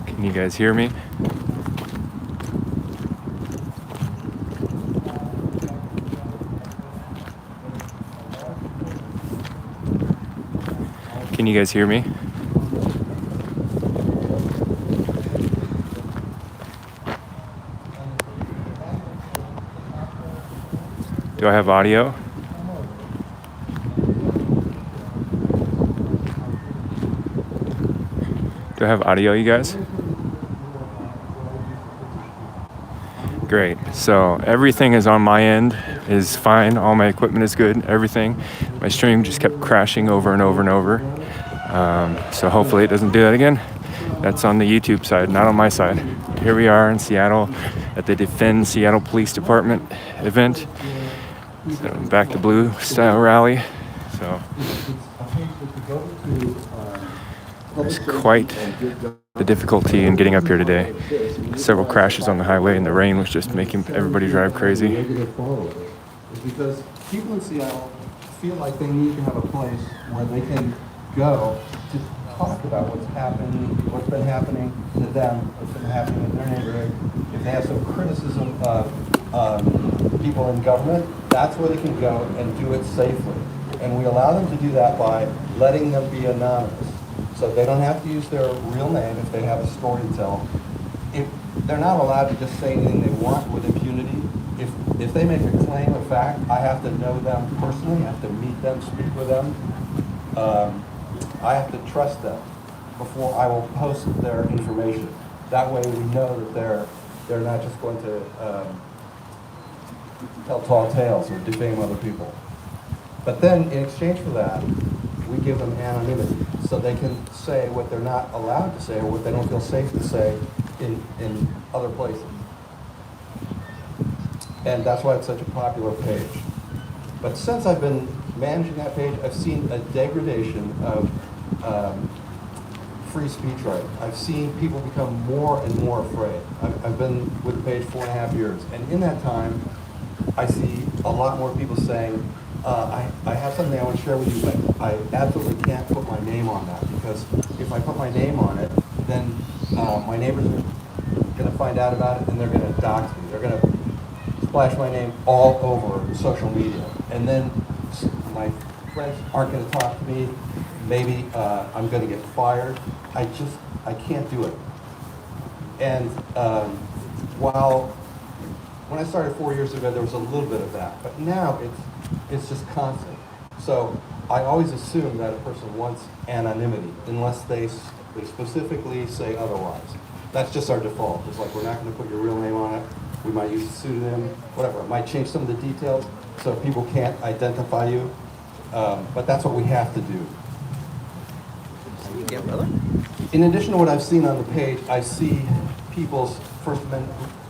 Can you guys hear me? Can you guys hear me? Do I have audio? Do I have audio, you guys? Great. So everything is on my end is fine. All my equipment is good. Everything. My stream just kept crashing over and over and over. So hopefully it doesn't do that again. That's on the YouTube side, not on my side. Here we are in Seattle at the Defend Seattle Police Department event. So back to blue style rally. So it's quite the difficulty in getting up here today. Several crashes on the highway and the rain was just making everybody drive crazy. Is because people in Seattle feel like they need to have a place where they can go to talk about what's been happening to them, what's been happening in their neighborhood. If they have some criticism of people in government, that's where they can go and do it safely. And we allow them to do that by letting them be anonymous. So they don't have to use their real name if they have a story to tell. If they're not allowed to just say anything they want with impunity. If they make a claim of fact, I have to know them personally, I have to meet them, speak with them. I have to trust them before I will post their information. That way we know that they're not just going to tell tall tales or defame other people. But then in exchange for that, we give them anonymity so they can say what they're not allowed to say or what they don't feel safe to say in other places. And that's why it's such a popular page. But since I've been managing that page, I've seen a degradation of free speech right. I've seen people become more and more afraid. I've been with the page 4.5 years, and in that time, I see a lot more people saying, I have something I want to share with you, but I absolutely can't put my name on that, because if I put my name on it, then my neighbors are going to find out about it, and they're going to dox me. They're going to splash my name all over social media. And then my friends aren't going to talk to me. Maybe I'm going to get fired. I can't do it. And when I started 4 years ago, there was a little bit of that. But now it's just constant. So I always assume that a person wants anonymity unless they specifically say otherwise. That's just our default. It's like, we're not going to put your real name on it. We might use a pseudonym, whatever. It might change some of the details so people can't identify you. But that's what we have to do. Yeah, brother. In addition to what I've seen on the page, I see people's First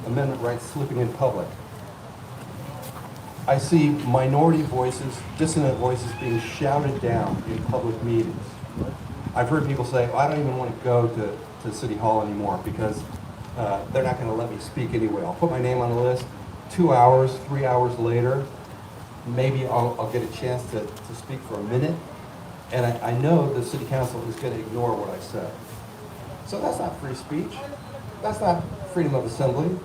Amendment rights slipping in public. I see minority voices, dissonant voices being shouted down in public meetings. I've heard people say, I don't even want to go to City Hall anymore because they're not going to let me speak anyway. I'll put my name on the list. 2 hours, 3 hours later, maybe I'll get a chance to speak for a minute. And I know the city council is going to ignore what I said. So that's not free speech. That's not freedom of assembly.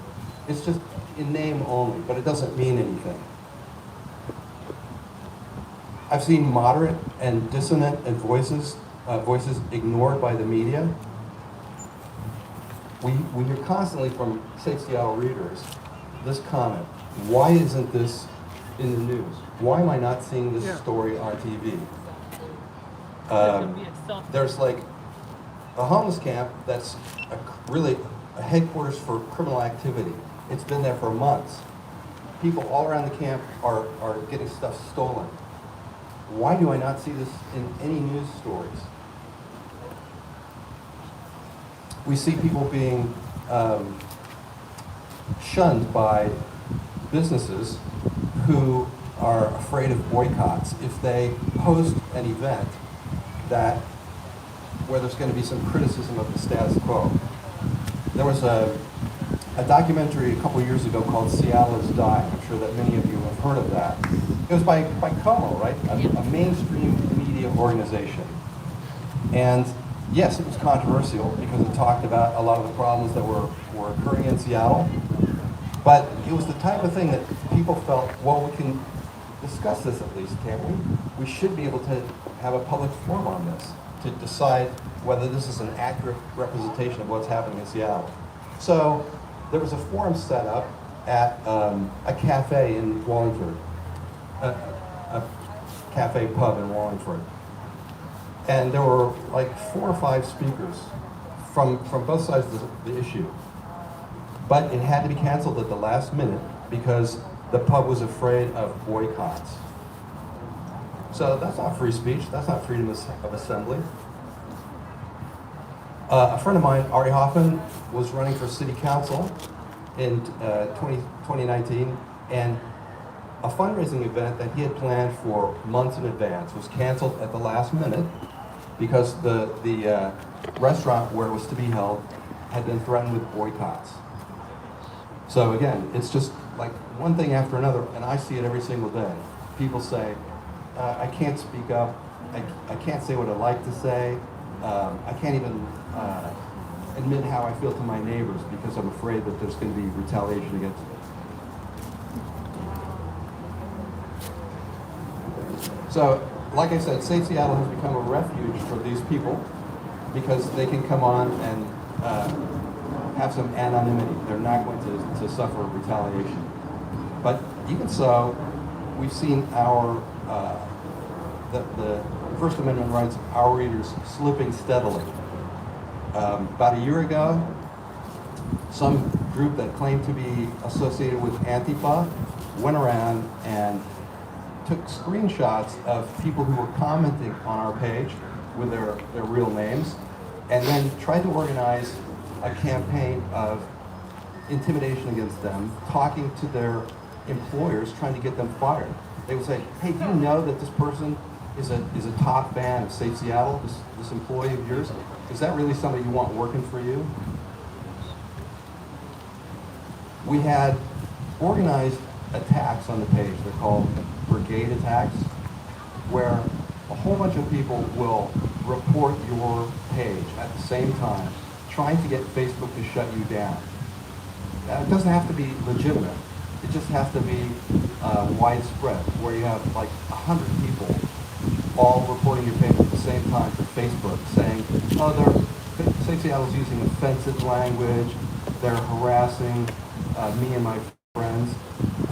It's just in name only, but it doesn't mean anything. I've seen moderate and dissonant and voices ignored by the media. We hear constantly from Safe Seattle readers this comment: why isn't this in the news? Why am I not seeing this story on TV? There's like a homeless camp that's really a headquarters for criminal activity. It's been there for months. People all around the camp are getting stuff stolen. Why do I not see this in any news stories? We see people being shunned by businesses who are afraid of boycotts if they host an event where there's going to be some criticism of the status quo. There was a documentary a couple years ago called Seattle is Dying. I'm sure that many of you have heard of that. It was by Como, right? A mainstream media organization. And yes, it was controversial because it talked about a lot of the problems that were occurring in Seattle. But it was the type of thing that people felt, well, we can discuss this at least, can't we? We should be able to have a public forum on this to decide whether this is an accurate representation of what's happening in Seattle. So there was a forum set up at a cafe in Wallingford, a cafe pub in Wallingford. And there were like 4 or 5 speakers from both sides of the issue. But it had to be canceled at the last minute because the pub was afraid of boycotts. So that's not free speech, that's not freedom of assembly. A friend of mine, Ari Hoffman, was running for city council in 2019, and a fundraising event that he had planned for months in advance was canceled at the last minute because the restaurant where it was to be held had been threatened with boycotts. So again, it's just like one thing after another, and I see it every single day. People say, I can't speak up, I can't say what I like to say, I can't even admit how I feel to my neighbors because I'm afraid that there's going to be retaliation against me. So, like I said, Save Seattle has become a refuge for these people because they can come on and have some anonymity. They're not going to suffer retaliation. But even so, we've seen our the First Amendment rights of our readers slipping steadily. About a year ago, some group that claimed to be associated with Antifa went around and took screenshots of people who were commenting on our page with their real names, and then tried to organize a campaign of intimidation against them, talking to their employers, trying to get them fired. They would say, hey, do you know that this person is a top fan of Save Seattle, this employee of yours? Is that really somebody you want working for you? We had organized attacks on the page. They're called brigade attacks, where a whole bunch of people will report your page at the same time, trying to get Facebook to shut you down. It doesn't have to be legitimate. It just has to be widespread, where you have like 100 people all reporting your page at the same time to Facebook, saying, oh, Save Seattle's using offensive language, they're harassing me and my friends.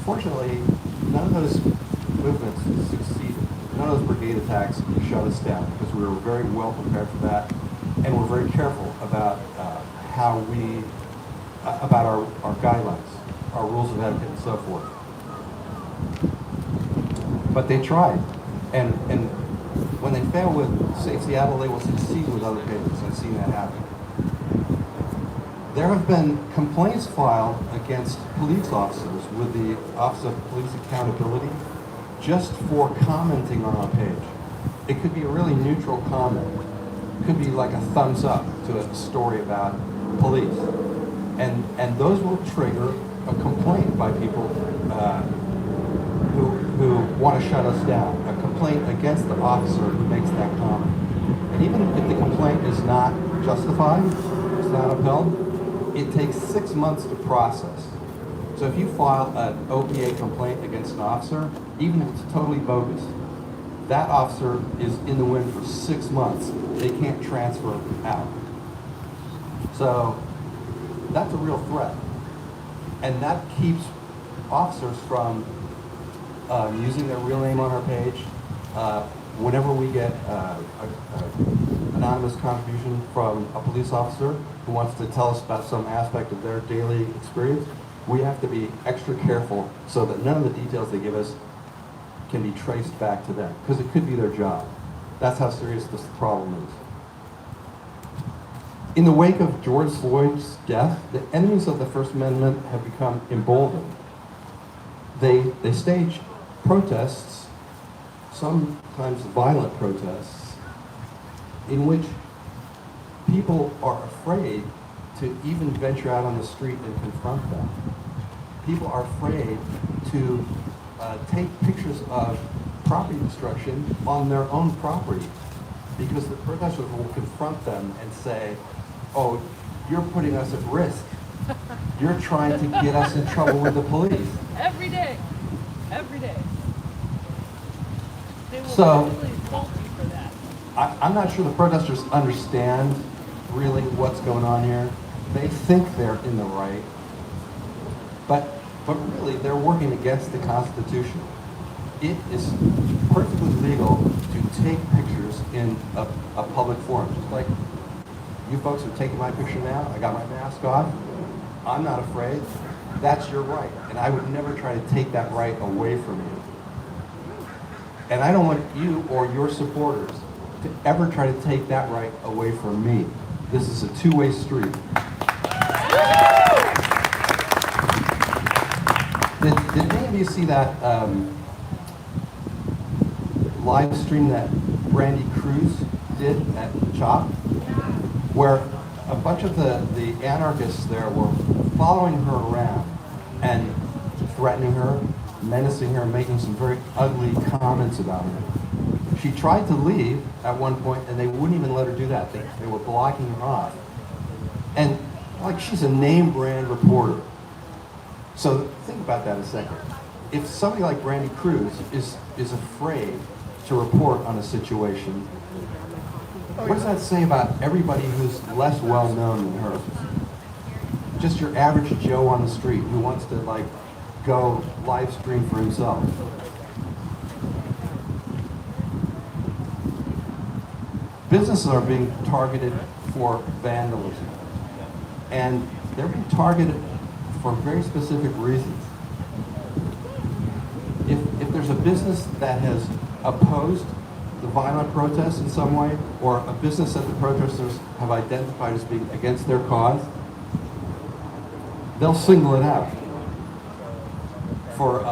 Fortunately, none of those movements succeeded. None of those brigade attacks shut us down because we were very well prepared for that, and we're very careful about about our guidelines, our rules of etiquette, and so forth. But they tried, and when they fail with Save Seattle, they will succeed with other pages. I've seen that happen. There have been complaints filed against police officers with the Office of Police Accountability just for commenting on our page. It could be a really neutral comment. It could be like a thumbs up to a story about police. And those will trigger a complaint by people who want to shut us down, a complaint against the officer who makes that comment. And even if the complaint is not justified, it's not upheld, it takes 6 months to process. So if you file an OPA complaint against an officer, even if it's totally bogus, that officer is in the wind for 6 months. They can't transfer out. So that's a real threat. And that keeps officers from using their real name on our page. Whenever we get an anonymous contribution from a police officer who wants to tell us about some aspect of their daily experience, we have to be extra careful so that none of the details they give us can be traced back to them, because it could be their job. That's how serious this problem is. In the wake of George Floyd's death, the enemies of the First Amendment have become emboldened. They stage protests, sometimes violent protests, in which people are afraid to even venture out on the street and confront them. People are afraid to take pictures of property destruction on their own property because the protesters will confront them and say, oh, you're putting us at risk. You're trying to get us in trouble with the police. Every day. Every day. They will So, physically assault you for that. I'm not sure the protesters understand really what's going on here. They think they're in the right, but really they're working against the Constitution. It is perfectly legal to take pictures in a public forum, just like you folks are taking my picture now. I got my mask off. I'm not afraid. That's your right, and I would never try to take that right away from you. And I don't want you or your supporters to ever try to take that right away from me. This is a two-way street. Did any of you see that live stream that Brandy Cruz did at CHOP? Where a bunch of the anarchists there were following her around and threatening her, menacing her, making some very ugly comments about her. She tried to leave at one point, and they wouldn't even let her do that. They were blocking her off. And like, she's a name brand reporter. So think about that a second. If somebody like Brandy Cruz is afraid to report on a situation, what does that say about everybody who's less well known than her? Just your average Joe on the street who wants to like go live stream for himself. Businesses are being targeted for vandalism, and they're being targeted for very specific reasons. If there's a business that has opposed the violent protests in some way, or a business that the protesters have identified as being against their cause, they'll single it out for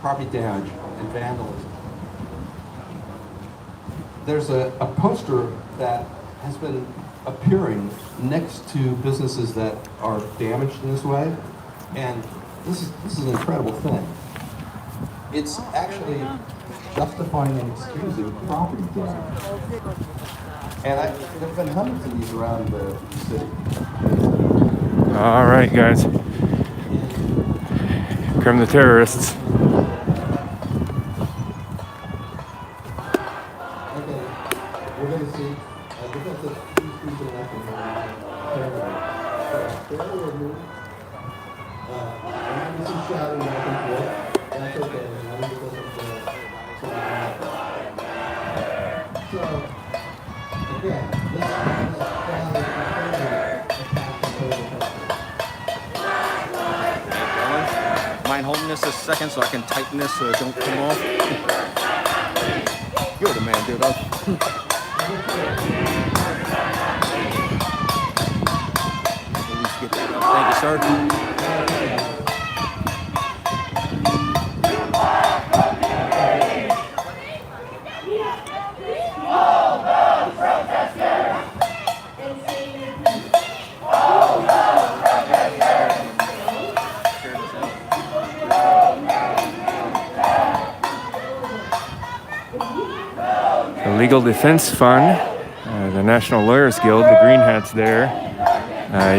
property damage and vandalism. There's a poster that has been appearing next to businesses that are damaged in this way, and this is an incredible thing. It's actually justifying and excusing property damage. And there have been hundreds of these around the city. All right, guys. Come the terrorists. We're going to see, because the streets are not going to there will be some shouting back and forth. That's okay. I think it doesn't so, again, this Mind holding this a second so I can tighten this so it don't come off? You're the man, dude. Thank you, sir. The Legal Defense Fund, the National Lawyers Guild, the Green Hats there.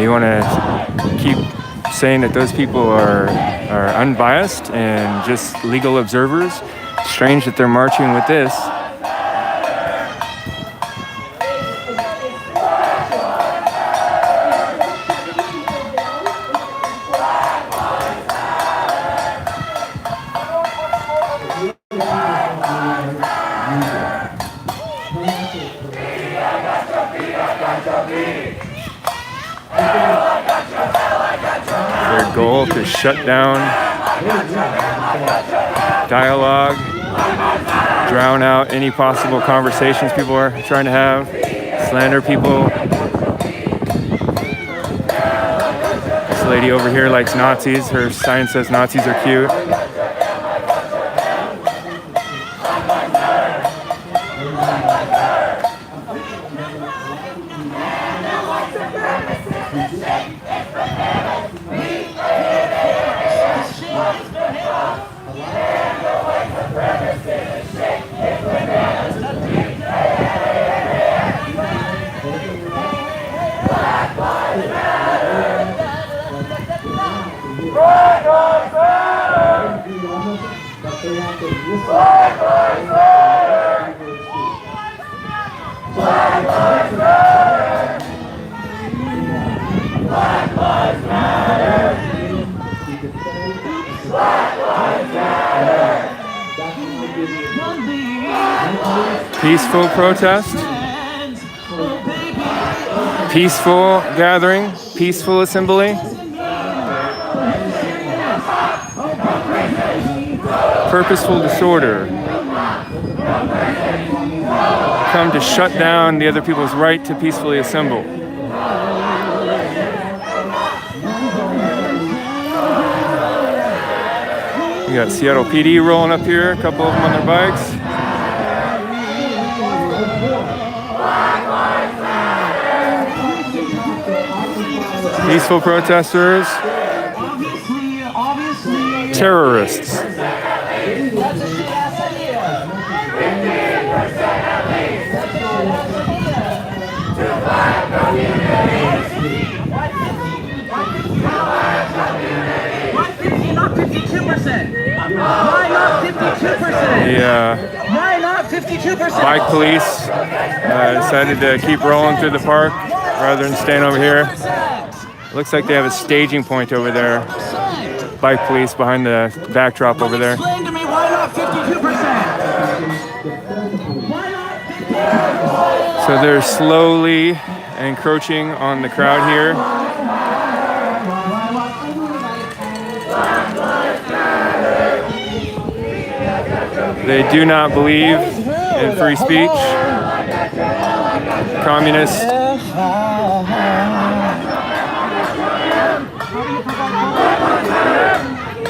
You want to keep saying that those people are unbiased and just legal observers. Strange that they're marching with this. Their goal to shut down dialogue, drown out any possible conversations people are trying to have, slander people. This lady over here likes Nazis. Her sign says Nazis are cute. Peaceful protest. Peaceful gathering. Peaceful assembly. Purposeful disorder. Come to shut down the other people's right to peacefully assemble. We got Seattle PD rolling up here, a couple of them on their bikes. Peaceful protesters. Terrorists. Why not 52%? Bike police decided to keep rolling through the park rather than staying over here. Looks like they have a staging point over there. Bike police behind the backdrop over there. Explain to me why not 52%? So they're slowly encroaching on the crowd here. They do not believe in free speech. Communist.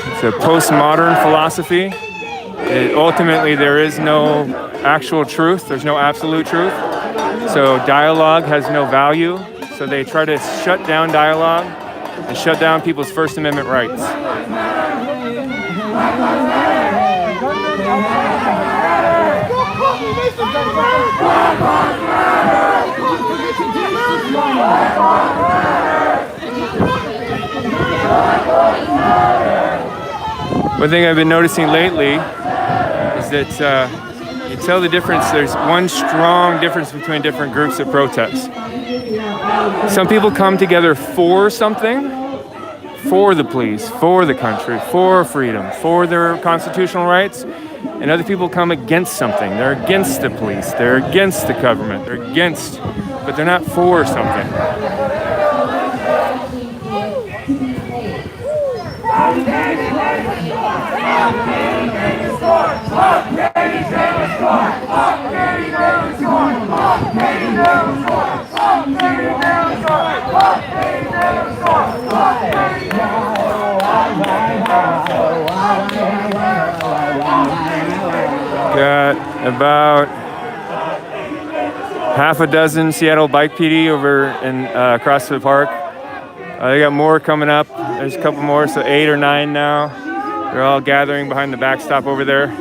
It's a postmodern philosophy. Ultimately, there is no actual truth. There's no absolute truth. So dialogue has no value. So they try to shut down dialogue and shut down people's First Amendment rights. One thing I've been noticing lately is that you tell the difference. There's one strong difference between different groups of protests. Some people come together for something, for the police, for the country, for freedom, for their constitutional rights, and other people come against something. They're against the police, they're against the government, they're against, but they're not for something. Got about half a dozen Seattle Bike PD over in across the park. They got more coming up. There's a couple more, so 8 or 9 now. They're all gathering behind the backstop over there.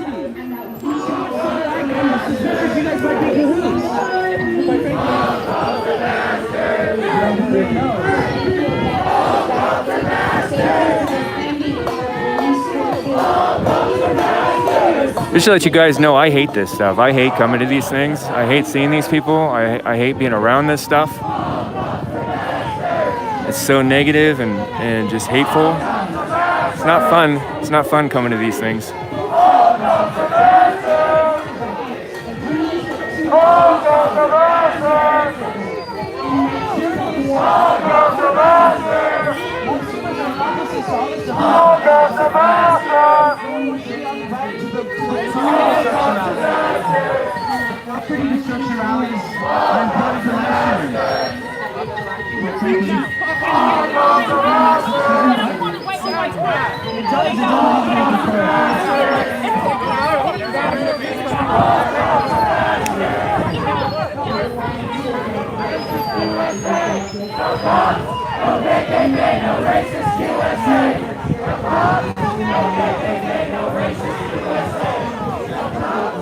Just to let you guys know, I hate this stuff. I hate coming to these things. I hate seeing these people. I hate being around this stuff. It's so negative and just hateful. It's not fun. It's not fun coming to these things.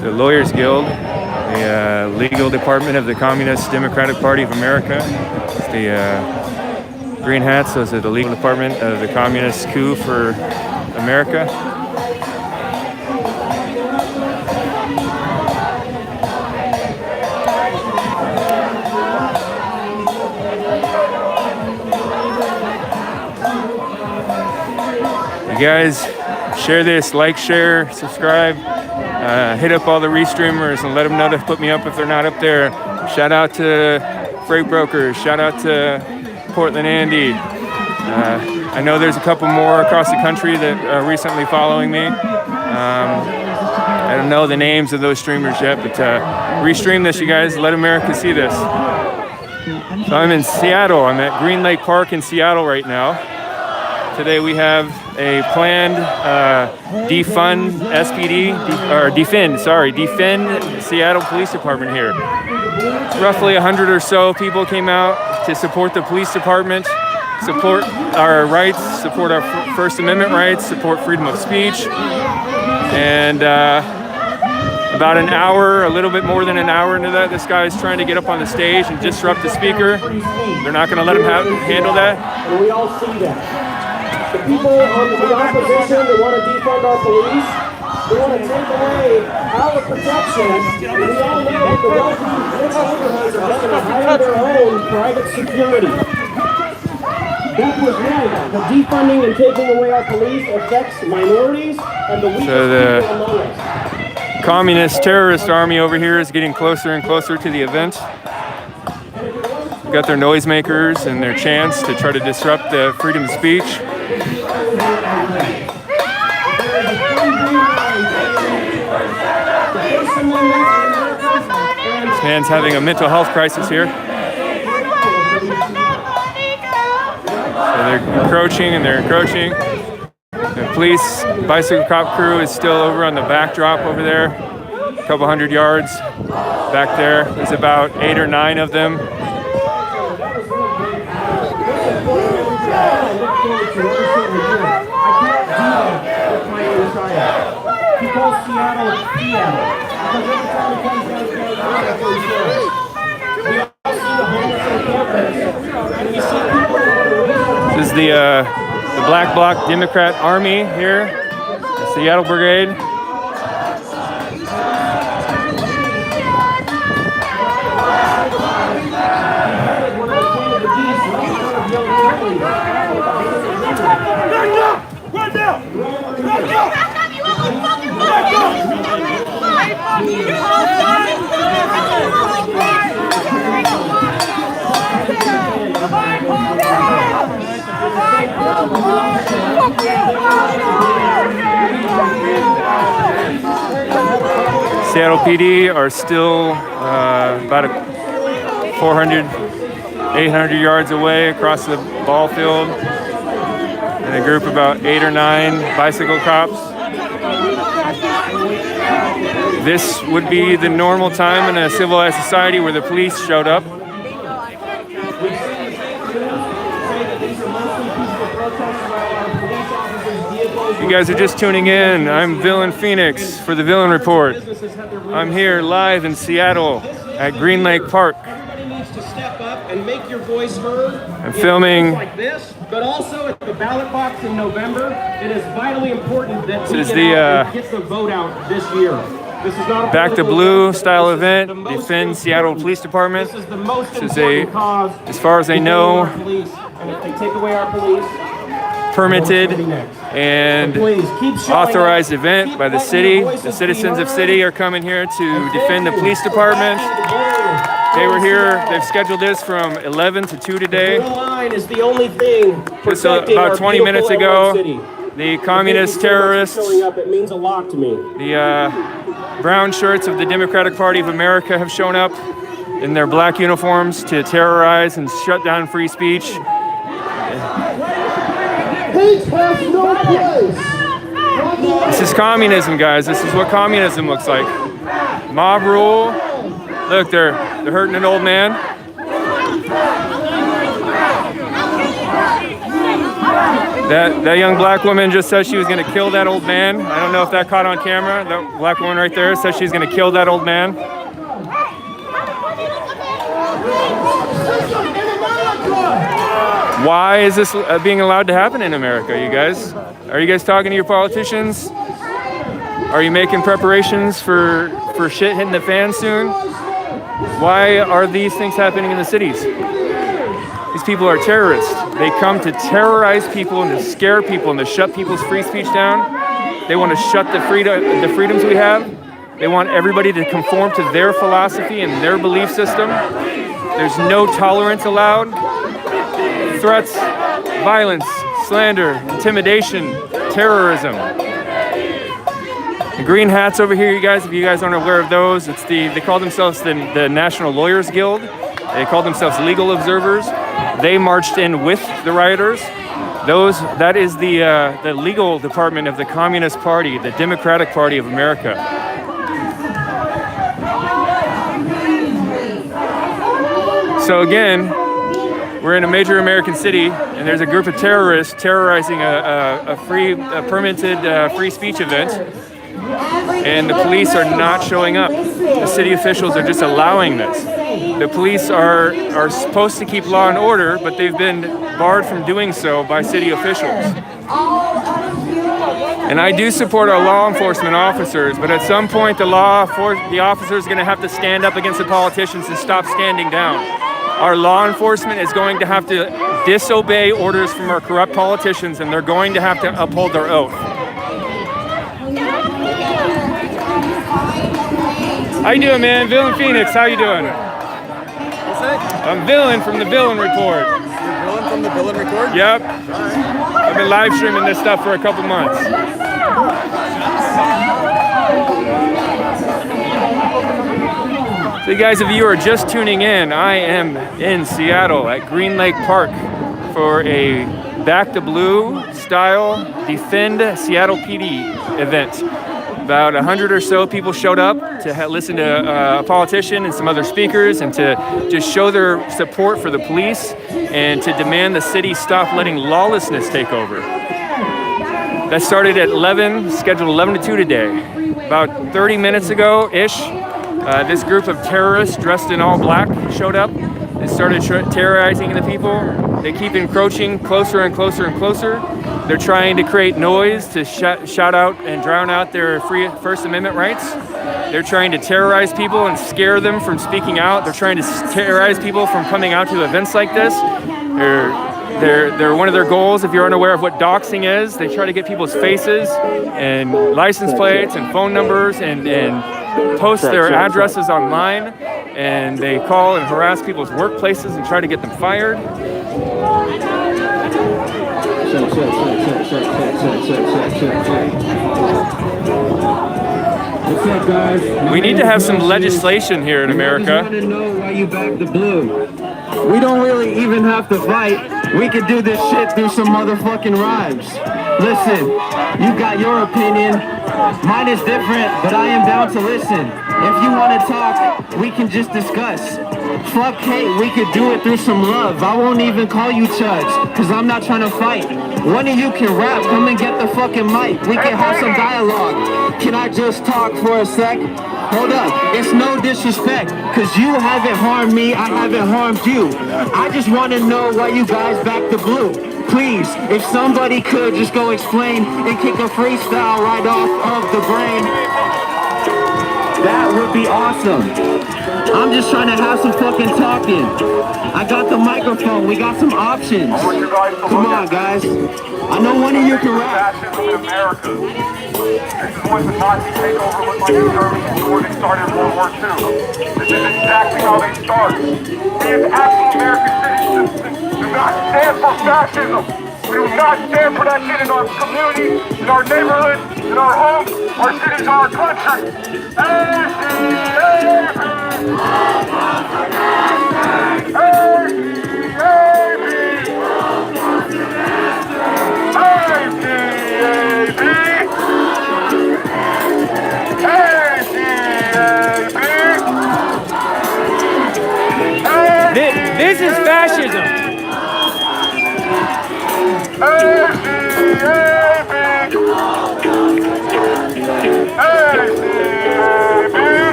The Lawyers Guild, the legal department of the Communist Democratic Party of America. It's the Green Hats, those are the legal department of the Communist Coup for America. You guys, share this, like, share, subscribe. hit up all the restreamers and let them know to put me up if they're not up there. Shout out to Freight Brokers. Shout out to Portland Andy. I know there's a couple more across the country that are recently following me. I don't know the names of those streamers yet, but restream this, you guys. Let America see this. So I'm in Seattle. I'm at Green Lake Park in Seattle right now. Today we have a planned defund SPD, defend Seattle Police Department here. Roughly 100 or so people came out to support the police department, support our rights, support our First Amendment rights, support freedom of speech. And about an hour, a little bit more than an hour into that, this guy is trying to get up on the stage and disrupt the speaker. They're not going to let him handle that. And we all see that. The people on the opposition, they want to defund our police. They want to take away our protection. And we all know that the wealthy rich neighborhoods are going to hire their own private security. That was right. The defunding and taking away our police affects minorities and the weakest people among us. Communist terrorist army over here is getting closer and closer to the event. We've got their noisemakers and their chants to try to disrupt the freedom of speech. This man's having a mental health crisis here. So they're encroaching and they're encroaching. The police bicycle cop crew is still over on the backdrop over there, a couple hundred yards back there. There's about 8 or 9 of them. He calls Seattle Seattle. Because every time he comes down to we all see the homeless encampments, and we see people. This is the Black Bloc Democrat Army here, the Seattle Brigade. Seattle PD are still about 400, 800 yards away across the ball field, and a group about 8 or 9 bicycle cops. This would be the normal time in a civilized society where the police showed up. You guys are just tuning in. I'm Villain Phoenix for the Villain Report. I'm here live in Seattle at Green Lake Park. Everybody needs to step up and make your voice heard. I'm filming. Like this, but also at the ballot box in November. It is vitally important that we This is get the vote out this year. This is not a Back to political Blue event. style This is event. the most Defend Seattle Police Department. This is the most This is important cause. as far as I know, our police. And if they take away our police, permitted what's gonna be next? and Please keep showing authorized up. event Keep by the letting city. your voices The citizens be of heard. city are coming here to defend the police department. They were here. They've scheduled this from 11 to 2 today. The line is the only thing Just protecting our about 20 beautiful minutes Emerald ago, City. the Thank communist you so much for terrorists, showing up. It means a lot to me. the brown shirts of the Democratic Party of America have shown up in their black uniforms to terrorize and shut down free speech. Hate has no place. This is communism, guys. This is what communism looks like. Mob rule. Look, they're hurting an old man. That young black woman just said she was going to kill that old man. I don't know if that caught on camera. That black woman right there said she's going to kill that old man. Why is this being allowed to happen in America, you guys? Are you guys talking to your politicians? Are you making preparations for shit hitting the fan soon? Why are these things happening in the cities? These people are terrorists. They come to terrorize people and to scare people and to shut people's free speech down. They want to shut the freedoms we have. They want everybody to conform to their philosophy and their belief system. There's no tolerance allowed. Threats, violence, slander, intimidation, terrorism. The green hats over here, you guys, if you guys aren't aware of those, they call themselves the National Lawyers Guild. They call themselves legal observers. They marched in with the rioters. That is the legal department of the Communist Party, the Democratic Party of America. So again, we're in a major American city, and there's a group of terrorists terrorizing a permitted free speech event, and the police are not showing up. The city officials are just allowing this. The police are supposed to keep law and order, but they've been barred from doing so by city officials. And I do support our law enforcement officers, but at some point the officers are going to have to stand up against the politicians and stop standing down. Our law enforcement is going to have to disobey orders from our corrupt politicians, and they're going to have to uphold their oath. How you doing, man? Villain Phoenix, how you doing? What's that? I'm Villain from the Villain Report. You're Villain from the Villain Report? Yep. I've been live streaming this stuff for a couple months. So you guys, if you are just tuning in, I am in Seattle at Green Lake Park for a Back to Blue style Defend Seattle PD event. About 100 or so people showed up to listen to a politician and some other speakers, and to just show their support for the police and to demand the city stop letting lawlessness take over. That started at 11, scheduled 11 to 2 today. About 30 minutes ago-ish, this group of terrorists dressed in all black showed up and started terrorizing the people. They keep encroaching closer and closer and closer. They're trying to create noise to shout out and drown out their free First Amendment rights. They're trying to terrorize people and scare them from speaking out. They're trying to terrorize people from coming out to events like this. They're one of their goals, if you're unaware of what doxing is, they try to get people's faces and license plates and phone numbers and post their addresses online, and they call and harass people's workplaces and try to get them fired. What's up, guys? We need to have some legislation here in America. I just want to know why you back the blue. We don't really even have to fight. We could do this shit through some motherfucking rhymes. Listen, you got your opinion. Mine is different, but I am down to listen. If you want to talk, we can just discuss. Fuck hate, we could do it through some love. I won't even call you Chuds, cause I'm not trying to fight. One of you can rap, come and get the fucking mic. We can have some dialogue. Can I just talk for a sec? Hold up, it's no disrespect, cause you haven't harmed me, I haven't harmed you. I just want to know why you guys back the blue. Please, if somebody could just go explain and kick a freestyle right off of the brain, that would be awesome. I'm just trying to have some fucking talking. I got the microphone, we got some options. Come on, guys. I know one of you can rap. This is when the Nazi takeover looked like the Germans before they started World War II. This is exactly how they started. We as African-American citizens do not stand for fascism. We do not stand for that shit in our communities, in our neighborhoods, in our homes, our cities, and our country. This is fascism.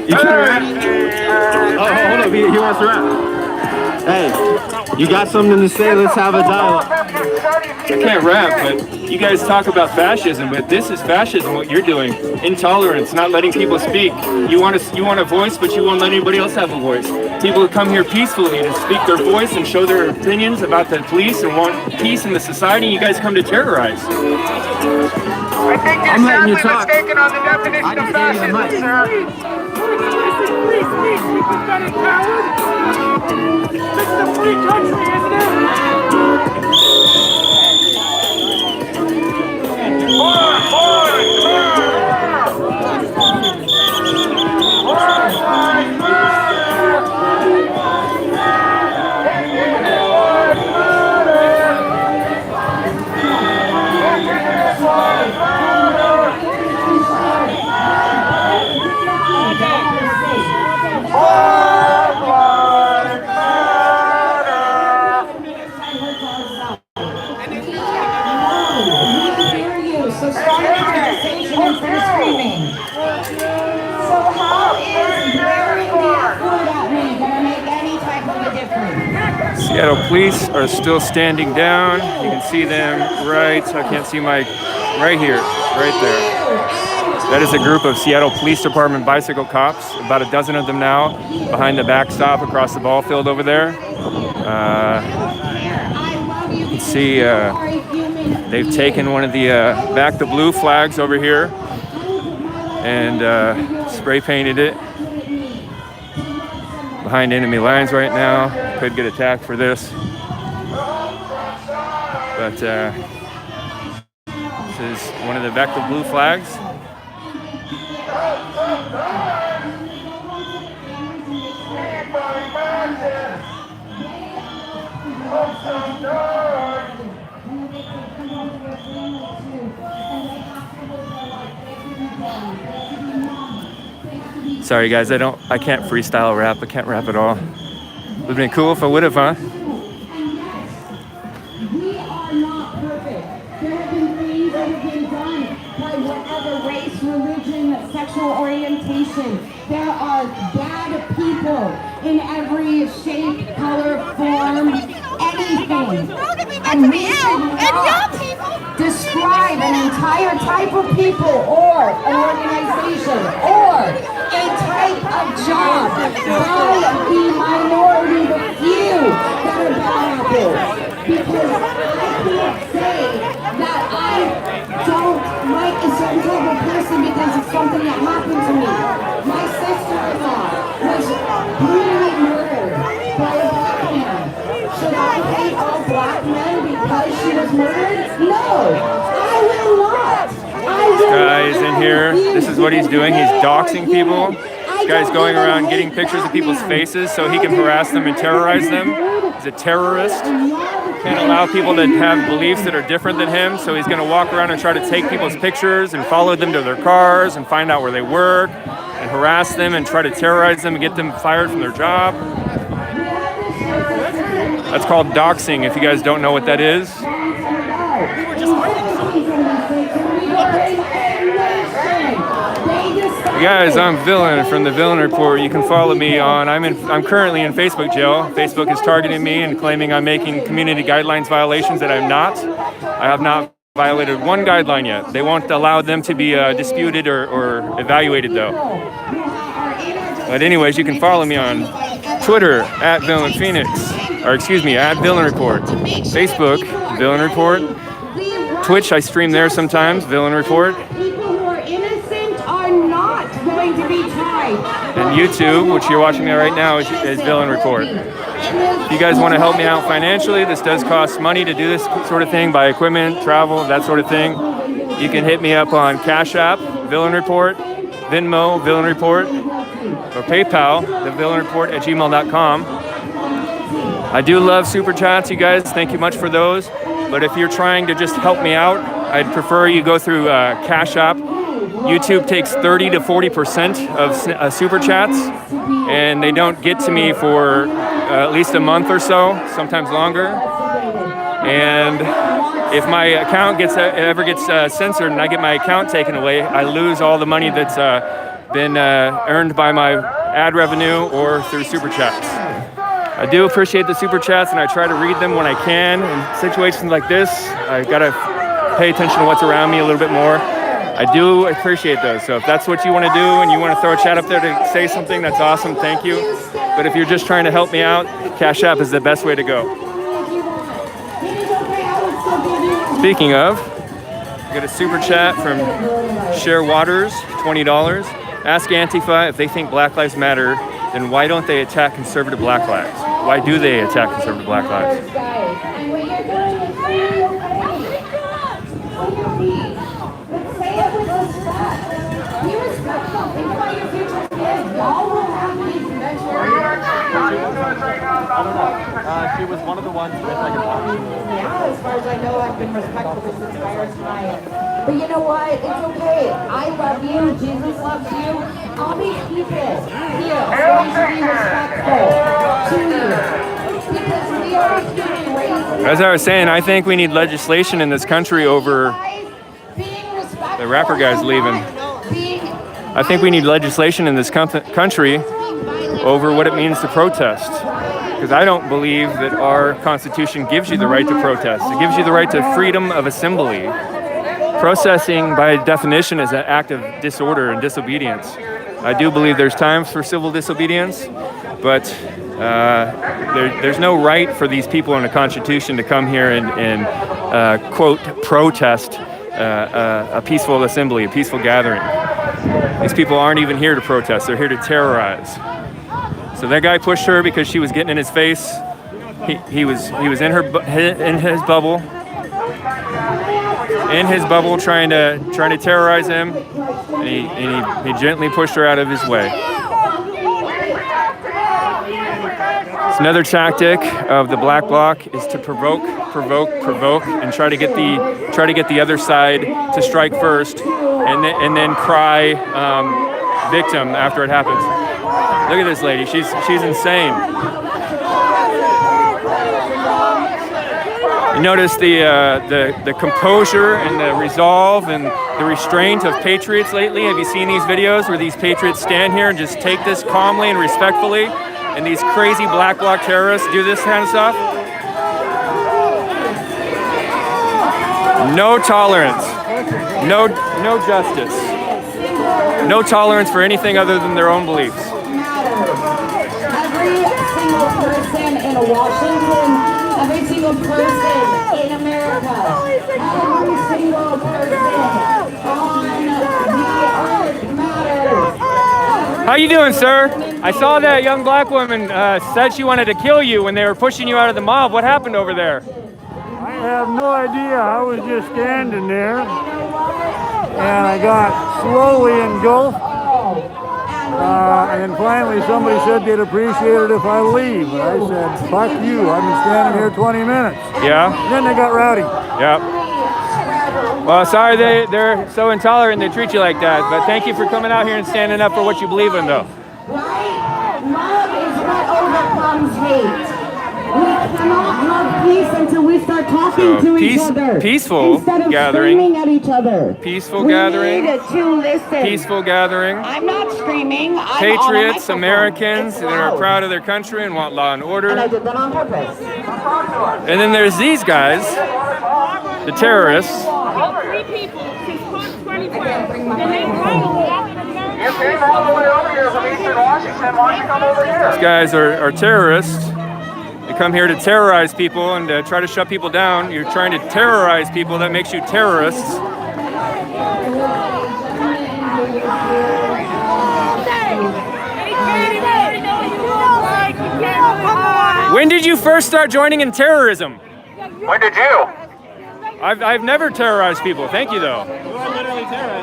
You can rap? Oh, hold up, he wants to rap. Hey, you got something to say? Let's have a dialogue. I can't rap, but you guys talk about fascism, but this is fascism, what you're doing. Intolerance, not letting people speak. You want a voice, but you won't let anybody else have a voice. People who come here peacefully to speak their voice and show their opinions about the police and want peace in the society, you guys come to terrorize. I think you're sadly mistaken on the definition of fascism, sir. Please, you pathetic coward! This is a free country, isn't it? So start a conversation instead of screaming. So how is wearing the F-word at me going to make any type of a difference? Seattle police are still standing down. You can see them right, I can't see my, right here, right there. That is a group of Seattle Police Department bicycle cops, about a dozen of them now, behind the backstop across the ball field over there. You can see they've taken one of the Back the Blue flags over here and spray painted it behind enemy lines right now. Could get attacked for this. But this is one of the Back the Blue flags. Sorry guys, I can't freestyle rap. I can't rap at all. Would have been cool if I would have, huh? We are not perfect. There have been things that have been done by whatever race, religion, sexual orientation. There are bad people in every shape, color, form, anything. And we should not describe an entire type of people or an organization or a type of job by the minority, the few that are bad apples. Because I can't say that I don't like a certain type of person because of something that happened to me. My sister-in-law was brutally murdered by a black man. Should I hate all black men because she was murdered? No, I will not. This guy's in here. This is what he's doing. He's doxing people. This guy's going around getting pictures of people's faces so he can harass them and terrorize them. He's a terrorist. Can't allow people to have beliefs that are different than him, so he's going to walk around and try to take people's pictures and follow them to their cars and find out where they work and harass them and try to terrorize them and get them fired from their job. That's called doxing, if you guys don't know what that is. Guys, I'm Villain from the Villain Report. You can follow me on, I'm currently in Facebook jail. Facebook is targeting me and claiming I'm making community guidelines violations that I'm not. I have not violated one guideline yet. They won't allow them to be disputed or evaluated though. But anyways, you can follow me on Twitter at Villain Phoenix, or excuse me, at Villain Report. Facebook, Villain Report. Twitch, I stream there sometimes, Villain Report. Going to be tried. And YouTube, which you're watching there right now, is Villain Report. If you guys want to help me out financially, this does cost money to do this sort of thing, buy equipment, travel, that sort of thing. You can hit me up on Cash App, Villain Report, Venmo, Villain Report, or PayPal, thevillainreport@gmail.com. I do love super chats, you guys. Thank you much for those. But if you're trying to just help me out, I'd prefer you go through Cash App. YouTube takes 30 to 40% of super chats, and they don't get to me for at least a month or so, sometimes longer. And if my account ever gets censored and I get my account taken away, I lose all the money that's been earned by my ad revenue or through super chats. I do appreciate the super chats, and I try to read them when I can. In situations like this, I gotta pay attention to what's around me a little bit more. I do appreciate those. So if that's what you want to do and you want to throw a chat up there to say something, that's awesome. Thank you. But if you're just trying to help me out, Cash App is the best way to go. Speaking of, We got a super chat from Share Waters, $20. Ask Antifa if they think Black Lives Matter, then why don't they attack conservative Black lives? Why do they attack conservative Black lives? And what you're doing is really okay. But say it with respect. Be respectful. Think about your future kids. Y'all will have these mentors. She was one of the ones with like a box. Yeah, as far as I know, I've been respectful this entire time. But you know what? It's okay. I love you. Jesus loves you. All these people here, so we should be respectful to you. Because we are a human race. As I was saying, I think we need legislation in this country over the rapper guy's leaving. I think we need legislation in this country over what it means to protest. Because I don't believe that our Constitution gives you the right to protest. It gives you the right to freedom of assembly. Protesting, by definition, is an act of disorder and disobedience. I do believe there's times for civil disobedience, but there's no right for these people in the Constitution to come here and quote, protest a peaceful assembly, a peaceful gathering. These people aren't even here to protest, they're here to terrorize. So that guy pushed her because she was getting in his face. He was in his bubble, trying to terrorize him, and he gently pushed her out of his way. It's another tactic of the Black Bloc is to provoke, and try to get the other side to strike first, and then cry victim after it happens. Look at this lady. She's insane. You notice the composure and the resolve and the restraint of patriots lately. Have you seen these videos where these patriots stand here and just take this calmly and respectfully, and these crazy Black Bloc terrorists do this kind of stuff? No tolerance. No justice. No tolerance for anything other than their own beliefs. Every single person in Washington, every single person in America, every single person on the earth matters. How you doing, sir? I saw that young black woman said she wanted to kill you when they were pushing you out of the mob. What happened over there? I have no idea. I was just standing there, and I got slowly engulfed. And then finally somebody said they'd appreciate it if I leave. And I said, fuck you, I've been standing here 20 minutes. Yeah? And then they got rowdy. Yep. Well, sorry they're so intolerant they treat you like that. But thank you for coming out here and standing up for what you believe in, though. Right? Love is what overcomes hate. We cannot have peace until we start talking to each other. Peaceful instead of gathering. screaming at each other. Peaceful gathering. We need to listen. Peaceful gathering. I'm not screaming. I'm Patriots, on a Americans that are proud of their country and want law and order. And I did that on purpose. And then there's these guys, the terrorists. Three people since 2012. And they You came all the way over here from Eastern Washington. Why don't you come over here? These guys are terrorists. They come here to terrorize people and try to shut people down. You're trying to terrorize people. That makes you terrorists. When did you first start joining in terrorism? When did you? I've never terrorized people. Thank you, though.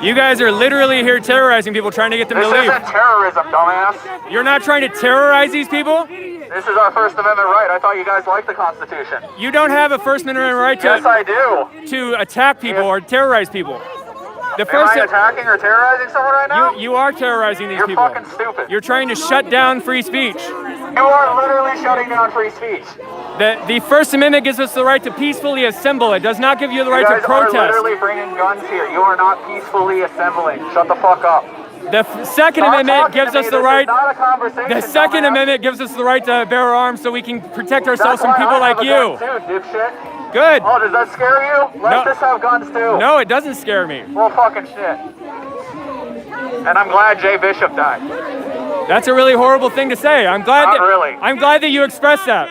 You guys are literally here terrorizing people, trying to get them to This leave. isn't terrorism, dumbass. You're not trying to terrorize these people? This is our First Amendment right. I thought you guys liked the Constitution. You don't have a First Amendment right Yes, I do. to attack people or terrorize people. The Am I attacking or terrorizing someone right now? You are terrorizing these You're people. fucking stupid. You're trying to shut down free speech. You are literally shutting down free speech. The First Amendment gives us the right to peacefully assemble. It does not give you the right to You guys are protest. literally bringing guns here. You are not peacefully assembling. Shut the fuck up. The Second Stop Amendment talking gives to us me. the This right. is not a conversation, The Second dumbass. Amendment gives us the right to bear arms so we can protect ourselves That's from why people I like have a you. gun too, dipshit. Good. Oh, does that scare you? Leftists have guns too. No, it doesn't scare me. Well, fucking shit. And I'm glad Jay Bishop died. That's a really horrible thing to say. I'm glad Not really. I'm glad that you expressed that.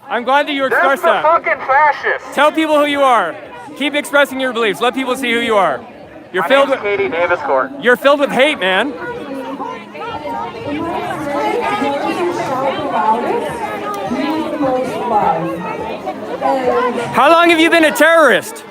I'm glad that you That's expressed the that. fucking fascists. Tell people who you are. Keep expressing your beliefs. Let people see who you are. You're filled with Katie Davis Court. You're filled with hate, man. How long have you been a terrorist?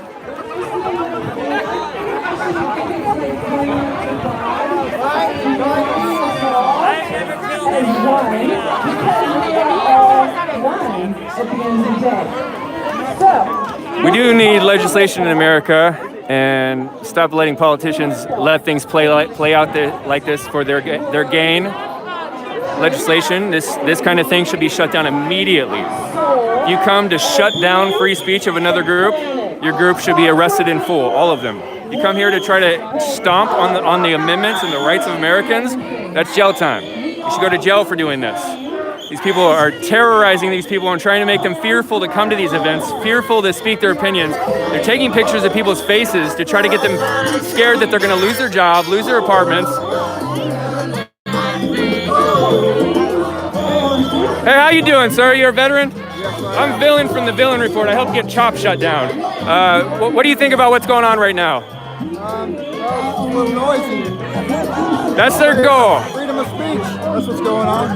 We do need legislation in America and stop letting politicians let things play out like this for their gain. Legislation, this kind of thing should be shut down immediately. If you come to shut down free speech of another group, your group should be arrested in full, all of them. You come here to try to stomp on the amendments and the rights of Americans, that's jail time. You should go to jail for doing this. These people are terrorizing these people and trying to make them fearful to come to these events, fearful to speak their opinions. They're taking pictures of people's faces to try to get them scared that they're going to lose their job, lose their apartments. Hey, how you doing, sir? You're a veteran? I'm Villain from the Villain Report. I helped get CHOP shut down. What do you think about what's going on right now? It's a little noisy. That's their goal. Freedom of speech. That's what's going on.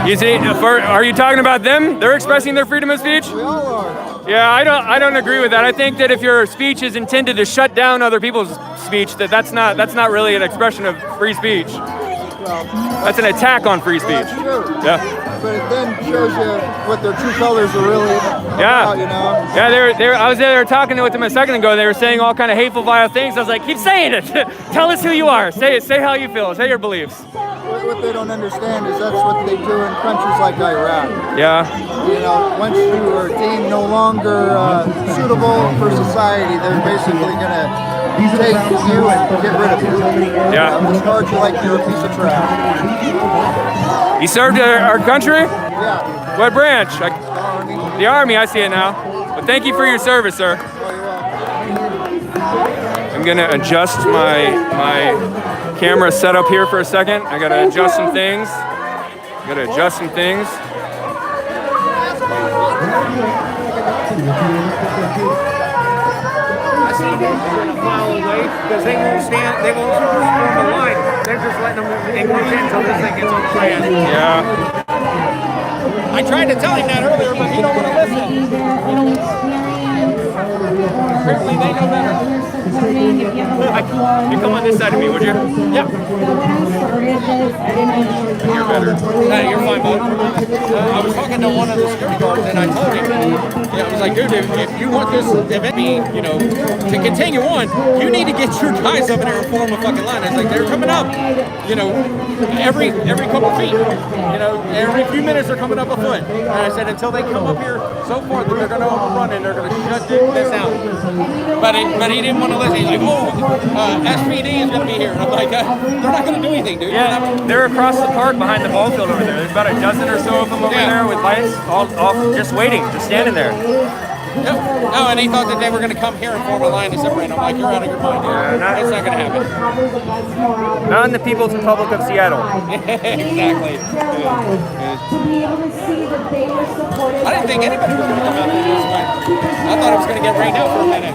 You see, are you talking about them? They're expressing their freedom of speech? We all are. Yeah, I don't agree with that. I think that if your speech is intended to shut down other people's speech, that's not really an expression of free speech. Well, that's an attack on free speech. That's true. Yeah. But it then shows you what their true colors are really about, you know? Yeah, I was there talking with them a second ago. They were saying all kind of hateful, vile things. I was like, keep saying it. Tell us who you are. Say it. Say how you feel. Say your beliefs. What they don't understand is that's what they do in countries like Iraq. Yeah. You know, once you are deemed no longer suitable for society, they're basically going to take you and get rid of you. Yeah. Discard you like you're a piece of trash. You served our country? Yeah. What branch? The Army. The Army, I see it now. Well, thank you for your service, sir. I'm gonna adjust my camera setup here for a second. I gotta adjust some things. I see them in a mile away because they won't form a line. They're just letting them encroach until this thing gets on the plan. Yeah. I tried to tell him that earlier, but he don't want to listen. Apparently they know better. You come on this side of me, would you? Yeah. You're better. Hey, you're fine, bud. I was talking to one of the security guards, and I told him, I was like, dude, if you want this event to continue on, you need to get your guys up in there and form a fucking line. It's like, they're coming up, every couple feet. Every few minutes they're coming up a foot. And I said, until they come up here so far that they're going to overrun and they're going to shut this down. But he didn't want to listen. He's like, SPD is going to be here. And I'm like, they're not going to do anything, dude. Yeah, they're across the park behind the ball field over there. There's about a dozen or so of them over there with lights, all just waiting, just standing there. Yep. No, and he thought that they were going to come here and form a line to separate. I'm like, you're out of your mind, dude. It's not going to happen. Not in the People's Republic of Seattle. Exactly. I didn't think anybody was going to come out there this way. I thought it was going to get rained out for a minute.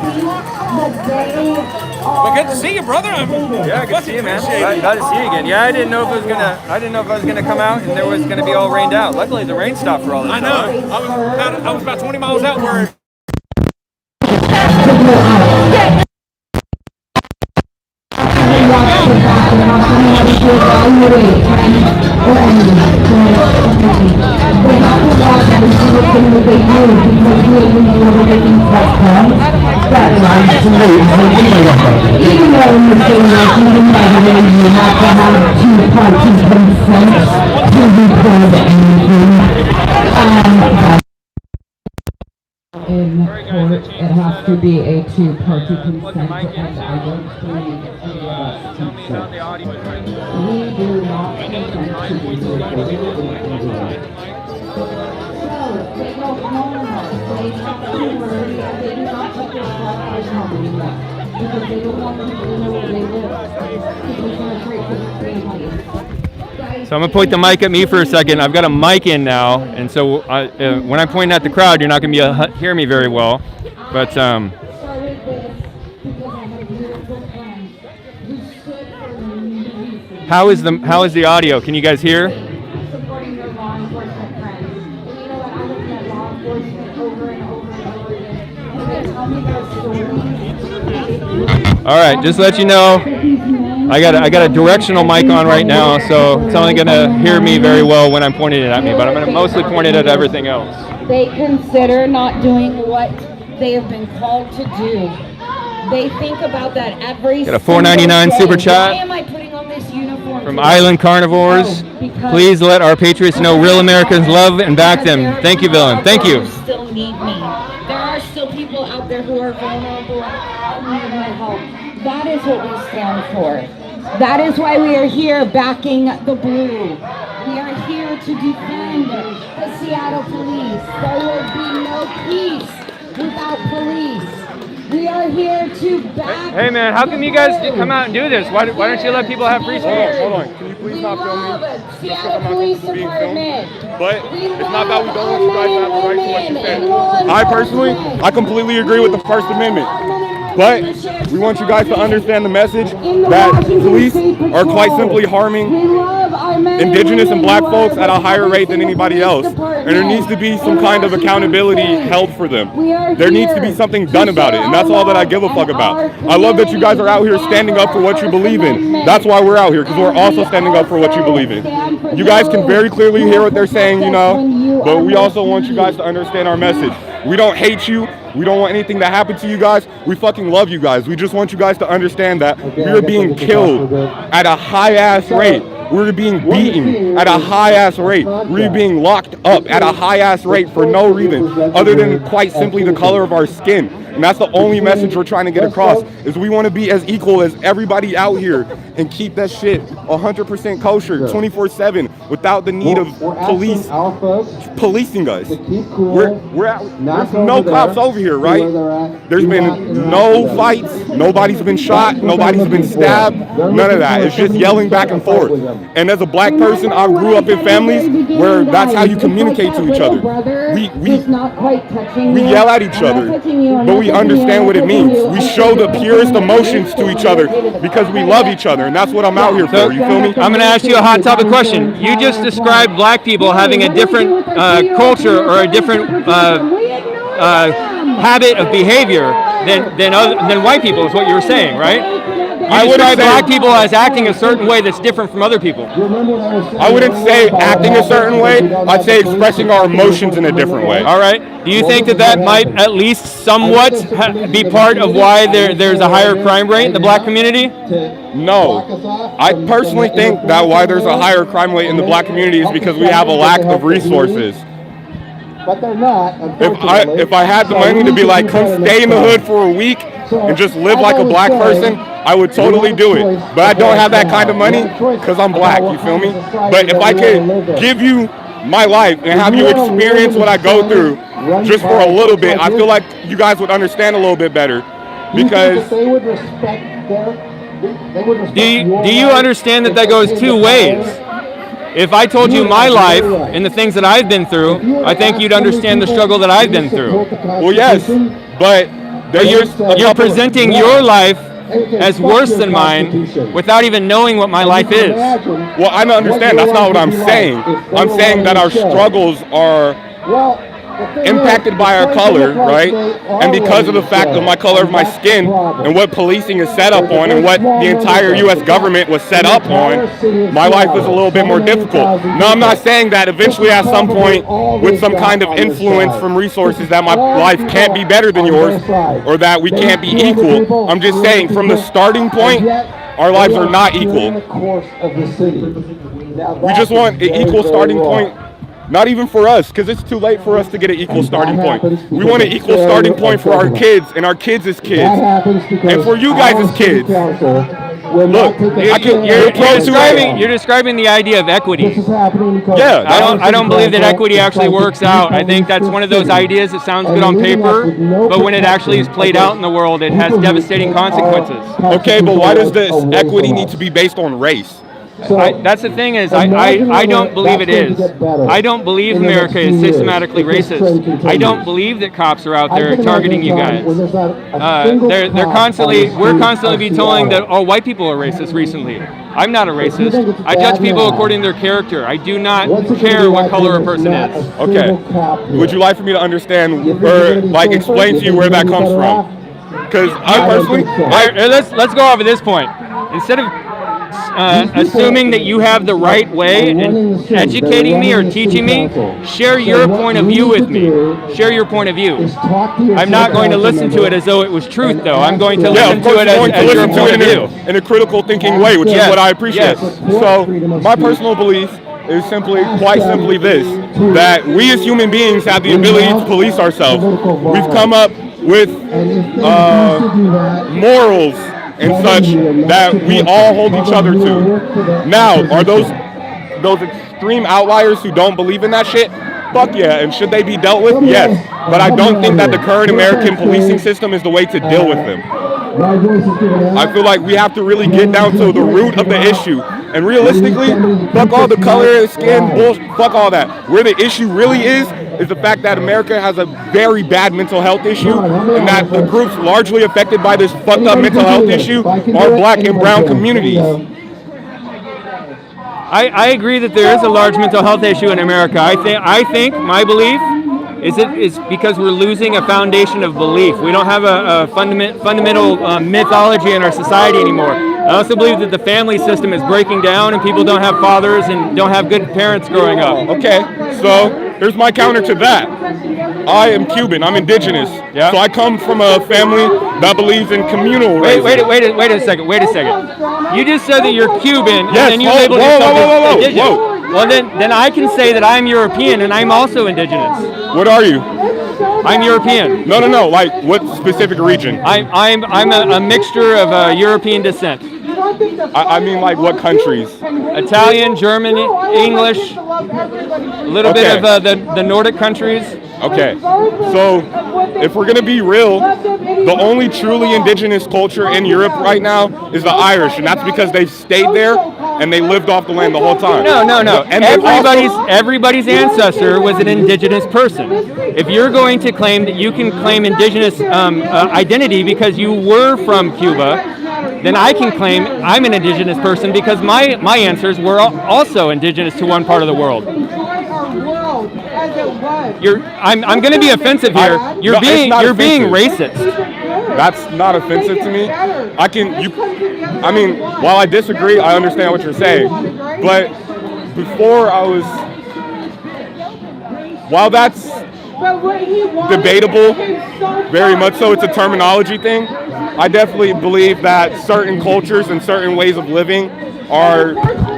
But good to see you, brother. Yeah, good to see you, man. Glad to see you again. Yeah, I didn't know if I was gonna come out and there was gonna be all rained out. Luckily, the rain stopped for all this. I know. I was about 20 miles out where. In court, it has to be a two-party consent, and I don't believe any of us consent. We do not consent to these recordings. So, they go home, they talk to her, they do not put their stuff in home yet, because they don't want people to know where they live. People are afraid for their families. So I'm gonna point the mic at me for a second. I've got a mic in now, and so when I point at the crowd, you're not gonna be able to hear me very well. But How is the audio? Can you guys hear? Supporting their law enforcement friends. And you know what? I'm looking at law enforcement over and over and over again. And they tell me their stories. All right, just to let you know, I got a directional mic on right now, so it's only gonna hear me very well when I'm pointing it at me, but I'm gonna mostly point it at everything else. They consider not doing what they have been called to do. They think about that every Got a $4.99 super chat. Why am I putting on this uniform From today? Island Carnivores, please let our patriots know real Americans love and back them. Thank you, Villain. Thank you. Still need me. There are still people out there who are vulnerable and need my help. That is what we stand for. That is why we are here backing the blue. We are here to defend the Seattle police. There will be no peace without police. We are here to back. Hey man, how come you guys come out and do this? Why don't you let people have free speech? Hold on. Can you please not film me? Seattle Police Department. But it's not that we don't want you guys to have the right to what you say. I personally, I completely agree with the First Amendment. But we want you guys to understand the message that police are quite simply harming indigenous and black folks at a higher rate than anybody else. And there needs to be some kind of accountability held for them. There needs to be something done about it. And that's all that I give a fuck about. I love that you guys are out here standing up for what you believe in. That's why we're out here, because we're also standing up for what you believe in. You guys can very clearly hear what they're saying, you know, but we also want you guys to understand our message. We don't hate you. We don't want anything to happen to you guys. We fucking love you guys. We just want you guys to understand that we are being killed at a high-ass rate. We're being beaten at a high-ass rate. We're being locked up at a high-ass rate for no reason other than quite simply the color of our skin. And that's the only message we're trying to get across, is we want to be as equal as everybody out here and keep that shit 100% kosher, 24/7, without the need of police policing us. There's no cops over here, right? There's been no fights, nobody's been shot, nobody's been stabbed, none of that. It's just yelling back and forth. And as a black person, I grew up in families where that's how you communicate to each other. We yell at each other, but we understand what it means. We show the purest emotions to each other because we love each other, and that's what I'm out here for. You feel me? I'm going to ask you a hot topic question. You just described black people having a different culture or a different habit of behavior than white people, is what you were saying, right? You describe black people as acting a certain way that's different from other people. I wouldn't say acting a certain way. I'd say expressing our emotions in a different way. All right. Do you think that might at least somewhat be part of why there's a higher crime rate in the black community? No. I personally think that why there's a higher crime rate in the black community is because we have a lack of resources. But they're not. If I had the money to be like, come stay in the hood for a week and just live like a black person, I would totally do it. But I don't have that kind of money because I'm black, you feel me? But if I could give you my life and have you experience what I go through just for a little bit, I feel like you guys would understand a little bit better. Because they would respect do you understand that goes two ways? If I told you my life and the things that I've been through, I think you'd understand the struggle that I've been through. Well, yes, but you're presenting your life as worse than mine without even knowing what my life is. Well, I don't understand. That's not what I'm saying. I'm saying that our struggles are impacted by our color, right? And because of the fact of my color of my skin and what policing is set up on and what the entire U.S. government was set up on, my life is a little bit more difficult. Now, I'm not saying that eventually at some point with some kind of influence from resources that my life can't be better than yours or that we can't be equal. I'm just saying from the starting point, our lives are not equal. We just want an equal starting point. Not even for us, because it's too late for us to get an equal starting point. We want an equal starting point for our kids and our kids' kids. And for you guys as kids. Look, you're describing the idea of equity. Yeah, I don't believe that equity actually works out. I think that's one of those ideas that sounds good on paper, but when it actually is played out in the world, it has devastating consequences. Okay, but why does this equity need to be based on race? That's the thing is, I don't believe it is. I don't believe America is systematically racist. I don't believe that cops are out there targeting you guys. We're constantly be telling that all white people are racist recently. I'm not a racist. I judge people according to their character. I do not care what color a person is. Okay. Would you like for me to understand or like explain to you where that comes from? Because I personally, let's go off at this point. Instead of assuming that you have the right way and educating me or teaching me, share your point of view with me. Share your point of view. I'm not going to listen to it as though it was truth, though. I'm going to listen to it as your point of view. In a critical thinking way, which is what I appreciate. So my personal belief is quite simply this, that we as human beings have the ability to police ourselves. We've come up with morals and such that we all hold each other to. Now, are those extreme outliers who don't believe in that shit? Fuck yeah, and should they be dealt with? Yes, but I don't think that the current American policing system is the way to deal with them. I feel like we have to really get down to the root of the issue. And realistically, fuck all the color, skin, bullshit, fuck all that. Where the issue really is the fact that America has a very bad mental health issue, and that the groups largely affected by this fucked up mental health issue are black and brown communities. I agree that there is a large mental health issue in America. I think my belief is because we're losing a foundation of belief. We don't have a fundamental mythology in our society anymore. I also believe that the family system is breaking down and people don't have fathers and don't have good parents growing up. Okay, so here's my counter to that. I am Cuban. I'm indigenous. Yeah. So I come from a family that believes in communal raising. Wait a second. You just said that you're Cuban, yes, and then you labeled yourself as indigenous. Whoa. Well, then I can say that I'm European and I'm also indigenous. What are you? I'm European. No. Like what specific region? I'm a mixture of European descent. I mean, like what countries? Italian, German, English, a little bit of the Nordic countries. Okay, so if we're gonna be real, the only truly indigenous culture in Europe right now is the Irish, and that's because they've stayed there and they lived off the land the whole time. No. And everybody's ancestor was an indigenous person. If you're going to claim that you can claim indigenous identity because you were from Cuba, then I can claim I'm an indigenous person because my ancestors were also indigenous to one part of the world. I'm going to be offensive here. You're being racist. That's not offensive to me. I mean, while I disagree, I understand what you're saying. But while that's debatable, very much so, it's a terminology thing. I definitely believe that certain cultures and certain ways of living are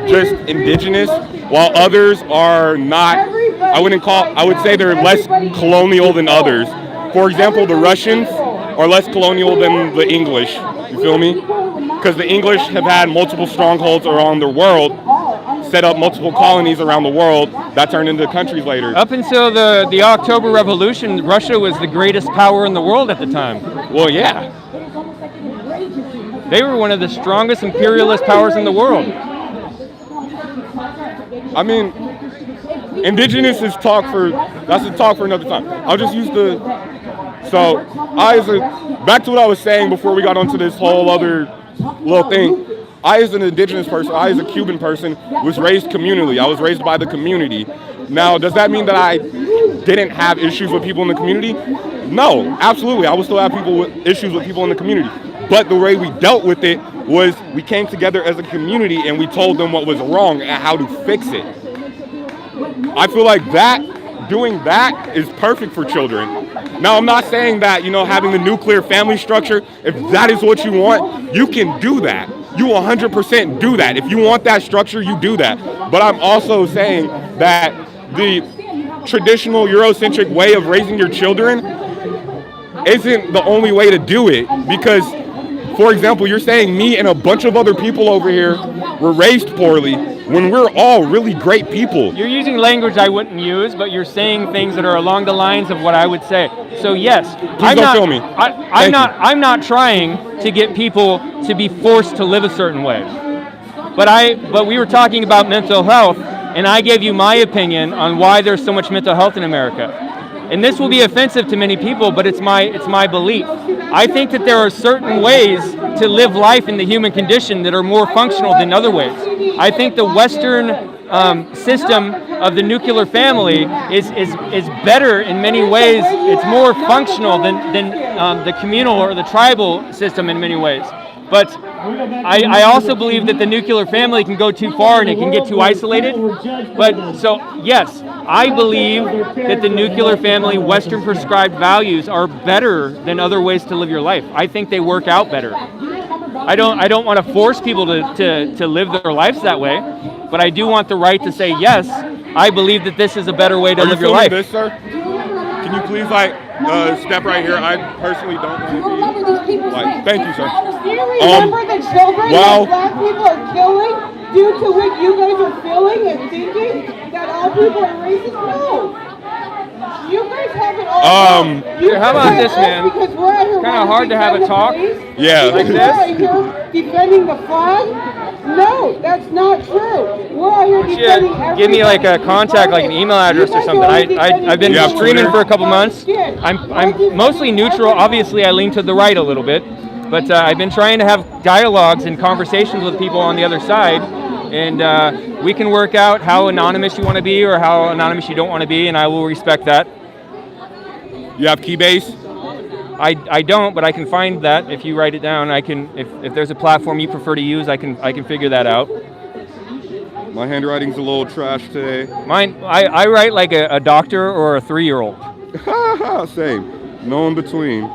just indigenous, while others are not. I would say they're less colonial than others. For example, the Russians are less colonial than the English. You feel me? Because the English have had multiple strongholds around the world, set up multiple colonies around the world that turned into countries later. Up until the October Revolution, Russia was the greatest power in the world at the time. Well, yeah. They were one of the strongest imperialist powers in the world. I mean, indigenous is talk for another time. I'll just use back to what I was saying before we got onto this whole other little thing. I, as an indigenous person, I, as a Cuban person, was raised communally. I was raised by the community. Now, does that mean that I didn't have issues with people in the community? No, absolutely. I will still have issues with people in the community. But the way we dealt with it was we came together as a community and we told them what was wrong and how to fix it. I feel like doing that is perfect for children. Now, I'm not saying that, having the nuclear family structure, if that is what you want, you can do that. You 100% do that. If you want that structure, you do that. But I'm also saying that the traditional Eurocentric way of raising your children isn't the only way to do it. Because, for example, you're saying me and a bunch of other people over here were raised poorly when we're all really great people. You're using language I wouldn't use, but you're saying things that are along the lines of what I would say. So yes, kill me. I'm not trying to get people to be forced to live a certain way. But we were talking about mental health, and I gave you my opinion on why there's so much mental health in America. And this will be offensive to many people, but it's my belief. I think that there are certain ways to live life in the human condition that are more functional than other ways. I think the Western system of the nuclear family is better in many ways. It's more functional than the communal or the tribal system in many ways. But I also believe that the nuclear family can go too far and it can get too isolated. But so, yes, I believe that the nuclear family Western prescribed values are better than other ways to live your life. I think they work out better. I don't want to force people to live their lives that way, but I do want the right to say, yes, I believe that this is a better way to live your life. This, sir? Can you please step right here? I personally don't want to be. Thank you, sir. Do you remember the children that black people are killing due to what you guys are feeling and thinking that all people are racist? No. You guys have it all. How about this, man? Because we're out here It's kind of hard to have a talk. Yeah. Like We're this. out here defending the flag. No, that's not true. We're out here defending everything. Give me like a contact, like an email address or something. I've been streaming for a couple months. I'm mostly neutral. Obviously, I lean to the right a little bit, but I've been trying to have dialogues and conversations with people on the other side, and we can work out how anonymous you want to be or how anonymous you don't want to be, and I will respect that. You have Keybase? I don't, but I can find that if you write it down. I can if there's a platform you prefer to use, I can figure that out. My handwriting's a little trash today. Mine, I write like a doctor or a 3-year-old. Same. No in between.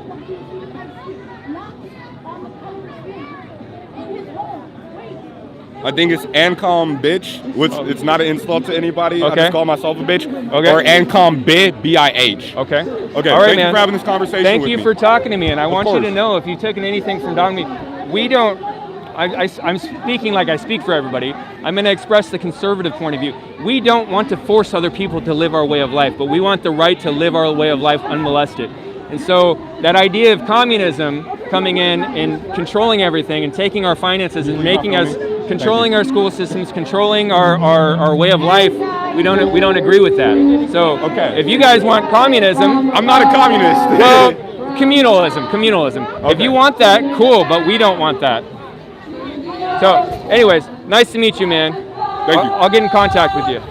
I think it's Ancom bitch, which it's not an insult to anybody. Okay. I just call myself a bitch. Okay. Or Ancom B-I-H. Okay. Okay. All right, Thank man. you for having this conversation Thank with you me. for talking to me, and I want you course. to know if you've taken anything from Dong, we don't. I'm speaking like I speak for everybody. I'm going to express the conservative point of view. We don't want to force other people to live our way of life, but we want the right to live our way of life unmolested. And so that idea of communism coming in and controlling everything and taking our finances and making us controlling our school systems, controlling our way of life, we don't agree with that. So if you guys want communism, I'm not a communist. Well, communalism. Okay. If you want that, cool, but we don't want that. So, anyways, nice to meet you, man. Thank you. I'll get in contact with you.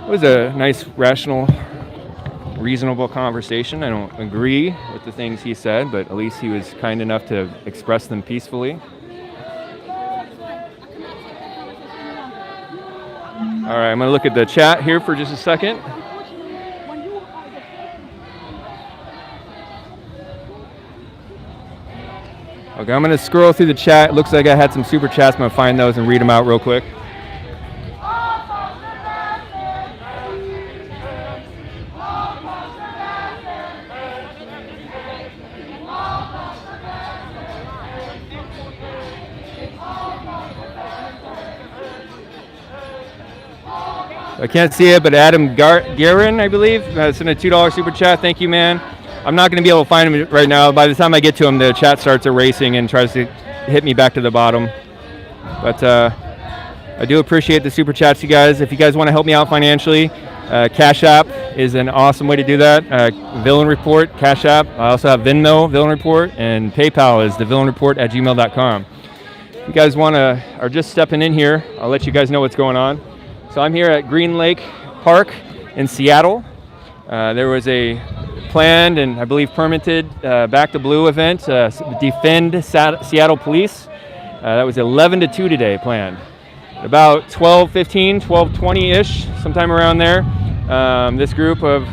It was a nice, rational, reasonable conversation. I don't agree with the things he said, but at least he was kind enough to express them peacefully. All right, I'm going to look at the chat here for just a second. Okay, I'm going to scroll through the chat. It looks like I had some super chats. I'm going to find those and read them out real quick. I can't see it, but Adam Guerin, I believe, sent a $2 super chat. Thank you, man. I'm not going to be able to find him right now. By the time I get to him, the chat starts erasing and tries to hit me back to the bottom. But I do appreciate the super chats, you guys. If you guys want to help me out financially, Cash App is an awesome way to do that. VillainReport, Cash App. I also have Venmo, VillainReport, and PayPal is thevillainreport@gmail.com. If you guys are just stepping in here, I'll let you guys know what's going on. So I'm here at Green Lake Park in Seattle. There was a planned and I believe permitted Back to Blue event, Defend Seattle Police. That was 11 to 2 today planned. About 12:15, 12:20-ish, sometime around there, this group of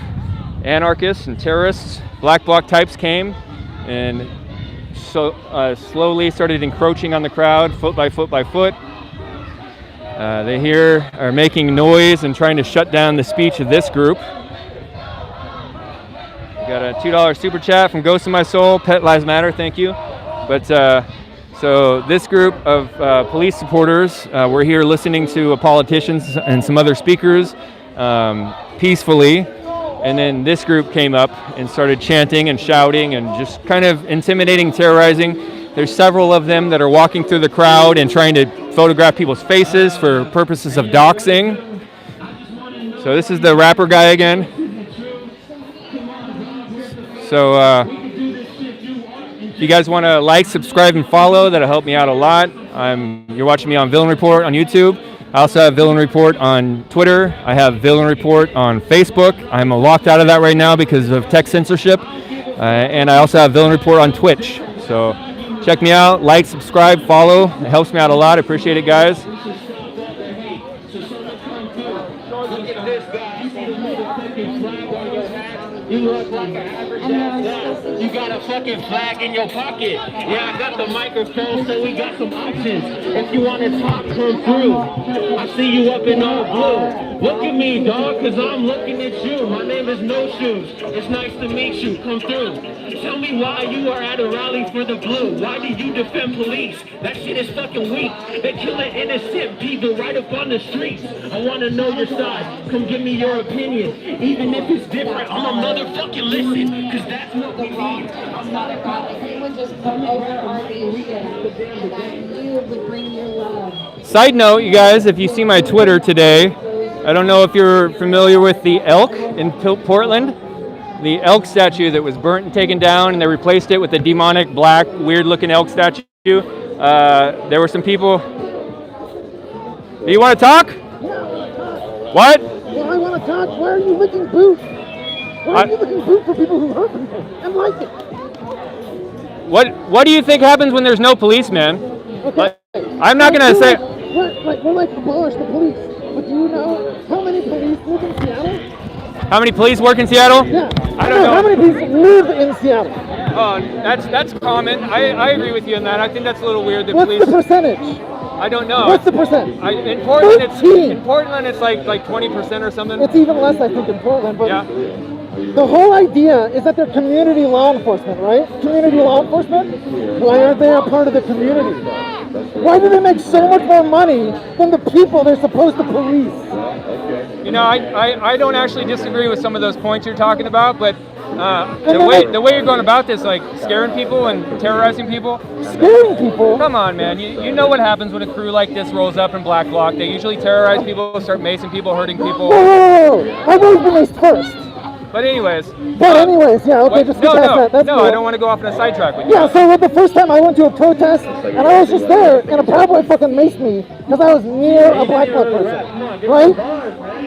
anarchists and terrorists, black bloc types came and so slowly started encroaching on the crowd, foot by foot by foot. They here are making noise and trying to shut down the speech of this group. Got a $2 super chat from Ghost of My Soul, Pet Lives Matter, thank you. But so this group of police supporters, we're here listening to politicians and some other speakers peacefully. And then this group came up and started chanting and shouting and just kind of intimidating, terrorizing. There's several of them that are walking through the crowd and trying to photograph people's faces for purposes of doxing. So this is the rapper guy again. So if you guys want to like, subscribe, and follow, that'll help me out a lot. You're watching me on Villain Report on YouTube. I also have Villain Report on Twitter. I have Villain Report on Facebook. I'm locked out of that right now because of tech censorship. And I also have Villain Report on Twitch. So check me out, like, subscribe, follow. It helps me out a lot. I appreciate it, guys. You look like an average ass guy. You got a fucking flag in your pocket. Yeah, I got the microphone, so we got some options. If you want to talk, come through. I see you up in all blue. Look at me, dog, cause I'm looking at you. My name is No Shoes. It's nice to meet you. Come through. Tell me why you are at a rally for the blue. Why do you defend police? That shit is fucking weak. They killing innocent people right up on the streets. I want to know your side. Come give me your opinion. Even if it's different, I'm a motherfucking listen. Cause that's what we need. I'm not a god. If you would just come over our area, that you would bring your love. Side note, you guys, if you see my Twitter today, I don't know if you're familiar with the elk in Portland. The elk statue that was burnt and taken down, and they replaced it with a demonic, black, weird-looking elk statue. There were some people. Do you want to talk? What? Well, I want to talk. Why are you licking boots? Why are you licking boots for people who hurt people and like it? What do you think happens when there's no police, man? Okay. I'm not gonna say. We're like abolish the police. But do you know how many police live in Seattle? How many police work in Seattle? Yeah. I don't know. How many police live in Seattle? That's common. I agree with you on that. I think that's a little weird. What's the percentage? I don't know. What's the percent? In Portland, it's like 20% or something. It's even less, I think, in Portland. But yeah. The whole idea is that they're community law enforcement, right? Community law enforcement? Why aren't they a part of the community? Why do they make so much more money than the people they're supposed to police? You know, I don't actually disagree with some of those points you're talking about, but the way you're going about this, like scaring people and terrorizing people. Scaring people? Come on, man. You know what happens when a crew like this rolls up in Black Bloc. They usually terrorize people, start macing people, hurting people. Whoa! I've always been maced first. But anyways. Yeah, okay, just get past that. That's cool. I don't want to go off on a sidetrack with you. Yeah, so the first time I went to a protest, and I was just there, and a Proud Boy fucking maced me because I was near a Black Bloc person, right?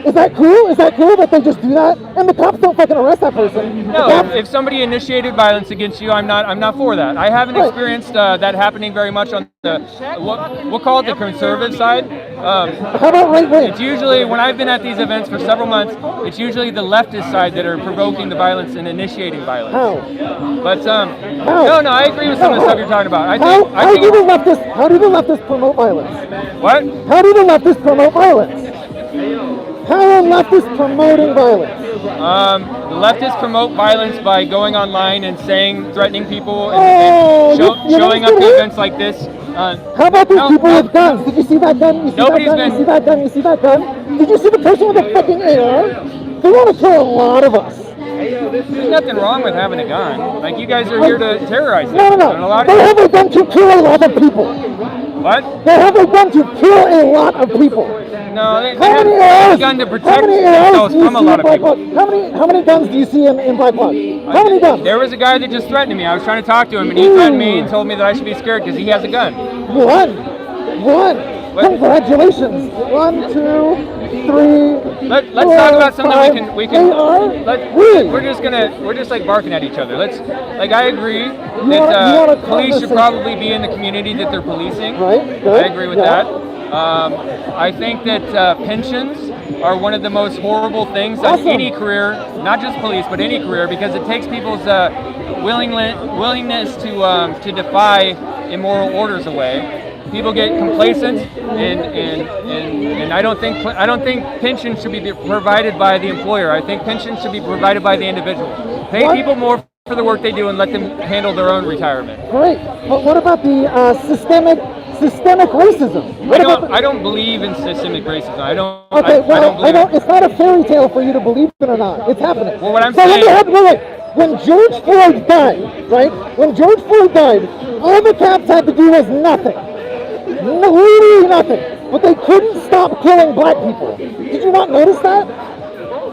Is that cool? Is that cool that they just do that? And the cops don't fucking arrest that person. No, if somebody initiated violence against you, I'm not for that. I haven't experienced that happening very much on the, we'll call it the conservative side. How about right wing? It's usually, when I've been at these events for several months, it's usually the leftist side that are provoking the violence and initiating violence. How? But no, I agree with some of the stuff you're talking about. How do the leftists promote violence? What? How do the leftists promote violence? How are leftists promoting violence? The leftists promote violence by going online and threatening people and showing up to events like this. How about these people with guns? Did you see that gun? You see that gun? You see that gun? You see that gun? Did you see the person with the fucking AR? They want to kill a lot of us. There's nothing wrong with having a gun. Like, you guys are here to terrorize them. No. They have a gun to kill a lot of people. What? They have a gun to kill a lot of people. No, they have a gun to protect themselves from a lot of people. How many guns do you see in Black Bloc? How many guns? There was a guy that just threatened me. I was trying to talk to him, and he threatened me and told me that I should be scared because he has a gun. One. Congratulations. 1, 2, 3. Let's talk about something we can. We're just like barking at each other. I agree that police should probably be in the community that they're policing. Right. I agree with that. I think that pensions are one of the most horrible things on any career, not just police, but any career, because it takes people's willingness to defy immoral orders away. People get complacent, and I don't think pensions should be provided by the employer. I think pensions should be provided by the individual. Pay people more for the work they do and let them handle their own retirement. Great, but what about the systemic systemic racism. I don't believe in systemic racism. I don't. Okay, I don't believe it's not a fairy tale for you to believe it or not. It's happening. Well, what I'm so saying. When George Floyd died, right? When George Floyd died, all the cops had to do was nothing. Literally nothing. But they couldn't stop killing black people. Did you not notice that?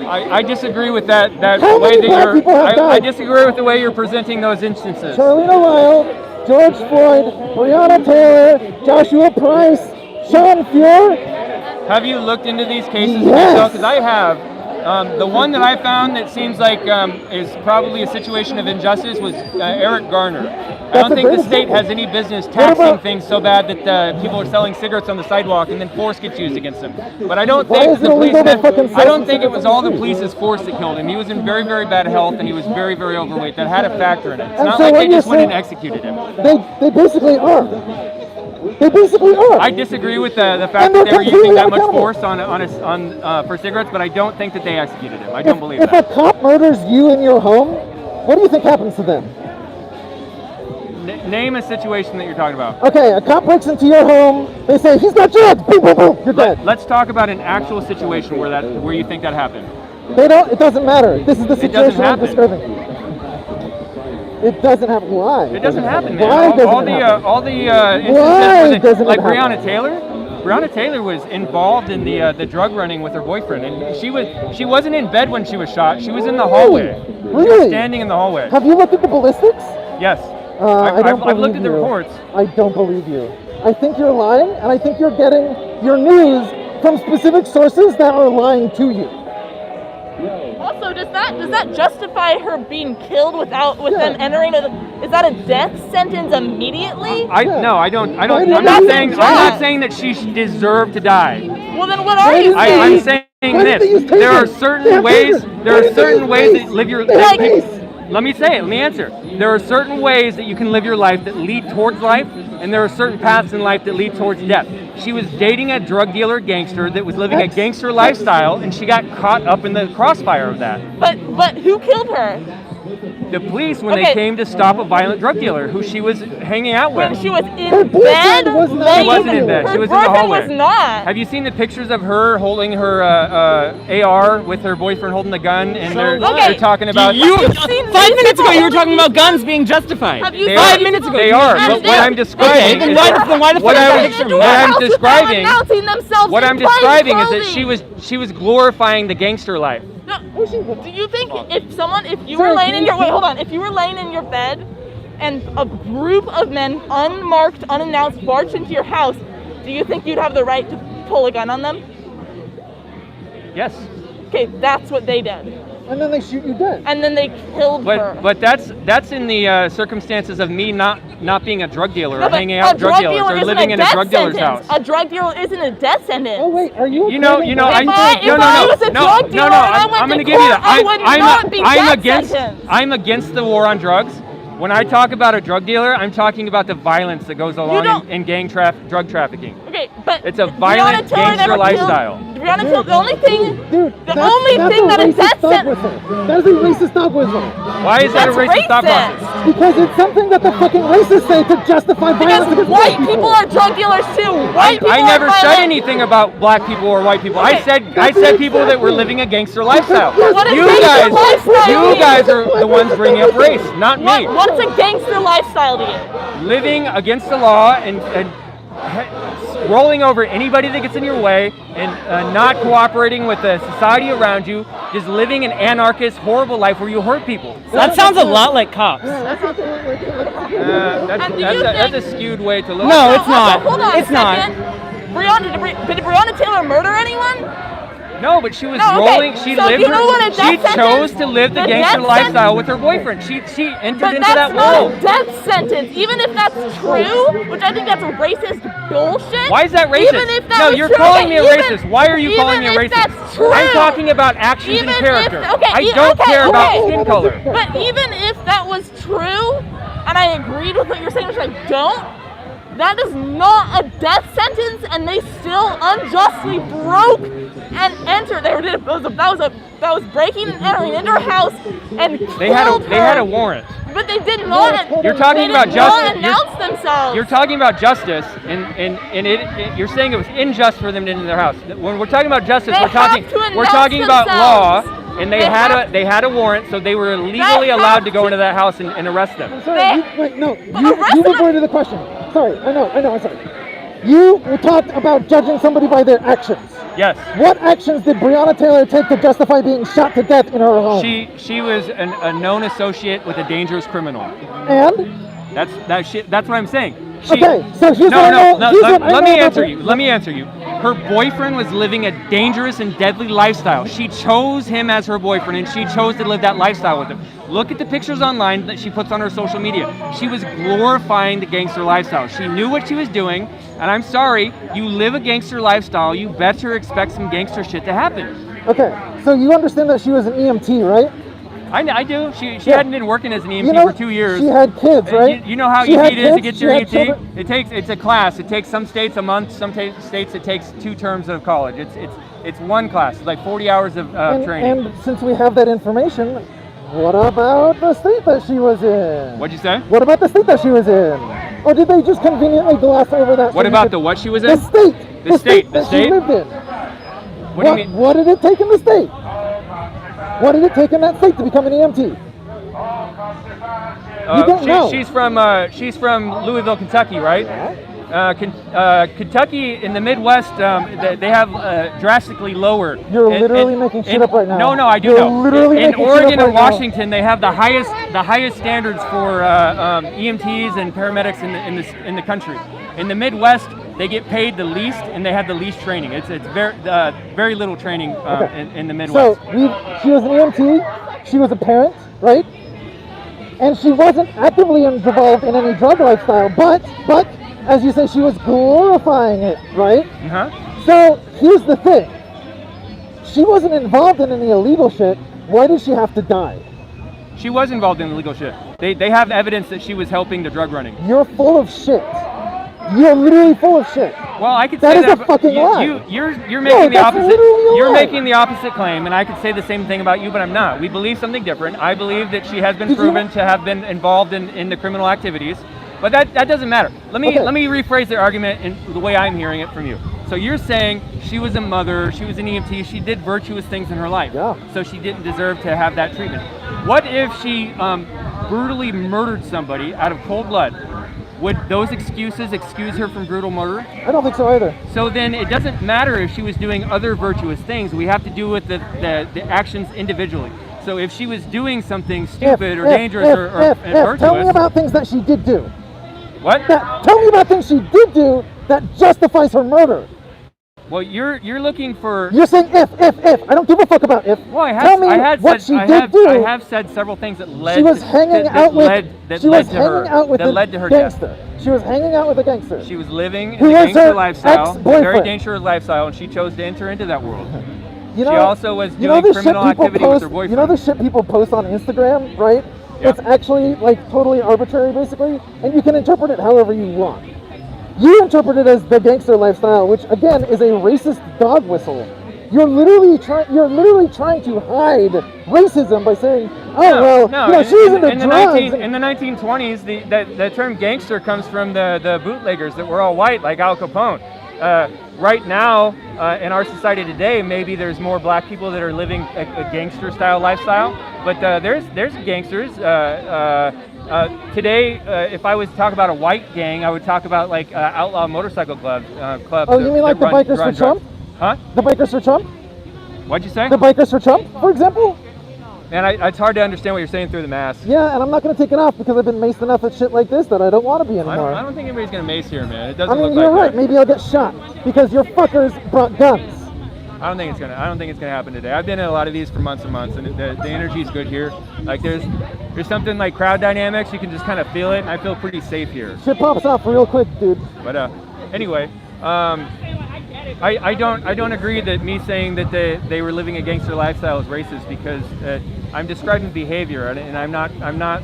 I disagree with that How way many black people have I died? disagree with the way you're presenting those instances. Charlene Lyle, George Floyd, Breonna Taylor, Joshua Price, Sean Fuhr. Have you looked into these cases Yes. yourself? Because I have. The one that I found that seems like is probably a situation of injustice was Eric Garner. I don't think the state has any business taxing things so bad that people are selling cigarettes on the sidewalk and then force gets used against them. But I don't think the police. I don't think it was all the police's force that killed him. He was in very, very bad health and he was very, very overweight. That had a factor in it. It's not like they just went and executed him. They basically are. They basically are. I disagree with the fact that they were using that much force for cigarettes, but I don't think that they executed him. I don't believe that. If a cop murders you in your home, what do you think happens to them? Name a situation that you're talking about. Okay, a cop breaks into your home. They say he's got drugs. Boom, boom, boom. You're dead. Let's talk about an actual situation where you think that happened. They don't. It doesn't matter. This is the situation I'm happen. describing. It doesn't happen. Why? It doesn't happen, man. Why doesn't it happen? All the Why instances doesn't like it happen? Breonna Taylor. Breonna Taylor was involved in the drug running with her boyfriend, and she wasn't in bed when she was shot. She was in the hallway. Really? She was standing in the hallway. Have you looked at the ballistics? Yes. I've looked at the reports. I don't believe you. I think you're lying, and I think you're getting your news from specific sources that are lying to you. Also, does that justify her being killed with them entering? Is that a death sentence immediately? No, I don't. I'm not saying that she deserved to die. Well, then what are you saying? I'm saying this. There are certain ways. That live your life. Let me say it. Let me answer. There are certain ways that you can live your life that lead towards life, and there are certain paths in life that lead towards death. She was dating a drug dealer gangster that was living a gangster lifestyle, and she got caught up in the crossfire of that. But who killed her? The police, when they came to stop a violent drug dealer who she was hanging out with. When she was in bed? She wasn't in bed. She was in the hallway. Was not. Have you seen the pictures of her holding her AR with her boyfriend holding the gun, and they're talking about? 5 minutes ago you were talking about guns being justified. 5 minutes ago. They are. But what I'm describing is that she was glorifying the gangster life. No, do you think if you were laying in your bed and a group of men, unmarked, unannounced, barged into your house, do you think you'd have the right to pull a gun on them? Yes. Okay, that's what they did. And then they shoot you dead. And then they killed her. But that's in the circumstances of me not being a drug dealer or hanging out with drug dealers or living in a drug dealer's house. A drug dealer isn't a death sentence. Oh wait, are you? I'm going to give you that. I'm against the war on drugs. When I talk about a drug dealer, I'm talking about the violence that goes along in drug trafficking. Okay, but it's a violent gangster lifestyle. Breonna Taylor, the only thing that a death sentence. That is a racist thought whistle. Why is that a racist thought process? Because it's something that the fucking racists say to justify violence against white people are drug dealers too. I never said anything about black people or white people. I said people that were living a gangster lifestyle. You guys are the ones bringing up race, not me. What's a gangster lifestyle to you? Living against the law and rolling over anybody that gets in your way and not cooperating with the society around you, just living an anarchist, horrible life where you hurt people. That sounds a lot like cops. That's a skewed way to look. No, it's not. Hold on it's not. Did Breonna Taylor murder anyone? No, but she was rolling. She chose to live the gangster lifestyle with her boyfriend. She entered into that world. But that's not a death sentence. Even if that's true, which I think that's racist bullshit. Why is that racist? Even if that no, was you're true, calling me a racist. Why are you calling me a racist? That's true. I'm talking about actions and character. I don't care about skin color. But even if that was true, and I agreed with what you're saying, which I don't, That is not a death sentence, and they still unjustly broke and entered. That was breaking and entering into her house and They had a warrant. But they did not. You're talking about justice. Announce themselves. You're talking about justice, and you're saying it was unjust for them to enter their house. When we're talking about justice, we're talking about law. And they had a warrant, so they were legally allowed to go into that house and arrest them. Sorry, you avoided the question. Sorry, I know, I'm sorry. You talked about judging somebody by their actions. Yes. What actions did Breonna Taylor take to justify being shot to death in her home? She was a known associate with a dangerous criminal. And? That's what I'm saying. Okay, so here's let me answer you. Her boyfriend was living a dangerous and deadly lifestyle. She chose him as her boyfriend, and she chose to live that lifestyle with him. Look at the pictures online that she puts on her social media. She was glorifying the gangster lifestyle. She knew what she was doing, and I'm sorry, you live a gangster lifestyle, you better expect some gangster shit to happen. Okay, so you understand that she was an EMT, right? I do. She hadn't been working as an EMT for 2 years. She had kids, right? You know how easy it is to get your EMT? It's a class. It takes some states a month, some states it takes 2 terms of college. It's one class. It's like 40 hours of training. And since we have that information, what about the state that she was in? What'd you say? What about the state that she was in? Or did they just conveniently gloss over that? What about the what she was in? The state. The state that she lived in. What do you mean? What did it take in the state? What did it take in that state to become an EMT? You don't know. She's from Louisville, Kentucky, right? Kentucky in the Midwest, they have drastically lower. You're literally making shit up right now. No, I do know. In Oregon and Washington, they have the highest standards for EMTs and paramedics in the country. In the Midwest, they get paid the least, and they have the least training. It's very little training in the Midwest. So she was an EMT. She was a parent, right? And she wasn't actively involved in any drug lifestyle, but as you say, she was glorifying it, right? So here's the thing. She wasn't involved in any illegal shit. Why did she have to die? She was involved in illegal shit. They have evidence that she was helping the drug running. You're full of shit. You're literally full of shit. Well, I could say that. That is a fucking lie. You're making the opposite. You're making the opposite claim, and I could say the same thing about you, but I'm not. We believe something different. I believe that she has been proven to have been involved in the criminal activities, but that doesn't matter. Let me rephrase the argument in the way I'm hearing it from you. So you're saying she was a mother, she was an EMT, she did virtuous things in her life, so she didn't deserve to have that treatment. What if she brutally murdered somebody out of cold blood? Would those excuses excuse her from brutal murder? I don't think so either. So then it doesn't matter if she was doing other virtuous things. We have to do with the actions individually. So if she was doing something stupid or dangerous or virtuous... Tell me about things that she did do. What? Tell me about things she did do that justifies her murder. Well, you're looking for... You're saying if. I don't give a fuck about if. Well, Tell me what she did do. I have said several things that led she was to hanging out with that led to her gangster. death. She was hanging out with a gangster. She was living in a gangster lifestyle, a very dangerous lifestyle, and she chose to enter into that world. She also was doing criminal activity with her boyfriend. You know the shit people post on Instagram, right? Yeah. It's actually like totally arbitrary, basically, and you can interpret it however you want. You interpret it as the gangster lifestyle, which again is a racist dog whistle. You're literally trying to hide racism by saying, she's into drugs. In the 1920s, the term gangster comes from the bootleggers that were all white, like Al Capone. Right now, in our society today, maybe there's more black people that are living a gangster style lifestyle, but there's gangsters. Today, if I was to talk about a white gang, I would talk about like outlaw motorcycle clubs. Oh, you mean like the Bikers for Trump? Huh? The Bikers for Trump? What'd you say? The Bikers for Trump, for example? Man, it's hard to understand what you're saying through the mask. Yeah, and I'm not going to take it off because I've been maced enough at shit like this that I don't want to be anymore. I don't think anybody's going to mace here, man. It doesn't look like you're right. Maybe I'll get shot because your fuckers brought guns. I don't think it's gonna happen today. I've been in a lot of these for months and months, and the energy is good here. Like there's something like crowd dynamics. You can just kind of feel it, and I feel pretty safe here. Shit pops off real quick, dude. But anyway, I don't agree that me saying that they were living a gangster lifestyle is racist because I'm describing behavior, and I'm not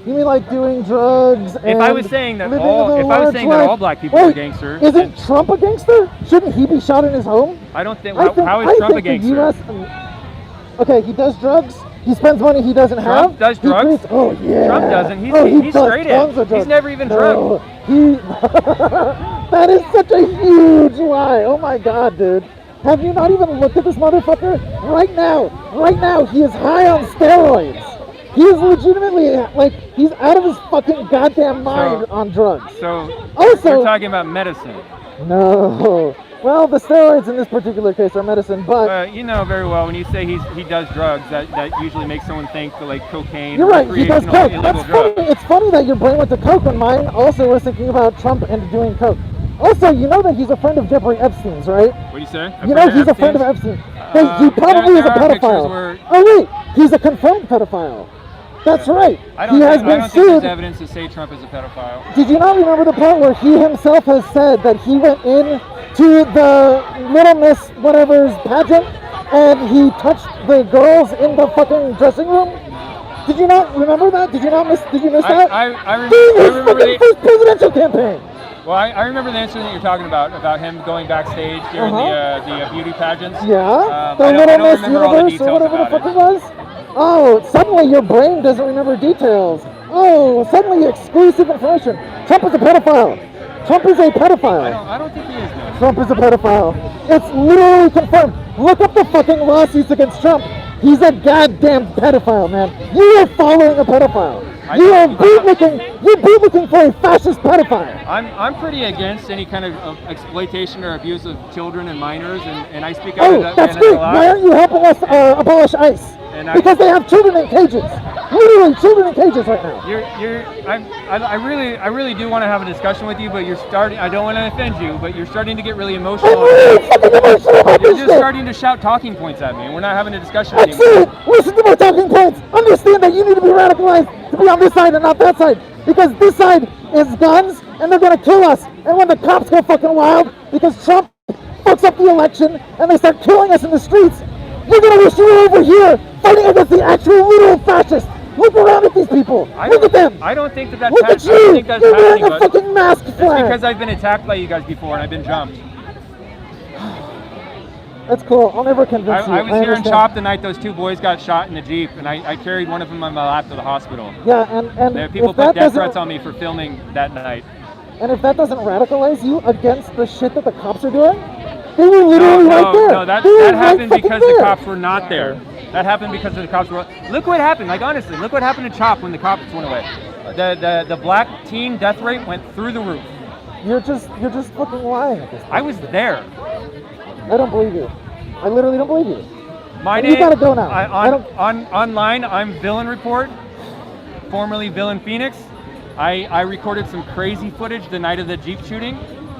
You mean like doing drugs? If I was saying that living all, a if I was large saying that life? all black people are Wait, gangsters, isn't Trump a gangster? Shouldn't he be shot in his home? I don't think. I How is Trump a think the gangster? US, okay, he does drugs. He spends money he doesn't have. Trump does He drugs? creates- oh yeah. Trump doesn't. He's, he he's does straight tons edge. of drugs. He's never even No, drugged. he. That is such a huge lie. Oh my God, dude. Have you not even looked at this motherfucker? Right now, he is high on steroids. He is legitimately, like, he's out of his fucking goddamn mind on drugs. So Also- you're talking about medicine. No. Well, the steroids in this particular case are medicine, but You know very well when you say he does drugs, that usually makes someone think that like cocaine. you're or right, he does recreational coke. illegal That's drugs. funny. It's funny that your brain went to coke when mine also was thinking about Trump and doing coke. Also, you know that he's a friend of Jeffrey Epstein's, right? What do you say? You know he's a friend of Epstein. He probably is a there are pictures pedophile. where- Oh wait, he's a confirmed pedophile. That's right. I don't, He has think, I been don't think sued. there's evidence to say Trump is a pedophile. Did you not remember the part where he himself has said that he went in to the Little Miss whatever's pageant and he touched the girls in the fucking dressing room? Did you not remember that? Did you miss I that? remember During his the- fucking first presidential campaign. Well, I remember the incident that you're talking about him going backstage during the beauty pageants. Yeah, the I don't Little Miss remember all the Universe or details whatever the about fuck it was. Oh, suddenly your brain doesn't remember details. Oh, suddenly exclusive information. Trump is a pedophile. Trump is a pedophile. I don't think he is, man. Trump is a pedophile. It's literally confirmed. Look up the fucking lawsuits against Trump. He's a goddamn pedophile, man. You are following a pedophile. You are bootlicking for a fascist pedophile. I'm pretty against any kind of exploitation or abuse of children and minors, and I speak out Oh, of that. that's and that's great. a lot. Why aren't you helping us abolish ICE? Because they have children in cages. Literally children in cages right now. I really do want to have a discussion with you, but you're starting. I don't want to offend you, but you're starting to get really emotional. I'm really fucking emotional about You're this just shit. starting to shout talking points at me, and we're not having a discussion That's anymore. it. Listen to my talking points. Understand that you need to be radicalized to be on this side and not that side. Because this side is guns, and they're gonna kill us. And when the cops go fucking wild, because Trump fucks up the election, and they start killing us in the streets, you're gonna wish you were over here fighting against the actual literal fascists. Look around at these people. Look at them. I don't think that's Look at I don't you. think that's You're wearing happening, a but fucking mask it's flag. because I've been attacked by you guys before, and I've been jumped. That's cool. I'll never convince you. I was here in understand. Chop the night those two boys got shot in the Jeep, and I carried one of them on my lap to the hospital. Yeah, and People if put that death doesn't, threats on me for filming that night. and if that doesn't radicalize you against the shit that the cops are doing, they were literally right there. No, that They were happened right because fucking the there. cops were not there. That happened because the cops were. Look what happened. Like honestly, look what happened to Chop when the cops went away. The black teen death rate went through the roof. You're just fucking lying at this point. I was there. I don't believe you. I literally don't believe you. My You name. gotta go now. Online, I'm VillainReport, formerly Villain Phoenix. I recorded some crazy footage the night of the Jeep shooting.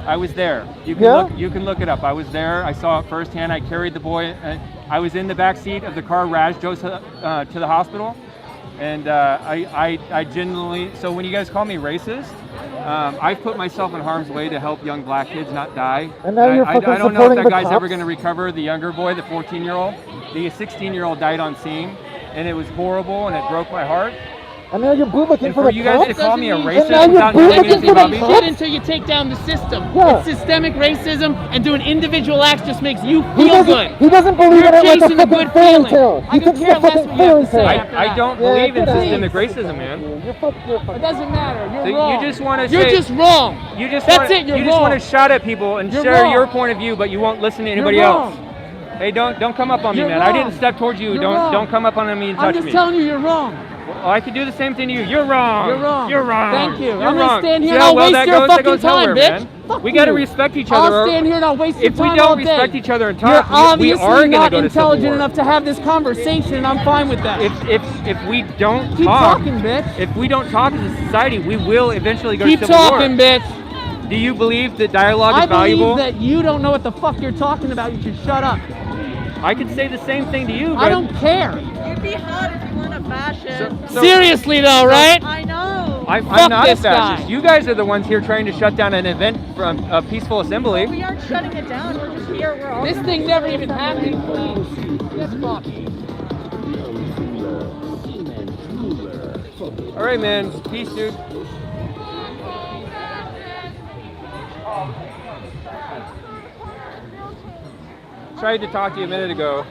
I was there. You can look it up. I was there. I saw it firsthand. I carried the boy. I was in the back seat of the car Raj drove to the hospital, and I genuinely. So when you guys call me racist, I've put myself in harm's way to help young black kids not die. And now you're I fucking don't know if supporting that the guy's cops? ever going to recover. The younger boy, the 14-year-old, the 16-year-old died on scene, and it was horrible, and it broke my heart. And now you're bootlicking And for for the you guys to cops? call me a And racist now you're without knowing bootlicking anything for about the me. cops? Shit until you take down the system. Yeah. It's systemic racism, and doing individual acts just makes you He feel doesn't, good. he doesn't believe You're in it like a chasing a fucking good fairy feeling. tale. I He could thinks it's care a less fucking what you have fairy to say tale. after I don't Yeah, believe in get out. systemic racism, man. You're fucking. It doesn't matter. You're So wrong. you just want to You're say just wrong. You just That's wanna, it. You're you wrong. just want to shout at people and You're share wrong. your point of view, but you won't listen to anybody You're else. wrong. Hey, don't come up on me, You're man. I wrong. didn't step towards you. You're Don't wrong. come up on me and I'm touch just me. telling you, you're wrong. Well, I could do the same thing to you. You're wrong. You're wrong. You're wrong. Thank you. You're I'm wrong. gonna stand here See and how I'll well waste that your goes? That fucking goes time, nowhere, bitch. man. Fuck We got to you. respect each other. I'll stand here and I'll waste your If we time don't all day. respect each other and You're talk, we obviously are going to not go to civil intelligent war. enough to have this conversation, and I'm fine with that. If we don't Keep talk, talking, bitch. if we don't talk as a society, we will eventually go Keep to civil war. talking, bitch. Do you believe that dialogue I is valuable? believe that you don't know what the fuck you're talking about. You should shut up. I could say the same thing to you, but I don't care. You'd be hot if you weren't a fascist. Seriously though, right? I know. I'm Fuck not a this guy. fascist. You guys are the ones here trying to shut down an event from a peaceful assembly. We aren't shutting it down. We're just here. We're all. This thing never even happened, please. Get fucked. All right, man. Peace, dude. Tried to talk to you a minute ago.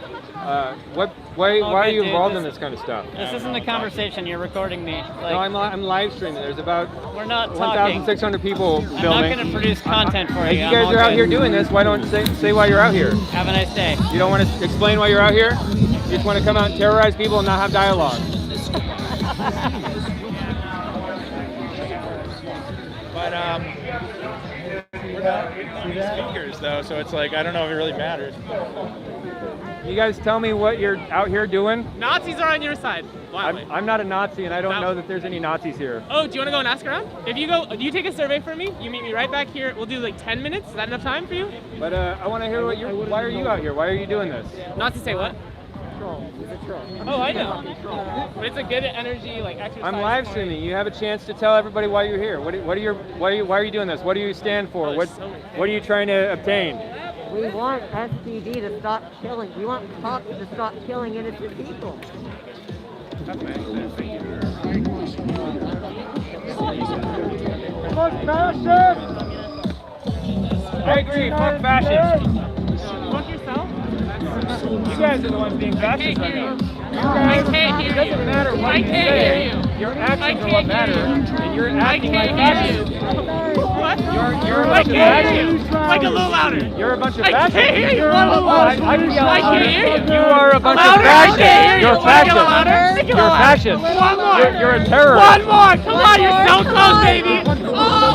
Why are you involved in this kind of stuff? This isn't a conversation. You're recording me. No, I'm live streaming. There's about we're not talking. 1,600 people filming. I'm not going to produce content for you. You guys are out here doing this. Why don't say why you're out here? Have a nice day. You don't want to explain why you're out here? You just want to come out and terrorize people and not have dialogue. But we're not speakers though, so it's like I don't know if it really matters. You guys tell me what you're out here doing? Nazis are on your side. I'm not a Nazi, and I don't know that there's any Nazis here. Oh, do you want to go and ask around? If you go, do you take a survey from me? You meet me right back here. We'll do like 10 minutes. Is that enough time for you? But I want to hear why are you out here? Why are you doing this? Not to say what? Oh, I know. But it's a good energy, like exercise. I'm live streaming. You have a chance to tell everybody why you're here. Why are you doing this? What do you stand for? What are you trying to obtain? We want SPD to stop killing. We want cops to stop killing innocent people. Fuck fascists! I agree. Fuck fascists. Fuck yourself. You guys are the ones being fascist right now. I can't hear you. It doesn't matter what you say. Your actions are what matter, and you're acting like fascists. What? You're a bunch of fascists. Like a little louder. You're a bunch of I fascists. can't hear you. I can yell I can't louder. hear you. You are a bunch of Louder, I can't hear fascists. you. You're Wanna get fascists. louder? You're fascists. One more. You're a terrorist. One more. Come on, you're so close, baby.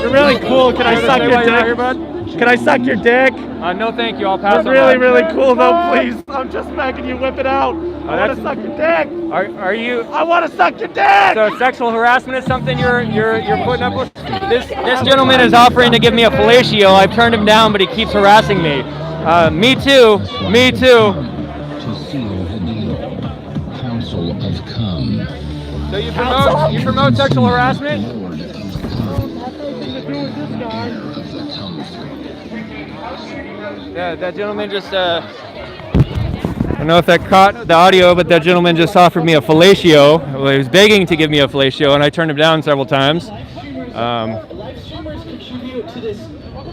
You're really cool. Can I suck your dick? Can I suck your dick? No, thank you. I'll pass. You're really, really cool, though. Please, I'm just begging you. Whip it out. I want that's- to suck your dick. Are you? I want to suck your dick. So sexual harassment is something you're putting up with? This gentleman is offering to give me a fellatio. I've turned him down, but he keeps harassing me. Me too. Me too. Council of Cum. So you promote sexual harassment? Yeah, that gentleman just I don't know if that caught the audio, but that gentleman just offered me a fellatio. Well, he was begging to give me a fellatio, and I turned him down several times. Live streamers contribute to this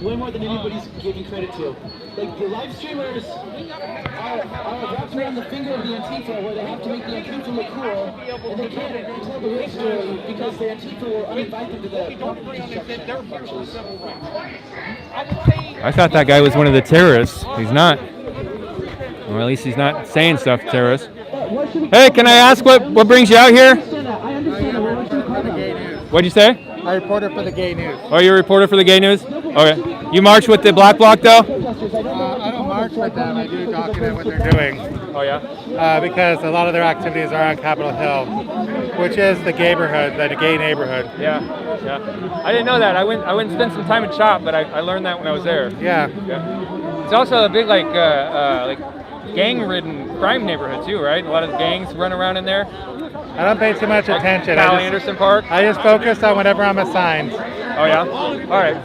way more than anybody's giving credit to. Like the live streamers are wrapped around the finger of the Antifa where they have to make the Antifa look cool, and they can't tell the real story because the Antifa will uninvite them to the I thought that guy was one of the terrorists. He's not. Or at least he's not saying stuff to terrorists. Hey, can I ask what brings you out here? What'd you say? I reporter for the Gay News. Oh, you're a reporter for the Gay News? Okay. You march with the Black Bloc, though? I don't march with them. I do document what they're doing. Oh, yeah? Because a lot of their activities are on Capitol Hill, which is the gay neighborhood, the gay neighborhood. Yeah. I didn't know that. I went and spent some time in CHOP, but I learned that when I was there. Yeah. It's also a big like gang-ridden crime neighborhood too, right? A lot of gangs run around in there. I don't pay too much attention. Cal Anderson Park. I just focus on whatever I'm assigned. Oh yeah. All right.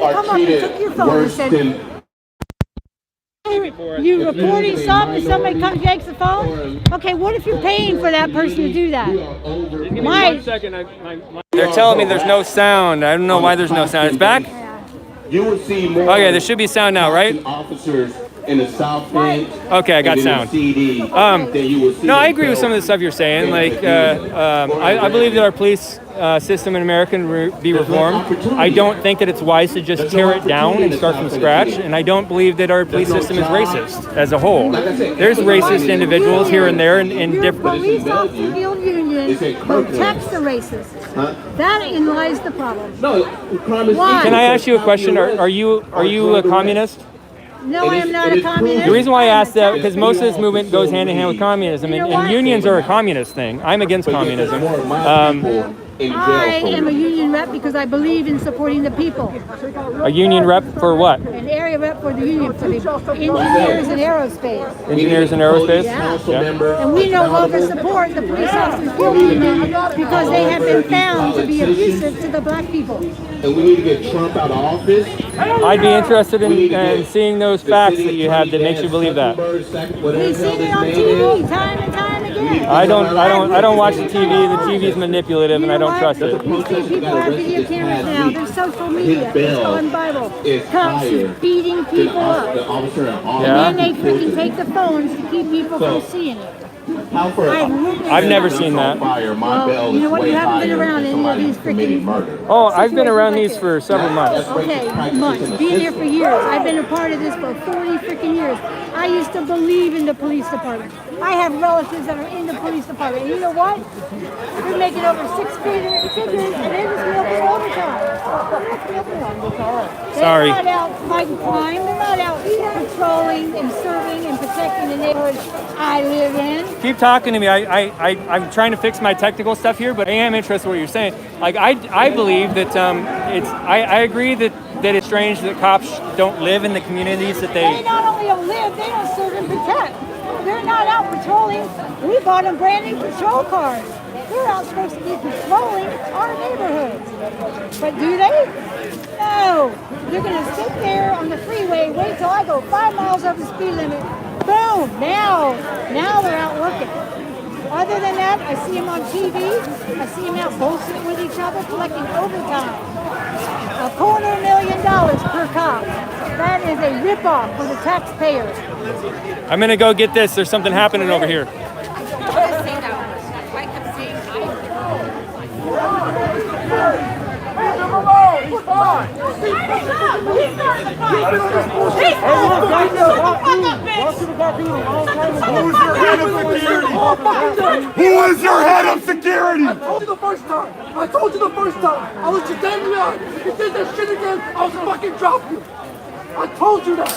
are come up and took treated your phone and worse said, than. you reporting something, somebody comes and takes the phone? Okay, what if you're paying for that person to do that? My, They're telling me there's no sound. I don't know why there's no sound. It's back? You will see more. Okay, there should be sound now, right? Officers in the South End. Okay, I got and in the sound. CD, than you will see No, I in agree with some of the stuff you're saying. Like, I believe that our police system in America can be reformed. I don't think that it's wise to just tear it down and start from scratch. And I don't believe that our police system is racist as a whole. There's racist individuals here and there in different. police officer field union protects the racists. That lies the problem. Why? Can I ask you a question? Are you a communist? No, I am not a communist. The reason why I asked that, because most of this movement goes hand in hand with communism, and unions are a communist thing. I'm against communism. I am a union rep because I believe in supporting the people. A union rep for what? An area rep for the union, for the engineers and aerospace. Engineers and aerospace? Yeah. And we no longer support the police officers field union because they have been found to be abusive to the black people. And we need to get Trump out of office. I'd be interested in seeing those facts that you have that makes you believe that. We've seen it on TV time and time again. I don't watch the TV. The TV's manipulative, and I don't trust it. You see people have video cameras now. There's social media. It's gone viral. Cops are beating people up. And then they freaking take the phones to keep people from seeing it. I've never seen that. Well, you know what? You haven't been around any of these freaking. Oh, I've been around these for several months. Okay, months. Being here for years. I've been a part of this for 40 freaking years. I used to believe in the police department. I have relatives that are in the police department. And you know what? They're making over 6 figures, and they're just working overtime. Sorry. They're not out fighting crime. They're not out patrolling and serving and protecting the neighborhoods I live in. Keep talking to me. I'm trying to fix my technical stuff here, but I am interested in what you're saying. Like, I believe that I agree that it's strange that cops don't live in the communities that They not only don't live, they don't serve and protect. They're not out patrolling. We bought them brand new patrol cars. They're out supposed to be patrolling our neighborhoods. But do they? No. They're going to sit there on the freeway, wait till I go 5 miles over the speed limit. Boom. Now they're out working. Other than that, I see them on TV. I see them out bullshitting with each other, collecting overtime. $250,000 per cop. That is a ripoff for the taxpayers. I'm gonna go get this. There's something happening over here. Who is your head of security? I told you the first time. I was your damn young. If you did that shit again, I'll fucking drop you. I told you that.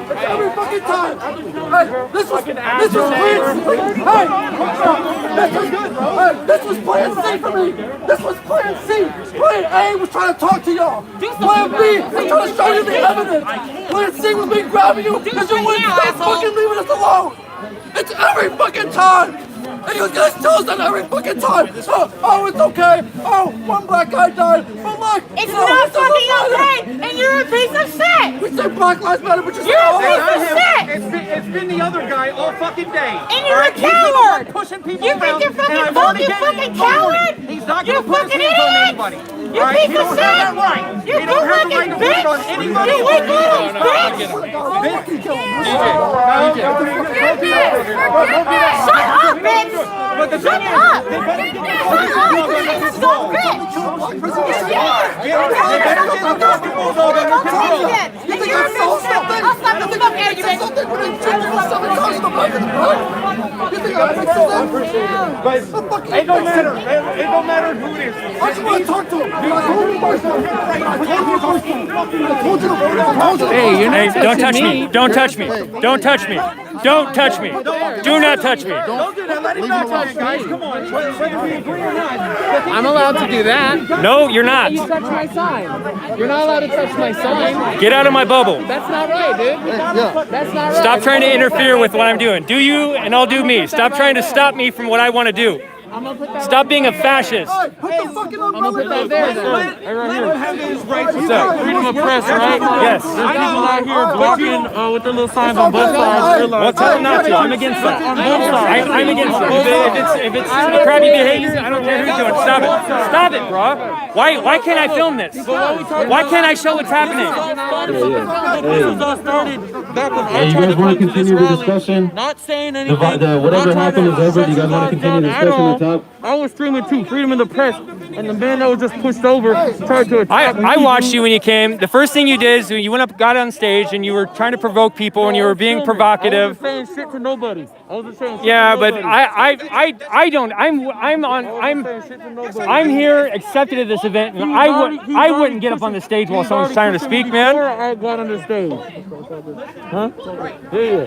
It's every fucking time. Hey, this was plan C. This was plan C for me. This was plan C. Plan A was trying to talk to y'all. Plan B was trying to show you the evidence. Plan C was me grabbing you because you wouldn't stop fucking leaving us alone. It's every fucking time. And you guys tell us that every fucking time. Oh, it's okay. Oh, one black guy died. But look, It's not fucking okay, and you're a piece of shit. We say Black Lives Matter, but You're a piece of shit. It's been the other guy all fucking day. And you're a coward. Pushing people You think you're fucking punk, you fucking coward? He's not You going to put his fucking hands on idiot. anybody. You All right? piece He of don't shit. have that right. You He don't have the right to put it on bitch. anybody. You weak little bitch. Shut up, bitch. Shut up. It don't matter. It don't matter who it is. I just want to talk to him. I told you first time. Hey, don't touch me. Don't touch me. Don't touch me. Don't touch me. Do not touch me. Don't do that. Let him not touch you guys. Come on. Whether we agree or not. I'm allowed to do that. No, you're not. You touch my sign. You're not allowed to touch my sign. Get out of my bubble. That's not right, dude. That's not right. Stop trying to interfere with what I'm doing. Do you, and I'll do me. Stop trying to stop me from what I want to do. I'm gonna put that. Stop being a fascist. Hey, put the fucking umbrella put that there, then. Right here. What's up? Freedom of press, right? Yes. There's people out here blocking with their little signs on both sides. Well, tell them not to. I'm against that. On both sides. I'm against it. If it's crappy behavior, I don't care who's doing it. Stop it. Stop it, bro. Why can't I film this? Why can't I show what's happening? This was all started back when Hey, you guys want to continue the discussion? Not saying anything. Whatever happened is over. Do you guys want to continue the discussion at the top? I was streaming too, freedom of the press, and the man that was just pushed over tried to attack me. I watched you when you came. The first thing you did is you went up, got on stage, and you were trying to provoke people, and you were being provocative. I wasn't saying shit to nobody. I wasn't saying shit Yeah, to but nobody. I don't. I'm here accepted at this event, and I wouldn't get up on the stage while someone's trying to speak, man. I got on the stage. Huh? Yeah.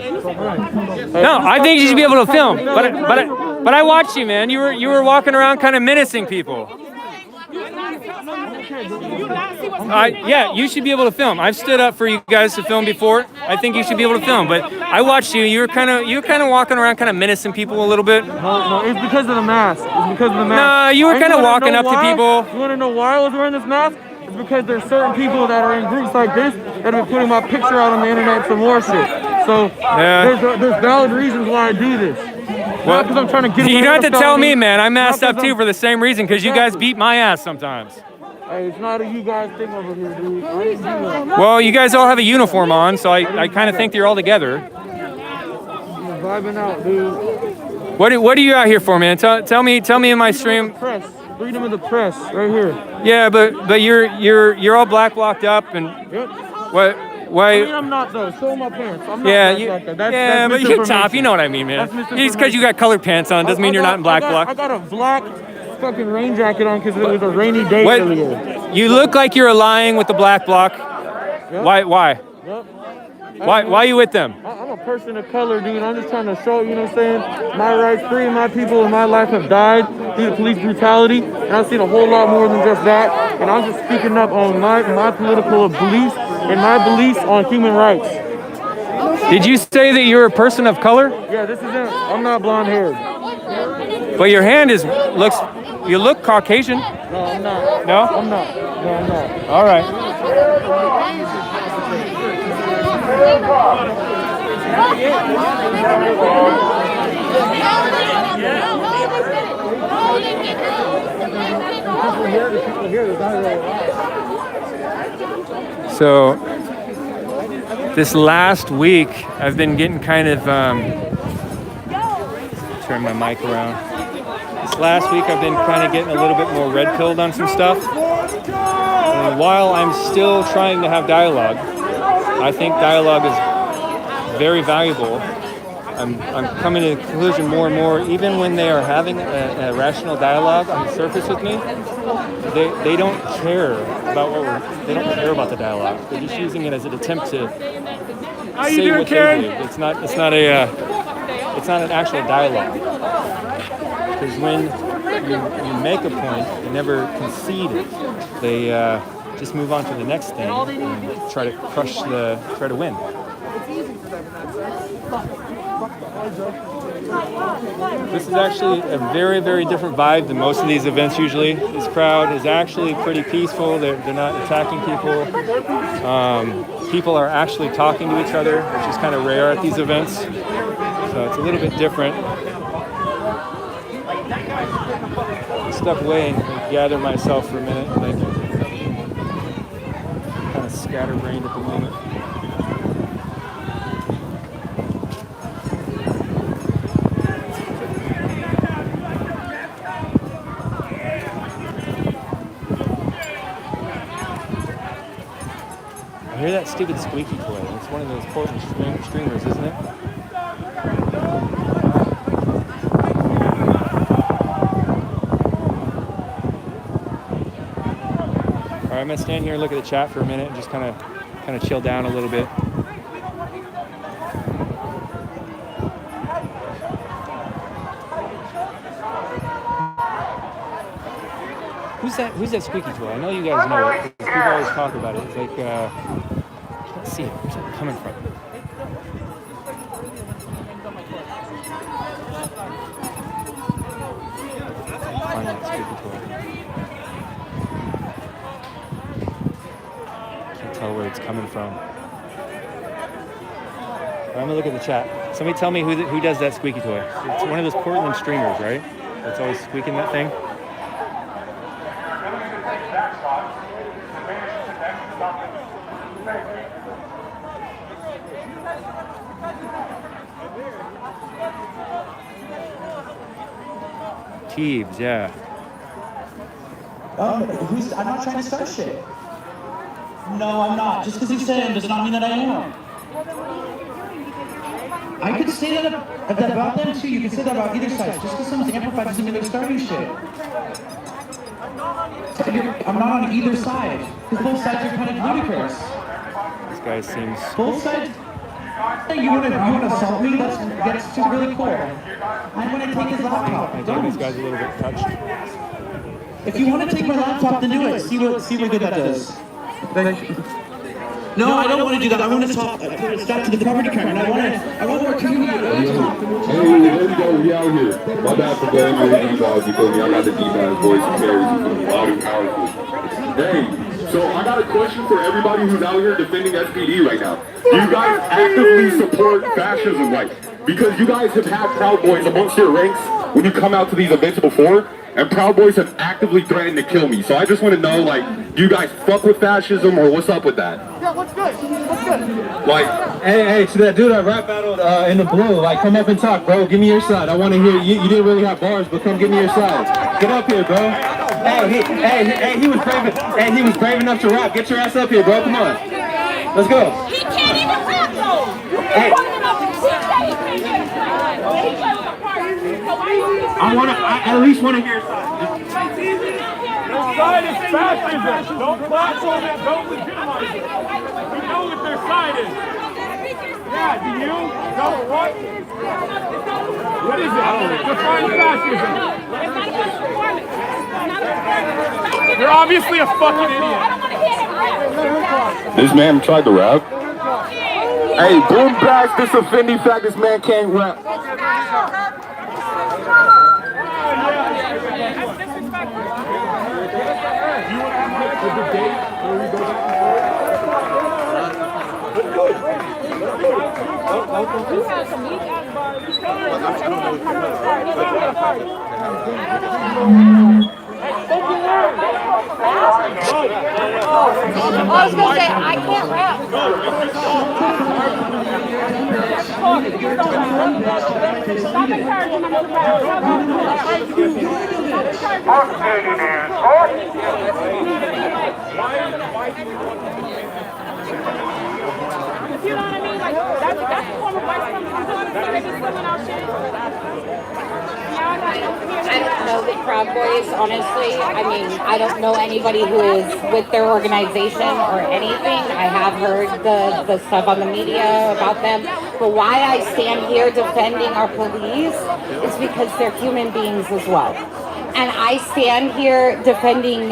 No, I think you should be able to film. But I watched you, man. You were walking around kind of menacing people. Yeah, you should be able to film. I've stood up for you guys to film before. I think you should be able to film. But I watched you. You were kind of walking around, kind of menacing people a little bit. No, it's because of the mask. It's because of the mask. Nah, you were kind of walking up to people. You want to know why I was wearing this mask? It's because there's certain people that are in groups like this that have been putting my picture out on the internet for more shit. So there's valid reasons why I do this. Well, because I'm trying to get. You don't have to tell me, man. I masked up too for the same reason, because you guys beat my ass sometimes. Hey, it's not a you guys thing over here, dude. I didn't do that. Well, you guys all have a uniform on, so I kind of think you're all together. You're vibing out, dude. What are you out here for, man? Tell me in my stream. Press. Freedom of the press, right here. Yeah, but you're all black blocked up, and what? Why? I mean, I'm not though. Show my pants. I'm not like that. That's but you're tough. You know what I mean, man. Just because you got colored pants on doesn't mean you're not in black block. I got a black fucking rain jacket on because it was a rainy day earlier. You look like you're lying with the black block. Yep. Why? Yep. Why are you with them? I'm a person of color, dude. I'm just trying to show, you know what I'm saying? My rights, 3 of my people in my life have died due to police brutality, and I've seen a whole lot more than just that. And I'm just speaking up on my political beliefs and my beliefs on human rights. Did you say that you're a person of color? Yeah, this is it. I'm not blonde haired. But your hand you look Caucasian. No, I'm not. No? I'm not. No, I'm not. All right. So this last week, I've been getting kind of turn my mic around. This last week, I've been kind of getting a little bit more red pilled on some stuff. And while I'm still trying to have dialogue, I think dialogue is very valuable. I'm coming to the conclusion more and more, even when they are having a rational dialogue on the surface with me, they don't care about they don't care about the dialogue. They're just using it as an attempt to say what they believe. It's not an actual dialogue. Because when you make a point, they never concede it. They just move on to the next thing and try to win. This is actually a very, very different vibe than most of these events usually. This crowd is actually pretty peaceful. They're not attacking people. People are actually talking to each other, which is kind of rare at these events. So it's a little bit different. Step away and gather myself for a minute. Like, kind of scatterbrained at the moment. I hear that stupid squeaky toy. It's one of those Portland streamers, isn't it? All right, I'm gonna stand here and look at the chat for a minute and just kind of chill down a little bit. Who's that squeaky toy? I know you guys know it. People always talk about it. It's like, let's see, where's it coming from? it's coming from. But I'm gonna look at the chat. Somebody tell me who does that squeaky toy. It's one of those Portland streamers, right? That's always squeaking that thing. Teebs, yeah. I'm not trying to start shit. No, I'm not. Just because you say I am does not mean that I am. I could say that about them too. You can say that about either side. Just because someone's amplified doesn't mean they're starting shit. I'm not on either side. Because both sides are kind of ludicrous. This guy seems... Both sides... You want to assault me? That's just really cool. I'm going to take his laptop. I think this guy's a little bit touched. If you want to take my laptop, then do it. See what good that does. No, I don't want to do that. I want to talk. Stop to the property crime. And I want more community. Hey, there we go. We out here. My bad for going over these guys. You feel me? I got the deep-ass voice and carries. You feel me? Loud and powerful. Hey, so I got a question for everybody who's out here defending SPD right now. Do you guys actively support fascism, like? Because you guys have had Proud Boys amongst your ranks when you come out to these events before, and Proud Boys have actively threatened to kill me. So I just want to know, like, do you guys fuck with fascism or what's up with that? Yeah, what's good? What's good? Like, Hey, to that dude I rap battled in the blue, like, come up and talk, bro. Give me your side. I want to hear you. You didn't really have bars, but come give me your side. Get up here, bro. He was brave enough to rap. Get your ass up here, bro. Come on. Let's go. He can't even rap though. Hey. I at least want to hear your side. Their side is fascism. Don't platform it. Don't legitimize it. You know what their side is. Yeah, do you? No, what? What is it? Define fascism. You're obviously a fucking idiot. this man tried to rap. Hey, boom blast this offending fact this man can't rap. I was gonna say, I can't rap. Stop encouraging them to you know what I mean? Like, that's the form of white supremacy. So they just slimming out shit. I don't know the Proud Boys, honestly. I mean, I don't know anybody who is with their organization or anything. I have heard the stuff on the media about them. But why I stand here defending our police is because they're human beings as well. And I stand here defending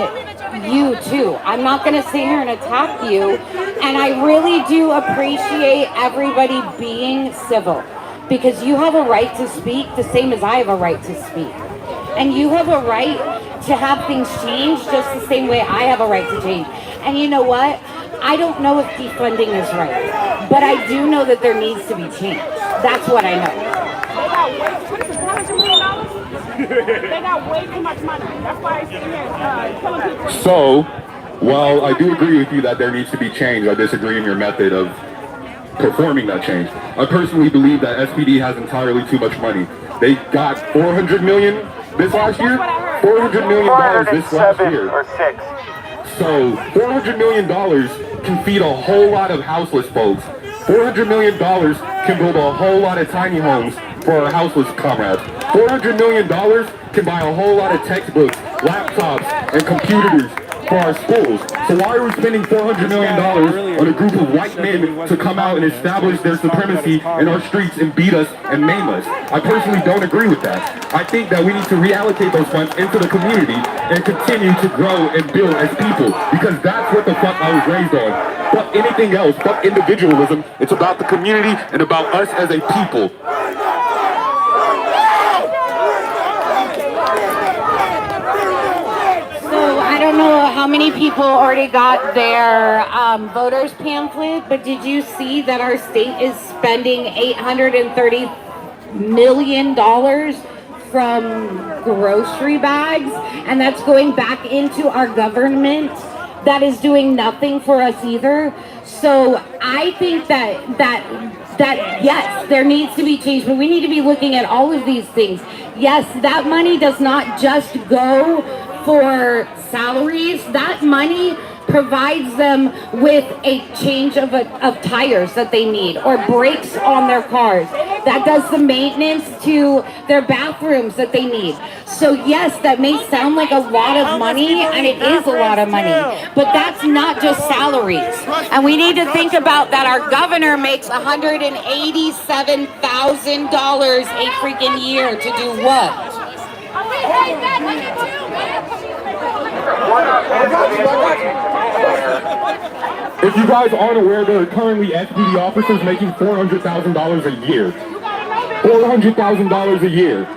you too. I'm not going to sit here and attack you. And I really do appreciate everybody being civil, because you have a right to speak the same as I have a right to speak. And you have a right to have things change just the same way I have a right to change. And you know what? I don't know if defunding is right, but I do know that there needs to be change. That's what I know. They got way too much money. That's why I sit here killing people. So, while I do agree with you that there needs to be change, I disagree in your method of performing that change. I personally believe that SPD has entirely too much money. They got $400 million this last year, $400 million this last year. So $400 million can feed a whole lot of houseless folks. $400 million can build a whole lot of tiny homes for our houseless comrades. $400 million can buy a whole lot of textbooks, laptops, and computers for our schools. So why are we spending $400 million on a group of white men to come out and establish their supremacy in our streets and beat us and maim us? I personally don't agree with that. I think that we need to reallocate those funds into the community and continue to grow and build as people, because that's what the fuck I was raised on. Fuck anything else, fuck individualism. It's about the community and about us as a people. I don't know how how many people already got their voters pamphlet, but did you see that our state is spending $830 million from grocery bags, and that's going back into our government that is doing nothing for us either. So I think that yes, there needs to be change, but we need to be looking at all of these things. Yes, that money does not just go for salaries. That money provides them with a change of tires that they need, or brakes on their cars. That does the maintenance to their bathrooms that they need. So yes, that may sound like a lot of money, and it is a lot of money, but that's not just salaries. And we need to think about that our governor makes $187,000 a freaking year to do what? If you guys aren't aware, there are currently SPD officers making $400,000 a year. $400,000 a year.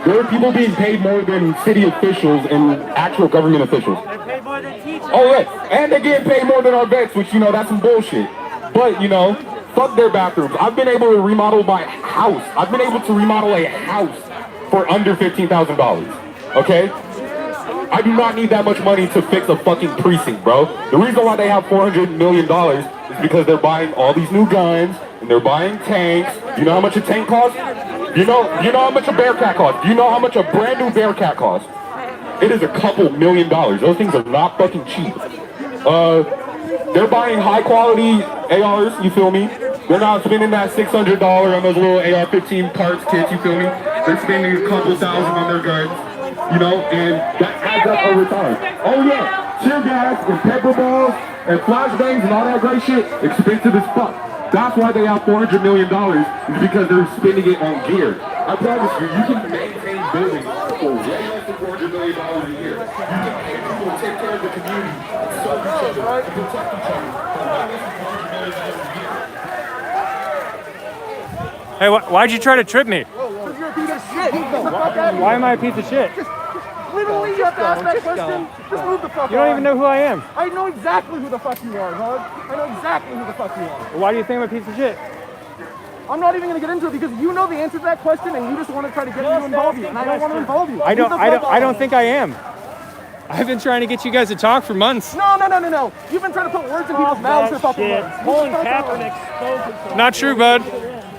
There are people being paid more than city officials and actual government officials. Oh yeah, and they're getting paid more than our vets, which, you know, that's some bullshit. But, you know, fuck their bathrooms. I've been able to remodel my house. I've been able to remodel a house for under $15,000, okay? I do not need that much money to fix a fucking precinct, bro. The reason why they have $400 million is because they're buying all these new guns, and they're buying tanks. You know how much a tank costs? You know how much a Bearcat costs? Do you know how much a brand new Bearcat costs? It is a couple $1 million. Those things are not fucking cheap. They're buying high quality ARs, you feel me? They're not spending that $600 on those little AR-15 parts kits, you feel me? They're spending a couple thousand on their guns, you know, and that adds up over time. Oh yeah, tear gas and pepper balls and flashbangs and all that great shit, expensive as fuck. That's why they have $400 million, is because they're spending it on gear. I promise you, you can maintain buildings for way less than $400 million a year. You can pay people to take care of the community and serve each other and protect each other for way less than $400 million a year. Hey, why'd you try to trip me? Because you're a piece of shit. Why am I a piece of shit? Literally, you have to ask that question. Just move the fuck on. You don't even know who I am. I know exactly who the fuck you are, bud. I know exactly who the fuck you are. Why do you think I'm a piece of shit? I'm not even going to get into it because you know the answer to that question and you just want to try to get me to involve you. And I don't want to involve you. I don't think I am. I've been trying to get you guys to talk for months. No. You've been trying to put words in people's mouths for fucking months. Colin Kaepernick spoke. Not true, bud.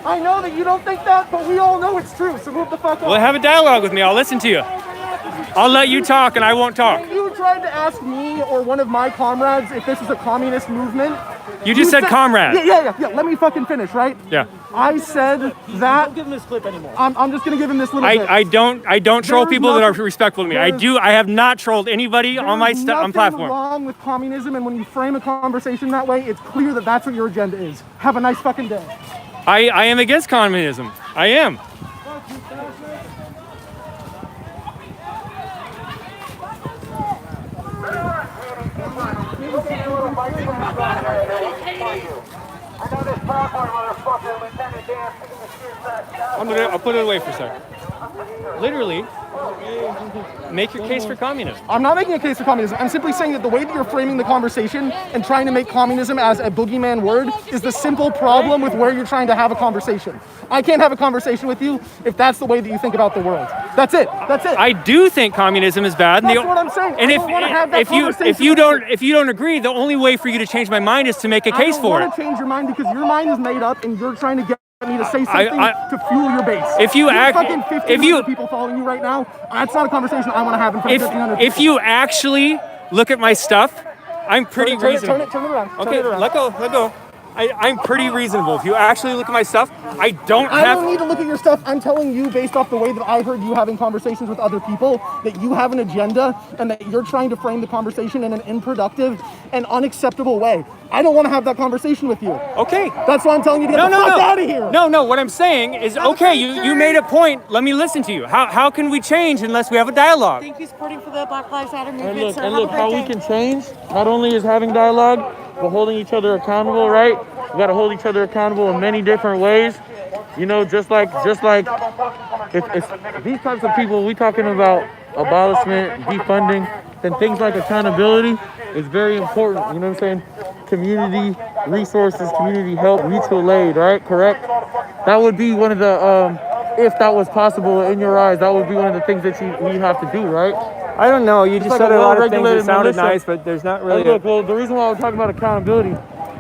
I know that you don't think that, but we all know it's true, so move the fuck on. Well, have a dialogue with me. I'll listen to you. I'll let you talk and I won't talk. When you tried to ask me or one of my comrades if this is a communist movement. You just said comrade. Yeah. Let me fucking finish, right? Yeah. I said that. Don't give him this clip anymore. I'm just gonna give him this little bit. I don't troll people that are respectful to me. I have not trolled anybody on my on platform. There's nothing wrong with communism, and when you frame a conversation that way, it's clear that that's what your agenda is. Have a nice fucking day. I am against communism. I am. I'll put it away for a second. Literally, make your case for communism. I'm not making a case for communism. I'm simply saying that the way that you're framing the conversation and trying to make communism as a boogeyman word is the simple problem with where you're trying to have a conversation. I can't have a conversation with you if that's the way that you think about the world. That's it. I do think communism is bad. That's what I'm saying. And I don't want to have that conversation. if you don't agree, the only way for you to change my mind is to make a case for it. I don't want to change your mind because your mind is made up and you're trying to get me to say something to fuel your base. If you people following you right now, that's not a conversation I want to have in front of 1,500 people. If you actually look at my stuff, I'm pretty reasonable. Turn it around. Okay, let go. I'm pretty reasonable. If you actually look at my stuff, I don't need to look at your stuff. I'm telling you, based off the way that I heard you having conversations with other people, that you have an agenda and that you're trying to frame the conversation in an unproductive and unacceptable way. I don't want to have that conversation with you. Okay. That's why I'm telling you to get the fuck out of here. No, what I'm saying is, okay, you made a point. Let me listen to you. How can we change unless we have a dialogue? Thank you for supporting for the Black Lives Matter movement. And look how we can change, not only is having dialogue, but holding each other accountable, right? We got to hold each other accountable in many different ways. You know, just like if these types of people, we talking about abolishment, defunding, then things like accountability is very important. You know what I'm saying? Community resources, community help, mutual aid, right? Correct? That would be one of the, if that was possible in your eyes, that would be one of the things that we have to do, right? I don't know. You just like said a a lot of things that well-regulated sounded militia. nice, but there's not really. Hey, look, well, the reason why I'm talking about accountability,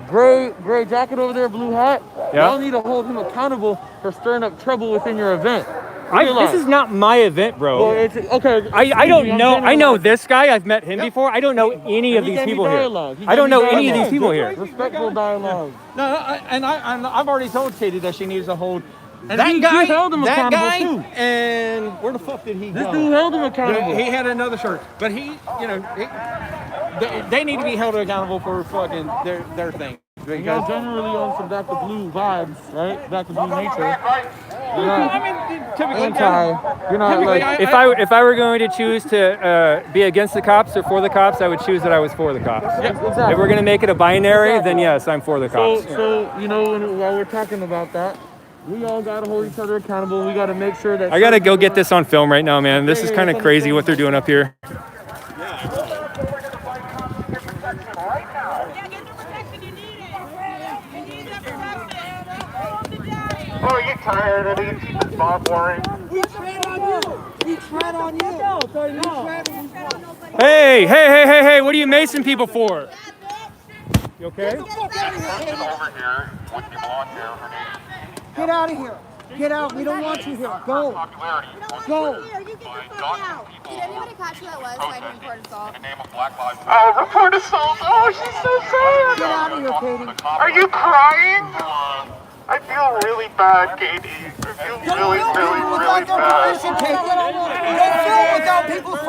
gray jacket over there, blue hat. Yeah. Y'all need to hold him accountable for stirring up trouble within your event. This is not my event, bro. Well, it's, okay. I don't know. I know this guy. I've met him before. I don't know any of these people here. I don't know any of these people here. Respectful dialogue. No, I've already told Katie that she needs to hold. And he held him that accountable guy, too. and where the fuck did he go? This dude held him accountable. He had another shirt, but they need to be held accountable for fucking their thing. You're generally on some Dr. Blue vibes, right? Dr. Blue nature. Typically, You're not like. If I were going to choose to be against the cops or for the cops, I would choose that I was for the cops. Yeah, exactly. If we're gonna make it a binary, then yes, I'm for the cops. So you know, while we're talking about that, we all gotta hold each other accountable. We gotta make sure that. I gotta go get this on film right now, man. This is kind of crazy what they're doing up here. Oh, are you tired of these keeping Bob boring? We tread on you. We tread on you. Hey! What are you macing people for? You okay? Over here with people on here for me. Get out of here. Get out. We don't want you here. Go. Go. Did anybody catch who that was so I can report assault? In the name of Black Lives Matter. Oh, report assault. Oh, she's so sad. Get out of here, Katie. Are you crying? I feel really bad, Katie. I feel really bad.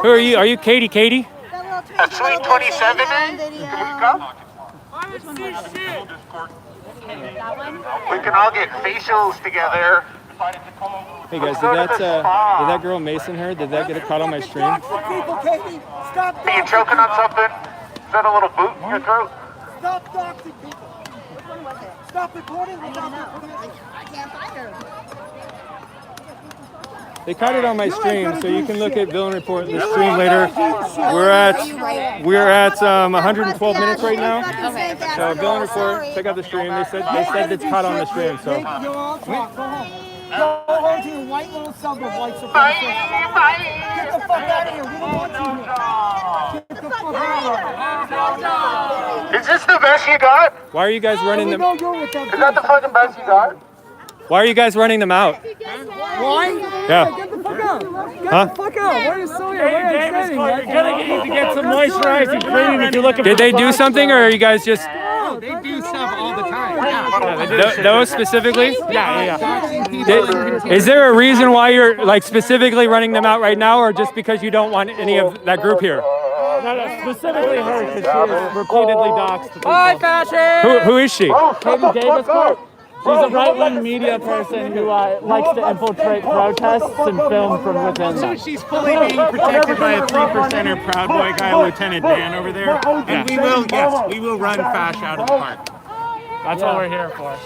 Who are you? Are you Katie? At Sweet 27, can we come? We can all get facials together. Hey guys, did that girl mason her? Did that get caught on my stream? Stop. Are you choking on something? Is that a little boot in your throat? Stop doxing people. Stop recording. I can't find her. They caught it on my stream, so you can look at VillainReport the stream later. We're at 112 minutes right now. So VillainReport, check out the stream. They said it's caught on the stream. So Go home to your white little suburb, white supremacy. Get the fuck out of here. We don't want you here. Get the fuck out of here. Is this the best you got? why are you guys running them? Is that the fucking best you got? Why are you guys running them out? Why? Yeah. Get the fuck out. Get Huh? the fuck out. What are you so here? What are you saying? You're gonna need to get some moisturizing cream if you're looking for. Did they do something, or are you guys just They do stuff all the time. those specifically? Yeah. Is there a reason why you're like specifically running them out right now, or just because you don't want any of that group here? No, specifically her, because she is repeatedly doxed. Hi, fashion! Who is she? Katie Davis, she's a right-wing media person who likes to infiltrate protests and film from within them. So she's fully being protected by a 3%er Proud Boy guy, Lieutenant Dan over there. And we will run Fash out of the park. That's what we're here for.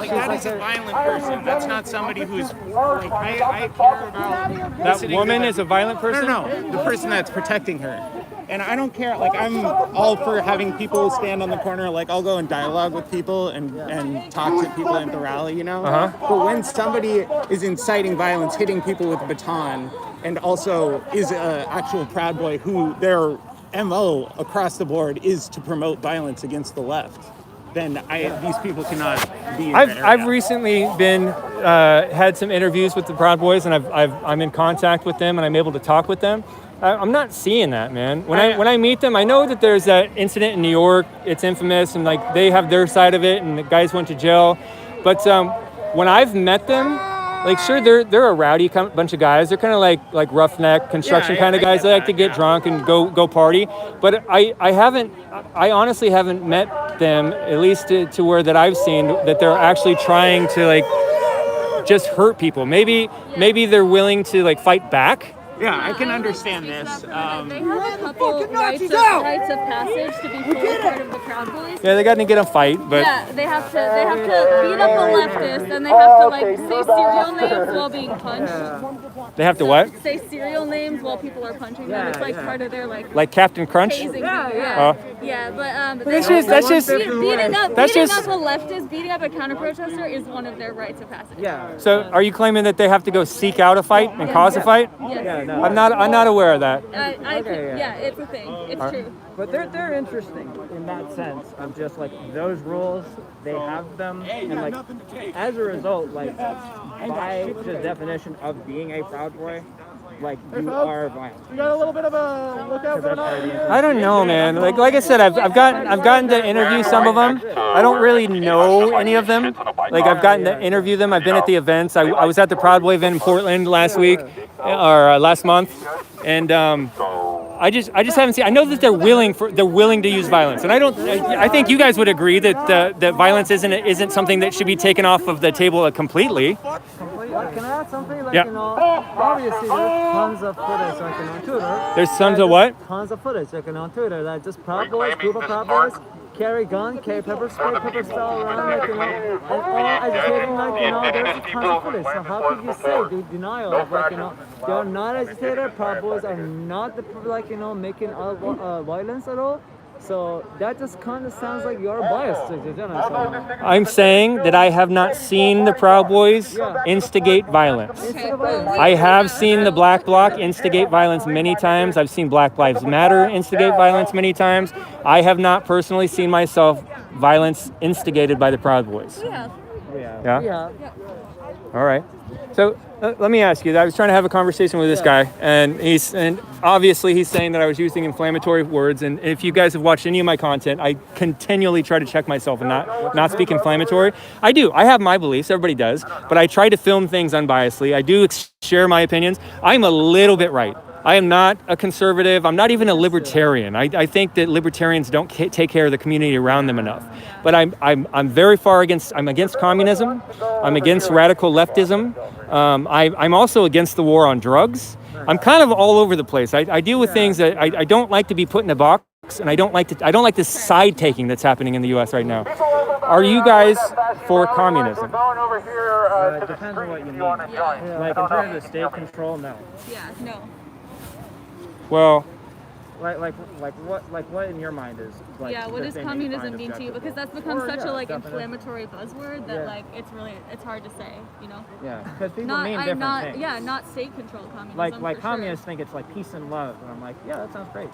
That is a violent person. That's not somebody who's like I care about. That woman is a violent person? No, the person that's protecting her. And I don't care, like I'm all for having people stand on the corner, like I'll go and dialogue with people and talk to people at the rally, you know? But when somebody is inciting violence, hitting people with a baton, and also is an actual Proud Boy who their MO across the board is to promote violence against the left, then these people cannot be in the area. I've recently been had some interviews with the Proud Boys, and I'm in contact with them, and I'm able to talk with them. I'm not seeing that, man. When I meet them, I know that there's that incident in New York. It's infamous, and like they have their side of it, and the guys went to jail. But when I've met them, like sure they're a rowdy bunch of guys. They're kind of like roughneck construction kind of guys. They like to get drunk and go party. But I honestly haven't met them, at least to where that I've seen, that they're actually trying to like just hurt people. Maybe they're willing to like fight back. Yeah, I can understand this. They have a couple rites of passage to be fully part of the Proud Boys. Yeah, they got to get a fight, but yeah, they have to beat up a leftist, and they have to like say serial names while being punched. They have to what? Say serial names while people are punching them. It's like part of their Like Captain Crunch? hazing. Oh. Yeah, but That's just beating up that's a just. leftist, beating up a counter protester is one of their rites of passage. Yeah. So, are you claiming that they have to go seek out a fight and cause a fight? Yes. Yeah, no. I'm not aware of that. It's a thing. It's true. But they're interesting in that sense of just like those rules, they have them, and like as a result, like by the definition of being a Proud Boy, like you are violent. You got a little bit of a lookout going on? I don't know, man. Like I said, I've gotten to interview some of them. I don't really know any of them. Like I've gotten to interview them. I've been at the events. I was at the Proud Boy event in Portland last week or last month, and I just haven't seen. I know that they're willing to use violence, and I think you guys would agree that that violence isn't something that should be taken off of the table completely. Can I add something? Like, Yeah. you know, obviously there's tons of footage like on Twitter. There's tons of what? Tons of footage like on Twitter that just Proud Boys, group of Proud Boys, carry gun, carry pepper spray, pepper style around, like, you know, and all agitating, like, you know, there's tons of footage. So how could you say the denial of, like, you know, they are not agitated, Proud Boys are not, like, you know, making violence at all? So that just kind of sounds like you're biased. I'm saying that I have not seen the Proud Boys instigate violence. I have seen the Black Bloc instigate violence many times. I've seen Black Lives Matter instigate violence many times. I have not personally seen myself violence instigated by the Proud Boys. Yeah? All right. So let me ask you. I was trying to have a conversation with this guy, and obviously he's saying that I was using inflammatory words. And if you guys have watched any of my content, I continually try to check myself and not speak inflammatory. I do. I have my beliefs. Everybody does. But I try to film things unbiasedly. I do share my opinions. I'm a little bit right. I am not a conservative. I'm not even a libertarian. I think that libertarians don't take care of the community around them enough. But I'm very far against. I'm against communism. I'm against radical leftism. I'm also against the war on drugs. I'm kind of all over the place. I deal with things that I don't like to be put in a box, and I don't like this side taking that's happening in the U.S. right now. Are you guys for communism? It depends on what you mean. Like in terms of state control, no. Yeah, no. Well, like what in your mind is like? Yeah, what does communism mean to you? Because that's become such a inflammatory buzzword that it's hard to say, you know. Yeah, because people mean different things. Yeah, not state controlled communism. Like communists think it's like peace and love, and I'm like, yeah, that sounds great.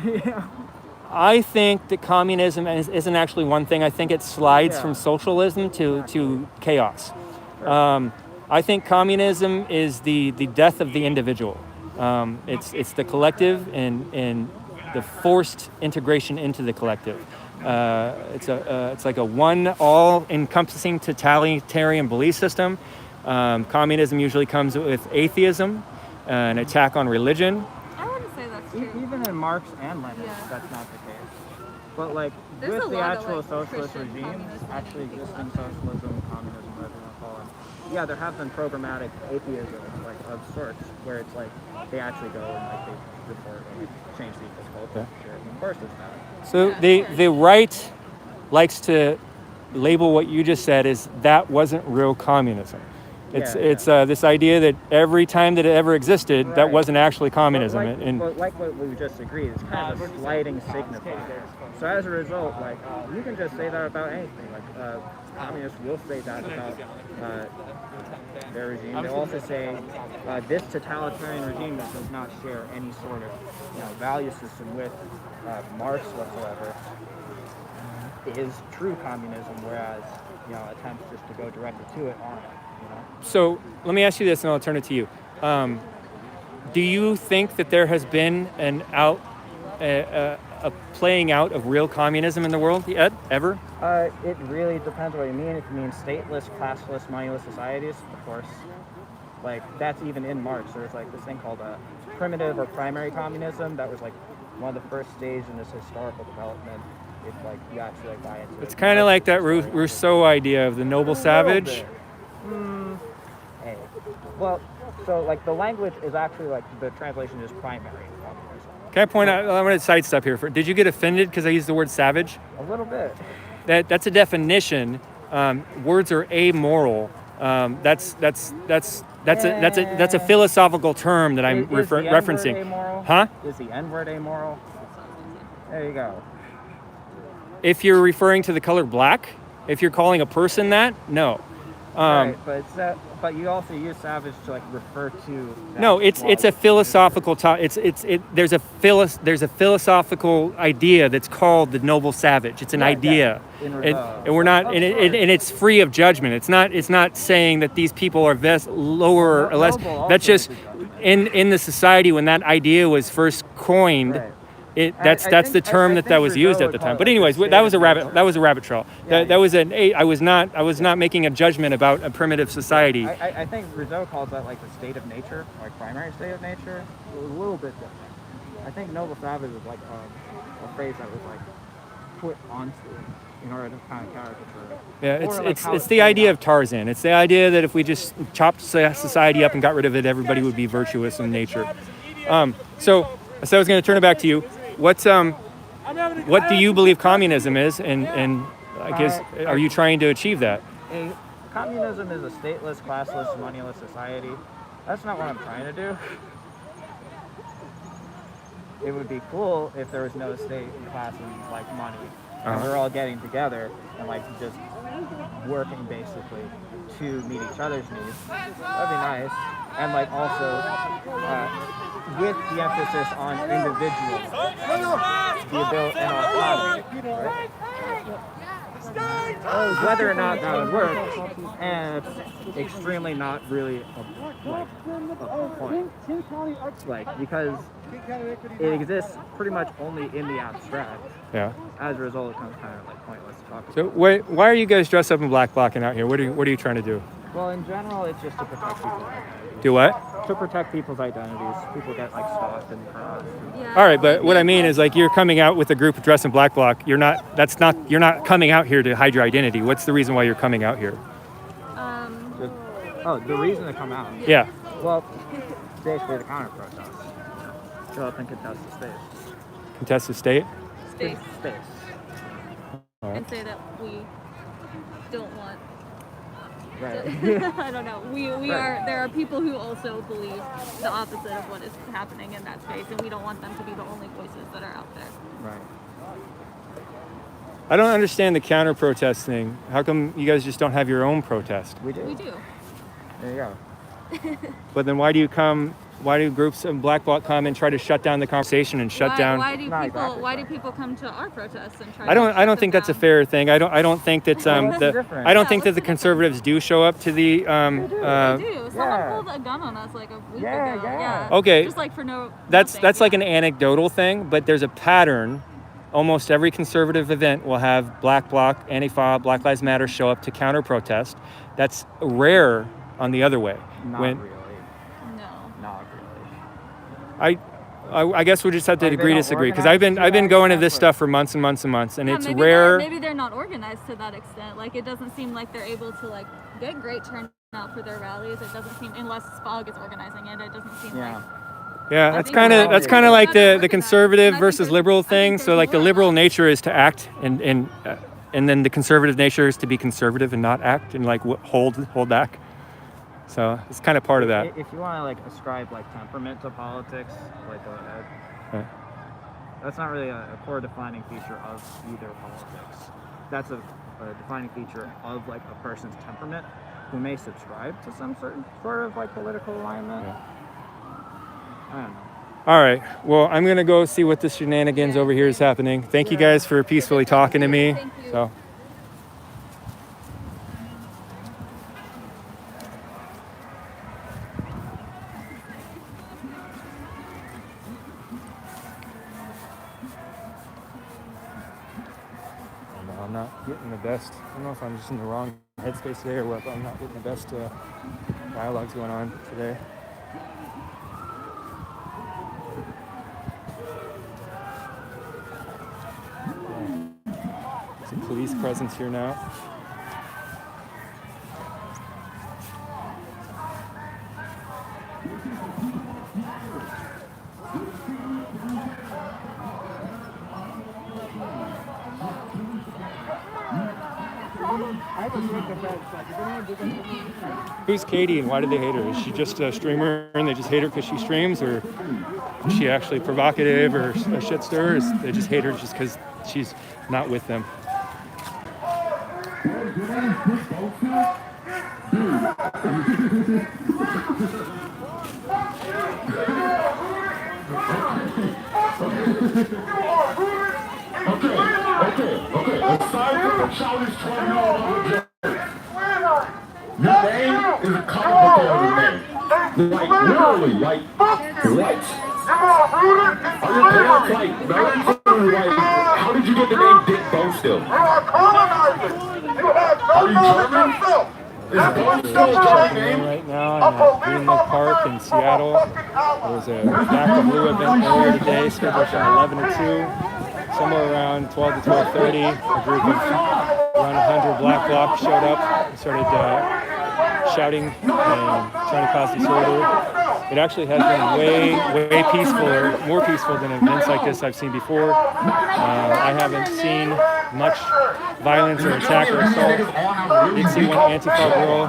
Yeah. I think that communism isn't actually one thing. I think it slides from socialism to chaos. I think communism is the death of the individual. It's the collective and the forced integration into the collective. It's like a one all-encompassing totalitarian belief system. Communism usually comes with atheism, an attack on religion. I wouldn't say that's true. Even in Marx and Lenin, that's not the case. But like with the actual socialist regime, actually existing socialism, communism, whatever you want to call it, yeah, there have been programmatic atheism, like of sorts, where it's like they actually go and like they report and like, change people's culture. And of course, it's not. So the right likes to label what you just said as that wasn't real communism. It's this idea that every time that it ever existed, that wasn't actually communism. But like what we just agreed, it's kind of a sliding signifier. So as a result, like you can just say that about anything. Like communists will say that about their regime. They also say this totalitarian regime that does not share any sort of value system with Marx whatsoever is true communism, whereas attempts just to go directly to it aren't. So let me ask you this, and I'll turn it to you. Do you think that there has been a playing out of real communism in the world yet, ever? It really depends what you mean. If you mean stateless, classless, moneyless societies, of course. Like, that's even in Marx. There's like this thing called primitive or primary communism that was like one of the first stages in this historical development. If like you actually like buy into it. It's kind of like that Rousseau idea of the noble savage. Hey. Well, so like the language is actually like the translation is primary. Can I point out? I'm going to sidestep here. Did you get offended because I used the word savage? A little bit. That's a definition. Words are amoral. That's that's a philosophical term that I'm referencing. Amoral? Huh? Is the N-word amoral? There you go. If you're referring to the color black, if you're calling a person that, no. Right, but you also use savage to like refer to. No, it's a philosophical there's a philosophical idea that's called the noble savage. It's an idea, and we're not, and it's free of judgment. It's not saying that these people are lower or less. That's just in the society when that idea was first coined. Right. That's the term that was used at the time. But anyways, that was a rabbit trail. I was not making a judgment about a primitive society. I think Rizzo calls that like the state of nature, like primary state of nature. It was a little bit different. I think noble savage is like a phrase that was like put onto it in order to kind of caricature it. Yeah, it's the idea of Tarzan. It's the idea that if we just chopped society up and got rid of it, everybody would be virtuous in nature. So I was going to turn it back to you. What do you believe communism is, and I guess are you trying to achieve that? Communism is a stateless, classless, moneyless society. That's not what I'm trying to do. It would be cool if there was no state and class and like money, and we're all getting together and like just working basically to meet each other's needs. That'd be nice, and like also with the emphasis on individuals, the ability and autonomy, right? Whether or not that would work, and it's extremely not really a point, like because it exists pretty much only in the abstract. Yeah. As a result, it becomes kind of like pointless to talk about. So why are you guys dressed up in black blocking out here? What are you trying to do? Well, in general, it's just to protect people. Do what? To protect people's identities. People get like stalked and harassed. All right, but what I mean is like you're coming out with a group dressed in black bloc. You're not coming out here to hide your identity. What's the reason why you're coming out here? The reason to come out? Yeah. Well, basically the counter protest. Show up and contest the space. Contest the state? Space. Right. And say that we don't want. Right. I don't know. We are. There are people who also believe the opposite of what is happening in that space, and we don't want them to be the only voices that are out there. Right. I don't understand the counter protest thing. How come you guys just don't have your own protest? We do. There you go. But then why do groups of black bloc come and try to shut down the conversation and shut down? Why do people come to our protests and try? I don't think that's a fair thing. I don't think that the conservatives do show up to the. They do. Someone pulled a gun on us like a week ago. Yeah. Okay. Just like for no. That's like an anecdotal thing, but there's a pattern. Almost every conservative event will have black bloc, Antifa, Black Lives Matter show up to counter protest. That's rare on the other way. Not really. I guess we just have to agree to disagree because I've been going to this stuff for months and months and months, and it's rare. Maybe they're not organized to that extent. Like it doesn't seem like they're able to like get great turnout for their rallies. It doesn't seem, unless SPOG is organizing it. It doesn't seem like. Yeah, that's kind of like the conservative versus liberal thing. So like the liberal nature is to act, and then the conservative nature is to be conservative and not act and like hold back. So it's kind of part of that. If you want to like ascribe like temperament to politics, like go ahead. Okay. That's not really a core defining feature of either politics. That's a defining feature of like a person's temperament who may subscribe to some certain sort of like political alignment. Yeah. I don't know. All right. Well, I'm gonna go see what this shenanigans over here is happening. Thank you guys for peacefully talking to me. So. I'm not getting the best. I don't know if I'm just in the wrong headspace today or what, but I'm not getting the best dialogues going on today. There's a police presence here now. I Who's Katie and why did they hate her? Is she just a streamer and they just hate her because she streams, or is she actually provocative or a shit stirrer? They just hate her just because she's not with them. Okay. Aside from the childish 20-year-old your name is a comic book error name. Like, literally, like, what? Are your parents like nerds or like, how did you get the name Dick Bonestill? Are you German? Is Bonestill a German name? Right now in Greenland Park in Seattle. There was an Back to Blue event earlier today, scheduled from 11 to 2. Somewhere around 12 to 12:30, a group of around 100 black blocs showed up and started shouting and trying to cause disorder. It actually has been way peaceful, more peaceful than events like this I've seen before. I haven't seen much violence or attack or assault. I did see one Antifa girl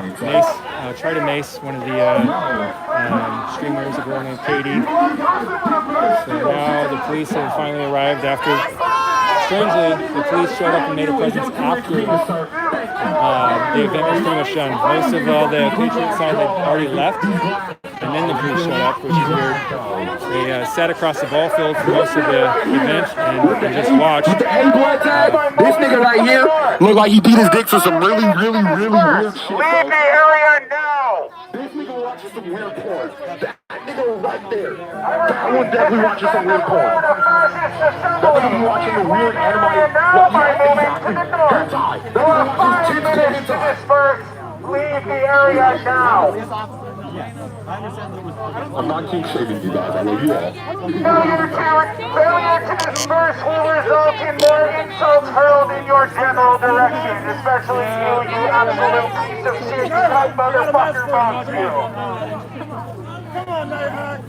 try to mace one of the streamers, a girl named Katie. So now the police have finally arrived after, strangely, the police showed up and made a presence after the event was pretty much done. Most of all the Patriot side had already left, and then the police showed up, which is weird. They sat across the ball field for most of the event and just watched. This nigga right here look like he beat his dick for some really weird shit. Leave the area now! This nigga watches some weird porn. That nigga right there. That one definitely watches some weird porn. That nigga be watching the weird anime. Leave the area now! I'm not king shaming you guys, I love you all. Failure to disperse will result in more insults hurled in your general direction, especially you absolute piece of shit type motherfucker bombs you. Come on, Nighthawk.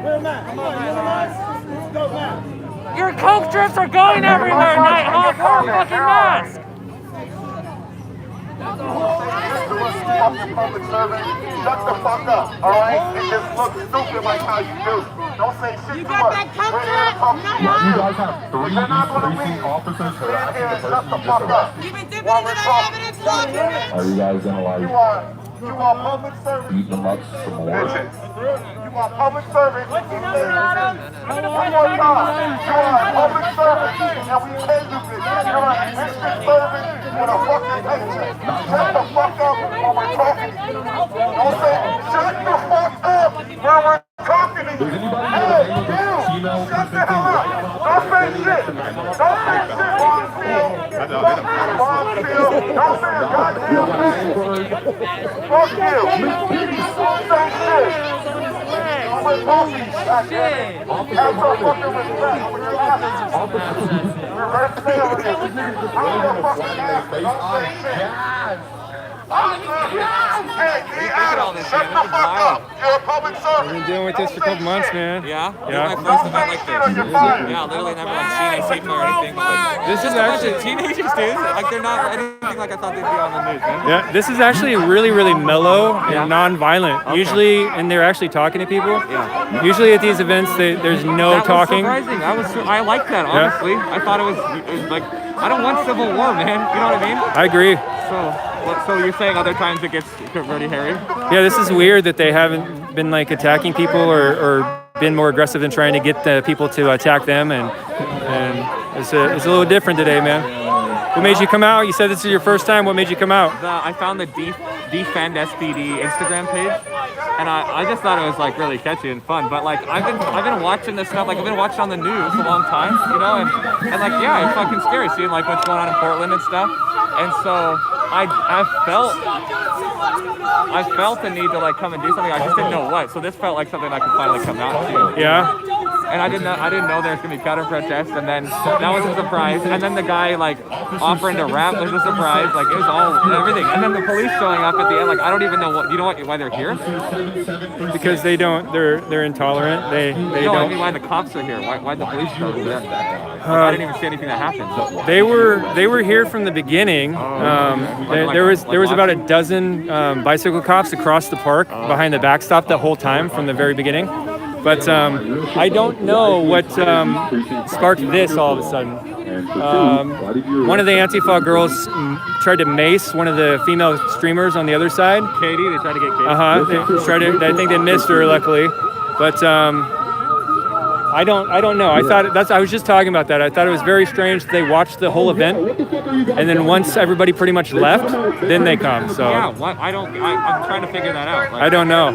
Where's Matt? Come on, Matt. Let's go, Matt. Your coke strips are going everywhere, Nighthawk. Wear a fucking mask. Public servant, shut the fuck up, alright? And just look stupid like how you do. Don't say shit to us. We're here to talk to you. You guys have three policing officers harassing the person you just arrested. You've been dipping into that evidence, look. Are you guys gonna like you are public servants? Beat them up some more? You are public servants. One more time. You are public servants and we pay you this. You're a district servant with a fucking paycheck. Shut the fuck up when we're talking to you. Don't say, shut the fuck up when we're talking to you. Hey, you, shut the hell up. Don't say shit. Don't say shit, Ronfield. Ronfield, don't say a goddamn thing. Fuck you. Don't say shit. We're talking, goddamn. Have some fucking respect for your officers. Reverse failure. I'm your fucking ass. Don't say shit. Hey, shut the fuck up. You're a public servant. We've been dealing with this for a couple months, man. Yeah? Yeah. My first event like this. Yeah, literally never like seen Antifa or anything. But like, This is just a bunch actually of teenagers, dude. Like they're not anything like I thought they'd be on the news, man. Yeah, this is actually really mellow and non-violent. Okay. Usually, and they're actually talking to people. Yeah. Usually at these events, there's no that talking. Was surprising. I like that, honestly. Yeah. I thought it was like, I don't want civil war, man. You know what I mean? I agree. So you're saying other times it gets pretty hairy? Yeah, this is weird that they haven't been like attacking people or been more aggressive in trying to get the people to attack them, and it's a little different today, man. What made you come out? You said this is your first time. What made you come out? I found the Defend SPD Instagram page, and I just thought it was like really catchy and fun. But like I've been watching this stuff, like I've been watching on the news a long time, you know, and like yeah, it's fucking scary seeing like what's going on in Portland and stuff. And so I felt the need to like come and do something. I just didn't know what. So this felt like something I could finally come out to. Yeah. and I didn't know there was gonna be counter protest, and then that was a surprise. And then the guy like offering to rap was a surprise. Like it was all everything. And then the police showing up at the end. Like I don't even know why they're here. Because they're intolerant. They No, I don't. mean why the cops are here. Why the police show up then? Like, I didn't even see anything that happened. They were here from the beginning. There was about a dozen bicycle cops across the park behind the backstop the whole time from the very beginning. But I don't know what sparked this all of a sudden. One of the Antifa girls tried to mace one of the female streamers on the other side. Katie, they tried to get Katie. I think they missed her, luckily. But I don't know. I was just talking about that. I thought it was very strange that they watched the whole event, and then once everybody pretty much left, then they come. So yeah, what? I'm trying to figure that out. Like, I don't know.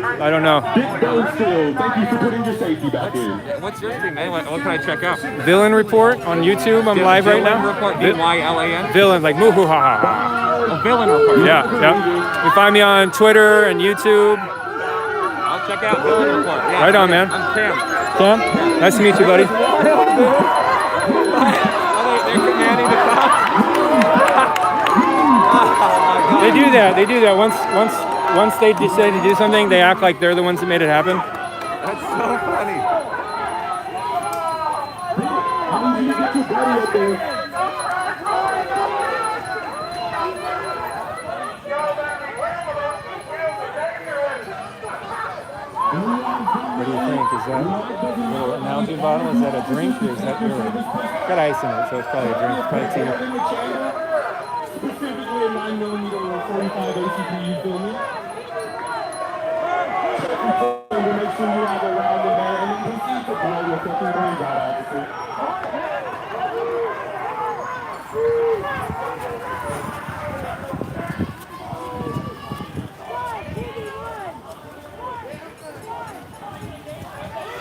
Thank you for putting your safety back in. What's your thing, man? What can I check out? Villain Report on YouTube. I'm live right now. Report, VillainReport. Villain, like moo hoo ha ha ha. A Villain Report. Yeah. You find me on Twitter and YouTube. I'll check out Villain Report. Yeah, right on, man. I'm Cam. Cam, nice to meet you, buddy. They're commanding the cops. They do that. Once they decide to do something, they act like they're the ones that made it happen. That's so funny. How did you get your buddy up there? What do you think? Is that a little analogy bottle? Is that a drink or is that beer? It's got ice in it, so it's probably a drink. It's probably tea. Specifically a 9mm or 45 ACP, you feel me? Make sure you have a round in there, and then proceed to blow your fucking brains out, obviously.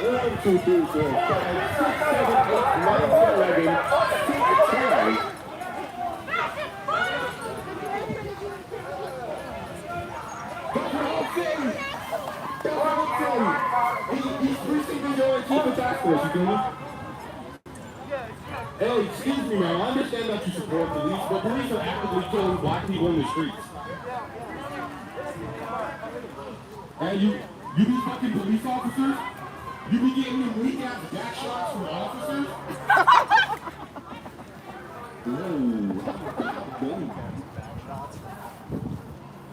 One, two, three, four, 5, 6, 7, 8, 9, 11, 10. He's recently going to keep a task force, you feel me? Hey, excuse me, man. I understand that you support police, but police are actively killing black people in the streets. And you be fucking police officers? You be getting them weak-ass back shots from officers?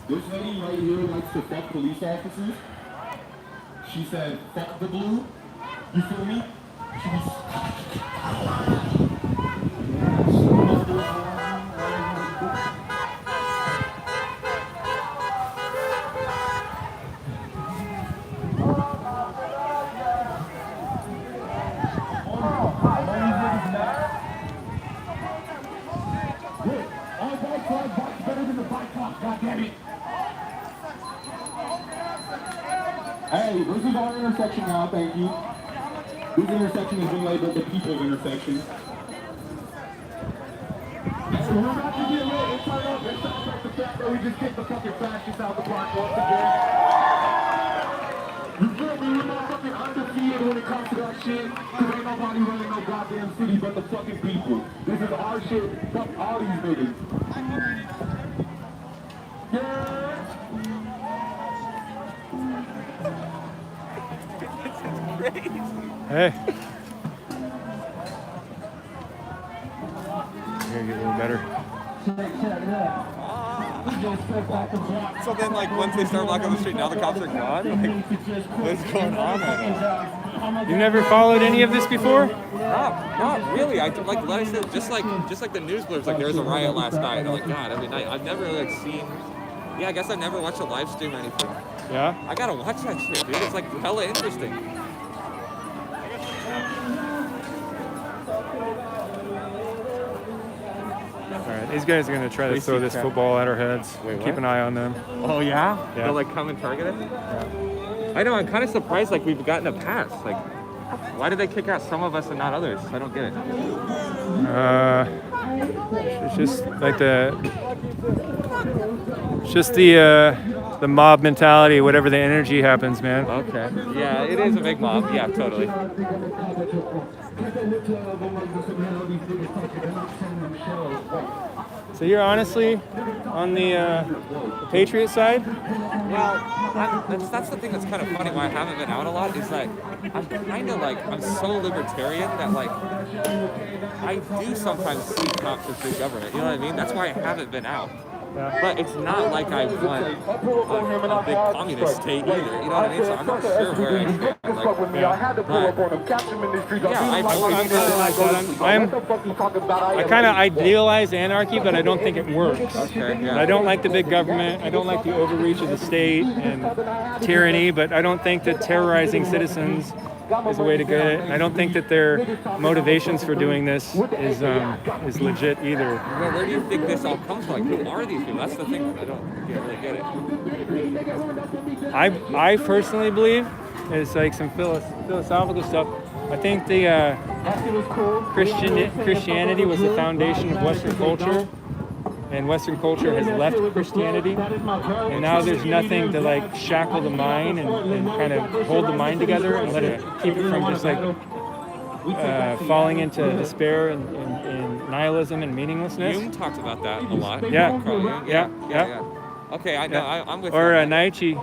This lady right here likes to fuck police officers. She said, fuck the blue. You feel me? Hey, this is our intersection now, thank you. This intersection has been labeled the people's intersection. So we're about to get lit and turn up and celebrate the fact that we just kicked the fucking fascists out the park once again. You feel me? We're motherfucking undefeated when it comes to that shit. Cause ain't nobody running no goddamn city but the fucking people. This is our shit. Fuck all these niggas. Yeah. Hey. Here, get a little better. So then, like, once they start locking the street, now the cops are gone? Like, what's going on right now? You never followed any of this before? Not really. Like I said, just like the news blurbs, like there was a riot last night. And I'm like, God, every night. I've never really seen. Yeah, I guess I've never watched a live stream or anything. Yeah? I gotta watch that shit, dude. It's like hella interesting. Alright, these guys are going to try to throw this football at our heads. Wait, what? Keep an eye on them. Oh, yeah? Yeah. They'll, like, come and target us? Yeah. I know, I'm kind of surprised, like, we've gotten a pass. Like, why did they kick out some of us and not others? I don't get it. It's just like the mob mentality, whatever the energy happens, man. Okay. Yeah, it is a big mob. Yeah, totally. So you're honestly on the Patriot side? Well, that's the thing that's kind of funny why I haven't been out a lot is that I'm kind of like, I'm so libertarian that like, I do sometimes seek out the big government, you know what I mean? That's why I haven't been out. But it's not like I want a big communist state either, you know what I mean? So I'm not sure where I stand. I kind of idealize anarchy, but I don't think it works. Okay, yeah. I don't like the big government. I don't like the overreach of the state and tyranny, but I don't think that terrorizing citizens is a way to get it. And I don't think that their motivations for doing this is legit either. Well, where do you think this all comes from? Like, who are these people? That's the thing that I don't really get it. I personally believe it's like some philosophical stuff. I think the Christianity was the foundation of Western culture, and Western culture has left Christianity, and now there's nothing to like shackle the mind and kind of hold the mind together and let it keep it from just like falling into despair and nihilism and meaninglessness. Jung talked about that a lot. Yeah. Okay, I know. I'm with or you.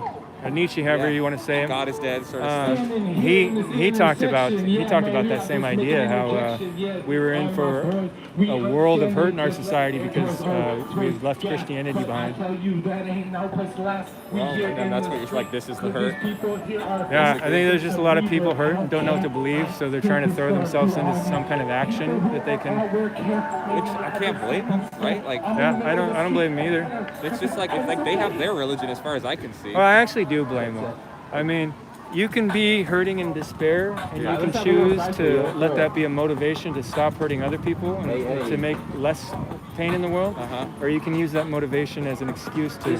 Nietzsche, however you want to say him. God is dead, sort of stuff. He talked about that same idea, how we were in for a world of hurt in our society because we've left Christianity behind. Well, and then that's what you're like, this is the hurt. Yeah, I think there's just a lot of people hurt and don't know what to believe, so they're trying to throw themselves into some kind of action that they can. Which I can't blame them, right? Like, yeah, I don't blame them either. It's just like, it's like they have their religion as far as I can see. Well, I actually do blame them. I mean, you can be hurting in despair, and you can choose to let that be a motivation to stop hurting other people and to make less pain in the world, or you can use that motivation as an excuse to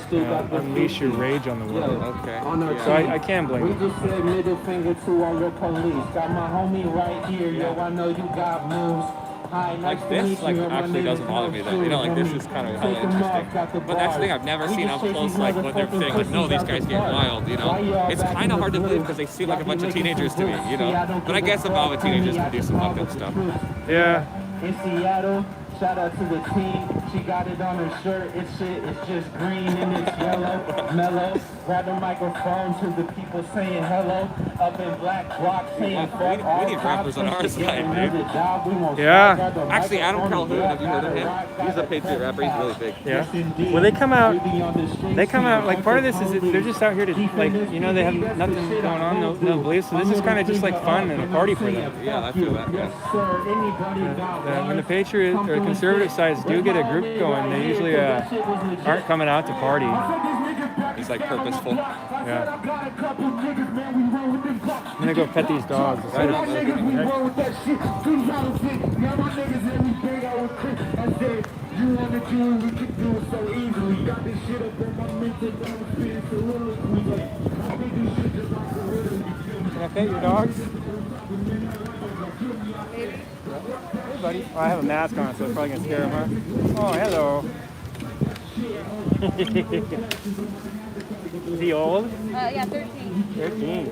unleash your rage on the world. Okay. So I can't blame We you. just said middle finger to all your police. Got my homie right here, yo, I know you got moves. Hi, nice Like this, like actually doesn't bother me though. You know, like this is kind of hella interesting. But that's the thing, I've never seen up close like what they're saying. Like, no, these guys get wild. You know, it's kind of hard to believe because they seem like a bunch of teenagers to me. You know, but I guess a lot of teenagers can do some fucked up stuff. Yeah. In Seattle, shout out to the team. She got it on her shirt. It's just green and it's yellow, mellow. Grab the microphone to the people saying hello. Up in Black Rock saying fuck. We need rappers on our side, dude. Yeah. Actually, Adam Calhoun, have you heard of him? He's a Patriot rapper. He's really big. Yeah. Well, they come out, like part of this is that they're just out here to, like, you know, they have nothing going on, no beliefs. So this is kind of just like fun and a party for them. Yeah, I feel that. Yeah. When the Patriot or conservative sides do get a group going, they usually aren't coming out to party. He's like purposeful. Yeah. I'm gonna go pet these dogs. Can I pet your dogs? Hey, buddy. Oh, I have a mask on, so it's probably gonna scare him, huh? Oh, hello. Is he old? Yeah, 13. 13.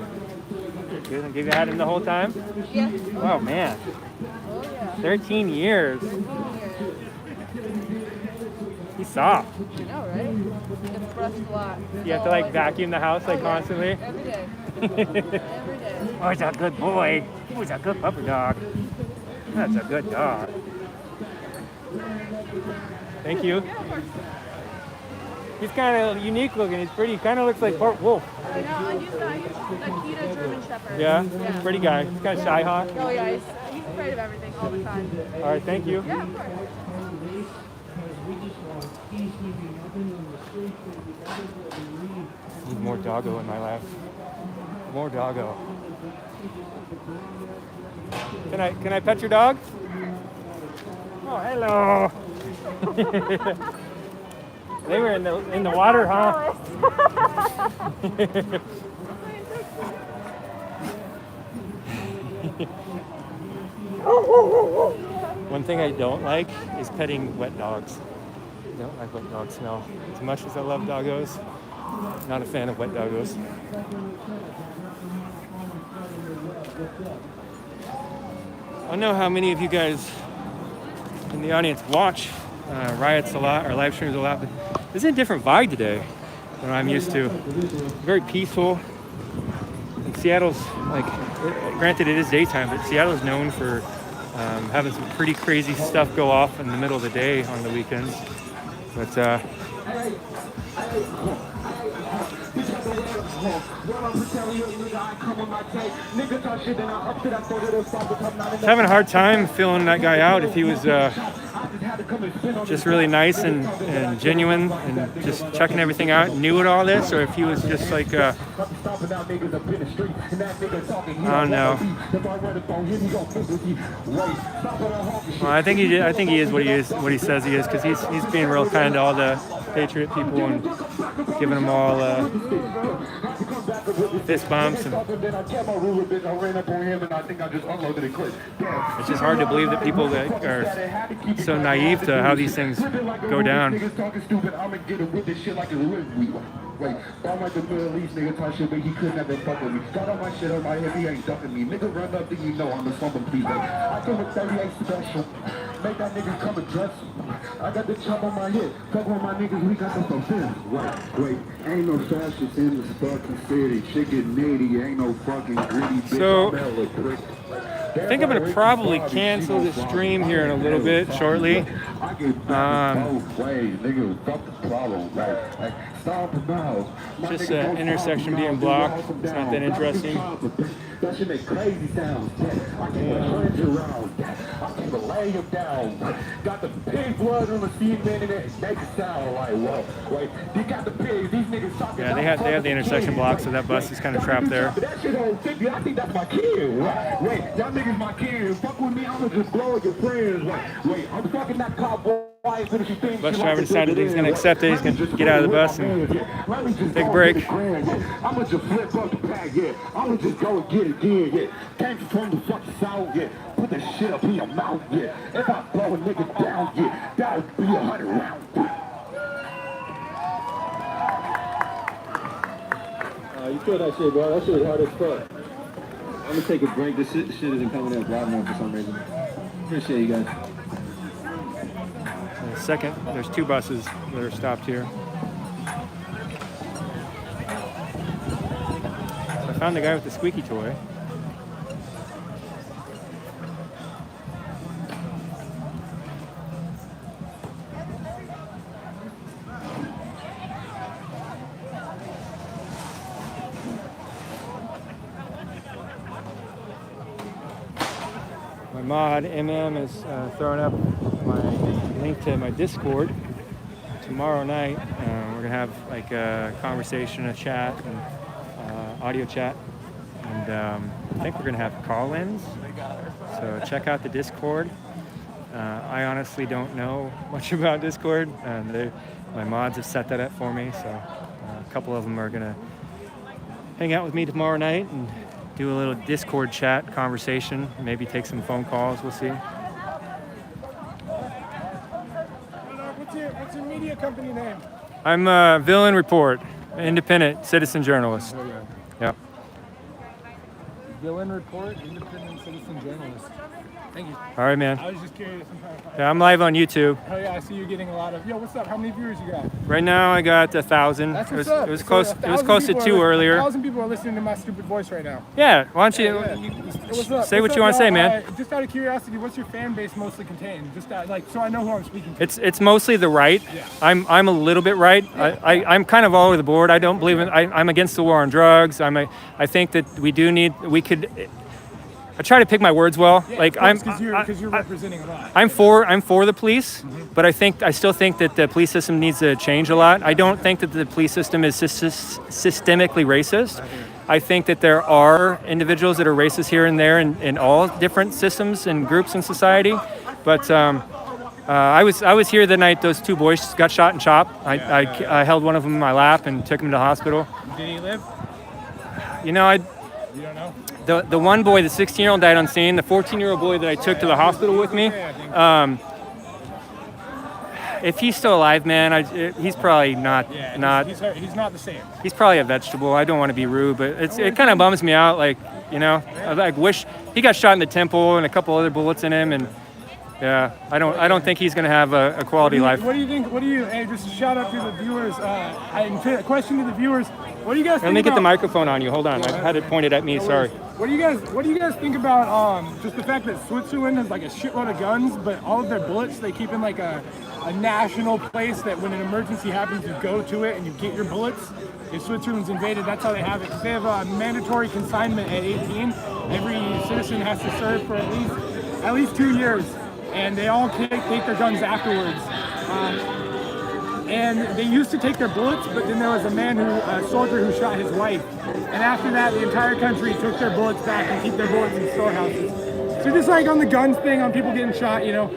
You've had him the whole time? Yeah. Oh, man. Oh, yeah. 13 years. He's soft. I know, right? Gets brushed a lot. You have to like vacuum the house like constantly? Every day. Every day. Oh, he's a good boy. Oh, he's a good puppy dog. That's a good dog. Thank you. He's kind of unique looking. He's pretty. He kind of looks like part wolf. I know. I used Akita German Shepherd. Yeah? Pretty guy. He's kind of shy hawk. Oh, yeah. He's afraid of everything all the time. All right, thank you. Yeah, of course. Need more doggo in my life. More doggo. Can I pet your dog? Oh, hello. They were in the water, huh? One thing I don't like is petting wet dogs. I don't like wet dogs, no. As much as I love doggos, not a fan of wet doggos. I don't know how many of you guys in the audience watch riots a lot or live streams a lot, but there's a different vibe today than I'm used to. Very peaceful. And Seattle's like, granted it is daytime, but Seattle's known for having some pretty crazy stuff go off in the middle of the day on the weekends. But having a hard time filling that guy out if he was just really nice and genuine and just checking everything out, knew all this, or if he was just like I don't know. Well, I think he did. I think he is what he is, what he says he is, because he's being real kind to all the Patriot people and giving them all fist bumps. And it's just hard to believe that people that are so naive to how these things go down. Wait, I'm like the Middle East nigga talk shit, but he could never fuck with me. Got all my shit on my head, he ain't ducking me. Nigga run up, then you know I'm a summer please. I give a 38 special. Make that nigga come and dress me. I got the chop on my head. Fuck with my niggas, we got the fulfillment. Wait, ain't no fascists in this fucking city. Chicken nitty, ain't no fucking gritty bitch. So, I think I'm gonna probably cancel the stream here in a little bit shortly. Just an intersection being blocked. It's not that interesting. That shit make crazy sounds. I can't punch around. I can't lay him down. Got the pig blood on the seat, man, and it makes it sound like, whoa. Wait, they got the pigs. These niggas talking. Yeah, they have the intersection blocked, so that bus is kind of trapped there. That shit on 50. I think that's my kid. Wait, y'all niggas my kid. Fuck with me, I'ma just blow your friends. Wait, I'm fucking that cowboy. Bus driver decided that he's going to accept it. He's going to get out of the bus and take a break. I'ma just flip up the bag, yeah. I'ma just go and get it again, yeah. Came from the fucking south, yeah. Put that shit up in your mouth, yeah. If I blow a nigga down, yeah, that would be 100 rounds. You feel that shit, bro. That shit is hard as fuck. I'm gonna take a break. This shit isn't coming up loud enough for some reason. Appreciate you guys. Second, there's two buses that are stopped here. So I found the guy with the squeaky toy. My mod, MM, is throwing up my link to my Discord. Tomorrow night, we're gonna have like a conversation, a chat, and audio chat. And I think we're gonna have call-ins. So check out the Discord. I honestly don't know much about Discord. My mods have set that up for me. So a couple of them are gonna hang out with me tomorrow night and do a little Discord chat conversation, maybe take some phone calls, we'll see. What's your media company name? I'm VillainReport, independent citizen journalist. Yep. VillainReport, independent citizen journalist. Thank you. All right, man. I was just curious. Yeah, I'm live on YouTube. Oh yeah, I see you getting a lot of. Yo, what's up? How many viewers you got? Right now, I got 1,000. That's It what's up. was close. It was close to 2 1,000 earlier. 1,000 people are listening to my stupid voice right now. Yeah. Why don't you What's up? say what What's you up, want to say, y'all? man? Just out of curiosity, what's your fan base mostly contain? Just so I know who I'm speaking to. It's mostly the right. Yeah. I'm a little bit right. I'm kind of all over the board. I don't believe in. I'm against the war on drugs. I think that we could. I try to pick my words well. Yeah, like because you're representing a lot. I'm for the police, but I still think that the police system needs to change a lot. I don't think that the police system is systemically racist. I think that there are individuals that are racist here and there in all different systems and groups in society. But I was here the night those two boys got shot and chopped. I held one of them in my lap and took him to the hospital. Did he live? You know, You don't know? The one boy, the 16-year-old, died on scene. The 14-year-old boy that I took to the hospital with me, if he's still alive, man, he's probably not. He's not the same. He's probably a vegetable. I don't want to be rude, but it kind of bums me out. Like, you know, I like wish he got shot in the temple and a couple other bullets in him, and yeah, I don't think he's gonna have a quality life. What do you think? Hey, just shout out to the viewers. A question to the viewers. What do you guys think Let me get the about- microphone on you. Hold on, I had it pointed at me. Sorry. What do you guys think about just the fact that Switzerland has like a shitload of guns, but all of their bullets they keep in like a national place that when an emergency happens you go to it and you get your bullets. If Switzerland's invaded, that's how they have it. 'Cause they have a mandatory consignment at 18. Every citizen has to serve for at least 2 years, and they all take their guns afterwards. And they used to take their bullets, but then there was a soldier who shot his wife. And after that, the entire country took their bullets back and keep their bullets in storehouses. So just like on the guns thing, on people getting shot, you know,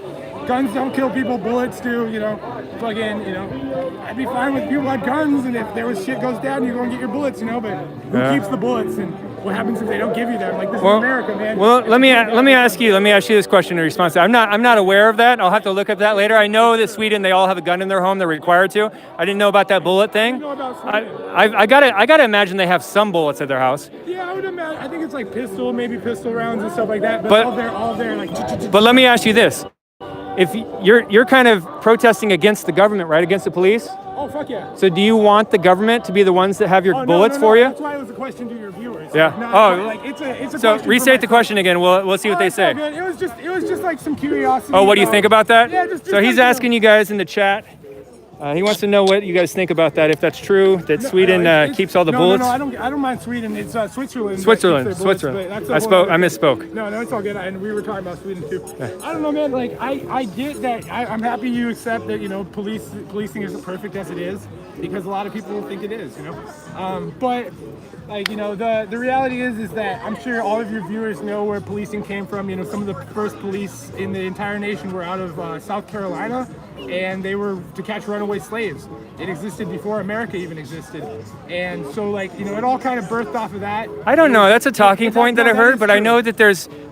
guns don't kill people, bullets do, you know, fucking, you know, I'd be fine with people had guns, and if there was shit goes down, you go and get your bullets, you know, but who keeps the bullets, and what happens if they don't give you them? Like, this is America, man. Well, let me ask you this question in response. I'm not aware of that. I'll have to look up that later. I know that Sweden, they all have a gun in their home. They're required to. I didn't know about that bullet thing. I gotta imagine they have some bullets at their house. Yeah, I would imagine. I think it's like maybe pistol rounds and stuff like that. But- all there, like. But let me ask you this: if you're kind of protesting against the government, right? Against the police. Oh, fuck yeah. So do you want the government to be the ones that have your Oh, no, bullets no, for you? That's why it was a question to your viewers. Yeah. Not- Oh. like it's a So question restate for the question again. We'll see what they it's all say. good. It was just like some curiosity. Oh, what do you think about that? Yeah, just So he's like, asking you guys in the chat. He wants to know what you guys think about that. If that's true, that Sweden keeps all the bullets. No, I don't mind Sweden. It's Switzerland. that Switzerland. keeps their bullets, Switzerland. but that's a I whole other thing. misspoke. No, it's all good. And we were talking about Sweden too. I don't know, man. Like I get that. I'm happy you accept that. You know, policing isn't perfect as it is, because a lot of people think it is. You know, but. Like, you know, the reality is that I'm sure all of your viewers know where policing came from. You know, some of the first police in the entire nation were out of South Carolina, and they were to catch runaway slaves. It existed before America even existed. And so, like, you know, it all kind of birthed off of that. I don't know. That's a talking point that I heard, but I true. know that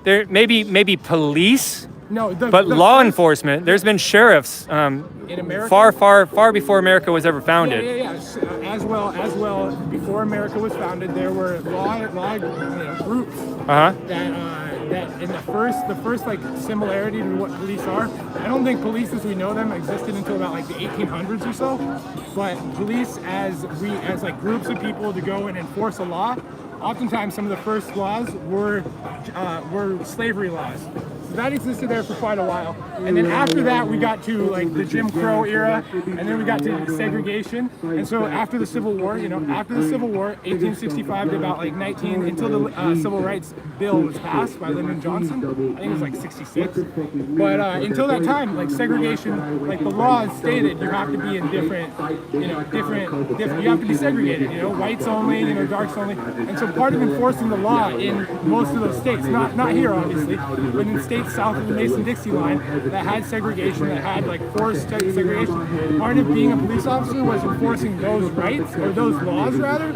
there maybe police. No, but law enforcement. There's been sheriffs in America? far before America was ever founded. Yeah. As well, before America was founded, there were law groups that in the first like similarity to what police are. I don't think police as we know them existed until about like the 1800s or so. But police as like groups of people to go and enforce a law. Oftentimes, some of the first laws were slavery laws. So that existed there for quite a while. And then after that, we got to like the Jim Crow era, and then we got to segregation. And so after the Civil War, 1865 to about like until the Civil Rights Bill was passed by Lyndon Johnson. I think it was like 66. But until that time, like segregation, like the laws stated, you have to be in different, you have to be segregated, whites only, darks only. And so part of enforcing the law in most of those states, not here obviously, but in states south of the Mason-Dixie line that had segregation, that had like forced segregation, part of being a police officer was enforcing those rights, or those laws rather.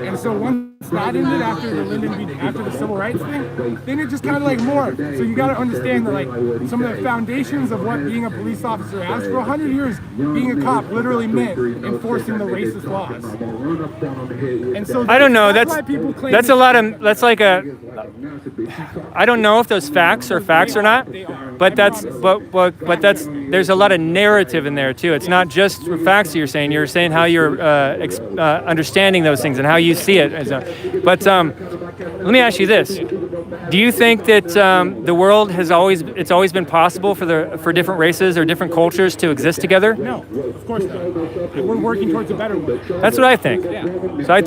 And so once that ended after the Civil Rights thing, then it just kind of like morphed. So you got to understand that like some of the foundations of what being a police officer has for 100 years, being a cop literally meant enforcing the racist laws. And so I don't know. That's why people claim that's a lot of I don't know if those facts are facts or not, but there's a lot of narrative in there too. It's not just facts that you're saying. You're saying how you're understanding those things and how you see it. But let me ask you this: do you think that the world has always been possible for different races or different cultures to exist together? No, of course not. We're working towards a better one. That's what I think. So I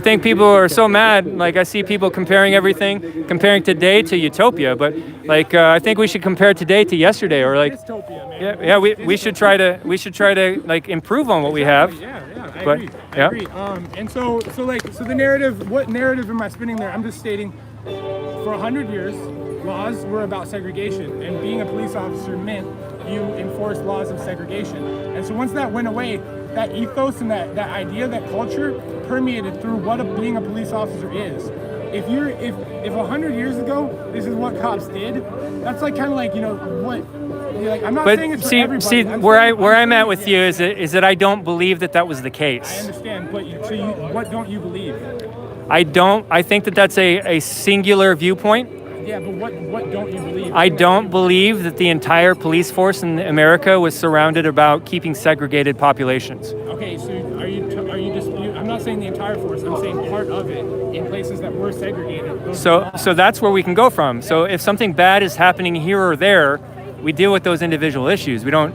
think people are so mad. Like I see people comparing everything, comparing today to utopia. But like I think we should compare today to yesterday, or like we should try to like improve on what we have. I agree. And so the narrative. What narrative am I spinning there? I'm just stating, for 100 years, laws were about segregation, and being a police officer meant you enforce laws of segregation. And so once that went away, that ethos and that idea, that culture permeated through what being a police officer is. If 100 years ago, this is what cops did, that's like kind of like, what like, I'm not But saying it's for see, everybody. I'm where saying- where I'm I'm at saying with you is that I don't believe that that was the I case. understand, but what don't you believe? I think that that's a singular viewpoint. Yeah, but what don't you believe? I don't believe that the entire police force in America was surrounded about keeping segregated populations. Okay, so are you dispute? I'm not saying the entire force. I'm saying part of it in places that were segregated. Those So that's where we can go from. So if something bad is happening here or there, we deal with those individual issues. We don't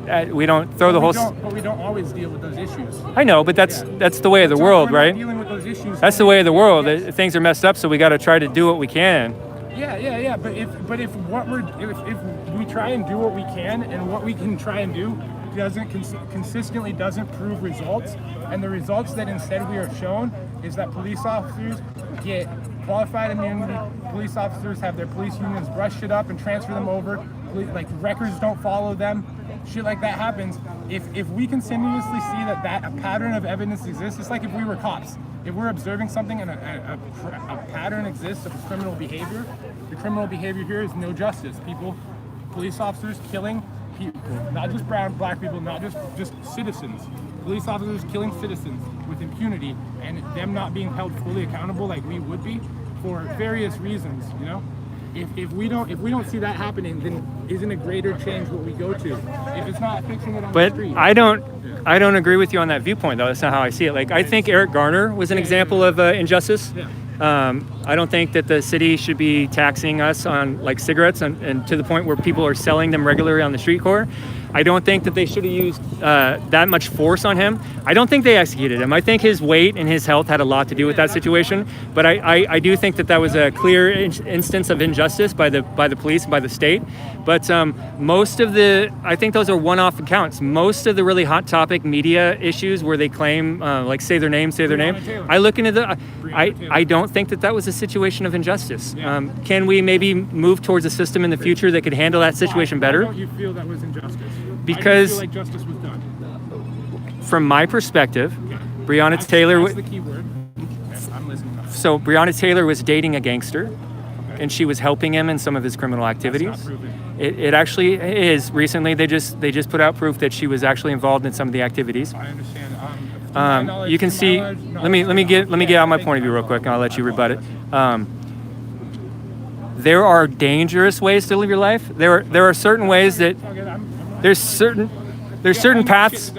throw the whole. But we don't always deal with those issues. I know, but that's the way of the world, We're not right? dealing with those issues. That's the way of the world. Things are messed up, so we got to try to do what we can. Yeah. But if we try and do what we can, and what we can try and do doesn't consistently doesn't prove results, and the results that instead we are shown is that police officers get qualified immunity, police officers have their police unions brush shit up and transfer them over, like records don't follow them, shit like that happens. If we continuously see that a pattern of evidence exists, it's like if we were cops. If we're observing something and a pattern exists of criminal behavior, the criminal behavior here is no justice. Police officers killing people, not just black people, not just citizens. Police officers killing citizens with impunity and them not being held fully accountable like we would be for various reasons, you know? If we don't see that happening, then isn't a greater change what we go to? If it's not fixing it on the But street. I don't agree with you on that viewpoint, though. That's not how I see it. Like, I think Eric Garner was an example of injustice. I don't think that the city should be taxing us on like cigarettes and to the point where people are selling them regularly on the street corner. I don't think that they should have used that much force on him. I don't think they executed him. I think his weight and his health had a lot to do with that situation. But I do think that was a clear instance of injustice by the police and by the state. But I think those are one-off accounts. Most of the really hot topic media issues where they claim, like say their name. I look into I don't think that was a situation of injustice. Can we maybe move towards a system in the future that could handle that situation better? Why don't you feel that was injustice? Because I feel like justice was done. From my perspective, Breonna Taylor. That's the key word. Okay, I'm listening. So Breonna Taylor was dating a gangster, and she was helping him in some of his criminal activities. That's not proven. It actually is. Recently, they just put out proof that she was actually involved in some of the activities. I understand. You can see. Let me get out my point of view real quick, and I'll let you rebut it. There are dangerous ways to live your life. There are certain ways that there's certain paths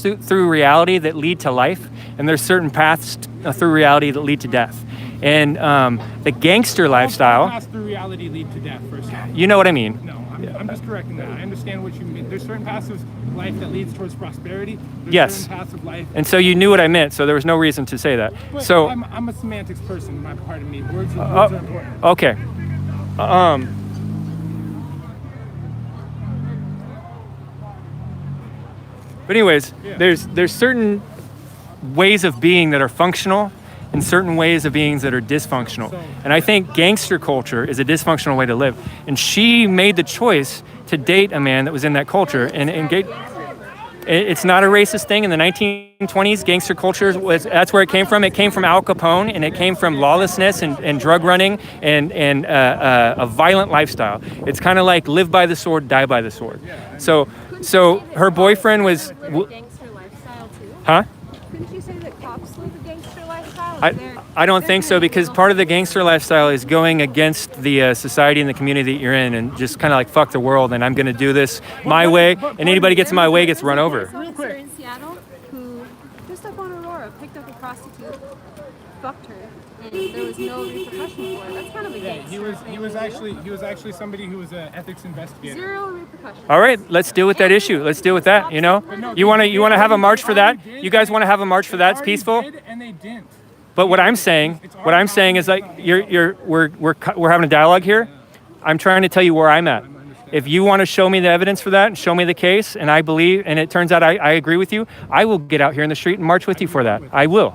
through reality that lead to life, and there's certain paths through reality that lead to death. And the gangster lifestyle. Paths through reality lead to death. First. You know what I mean? No, I'm just correcting that. I understand what you mean. There's certain paths of life that leads towards prosperity. There's Yes. certain paths of life. And so you knew what I meant, so there was no reason to say that. But So I'm a semantics person. My part of me. Words are important. okay. But anyways, there's certain ways of being that are functional and certain ways of beings that are dysfunctional. And I think gangster culture is a dysfunctional way to live. And she made the choice to date a man that was in that culture. And it's not a racist thing. In the 1920s, gangster culture that's where it came from. It came from Al Capone, and it came from lawlessness and drug running and a violent lifestyle. It's kind of like live by the sword, die by the sword. So her boyfriend was. Gangster lifestyle too? Huh? Couldn't you say that cops live a gangster lifestyle? I don't think so, because part of the gangster lifestyle is going against the society and the community that you're in and just kind of like fuck the world and I'm going to do this my way, and anybody gets in my way gets run over. Real quick. In Seattle who just up on Aurora picked up a prostitute, fucked her, and there was no repercussion for it. That's kind of a gangster. He was actually somebody who was an ethics investigator. Zero repercussions. All right, let's deal with that issue. Let's deal with that, you know? You want to have a march for that? You guys want to have a march for that? It's peaceful? And they didn't. But what I'm saying is like we're having a dialogue here. I'm trying to tell you where I'm at. If you want to show me the evidence for that and show me the case, and I believe, and it turns out I agree with you, I will get out here in the street and march with you for that. I will.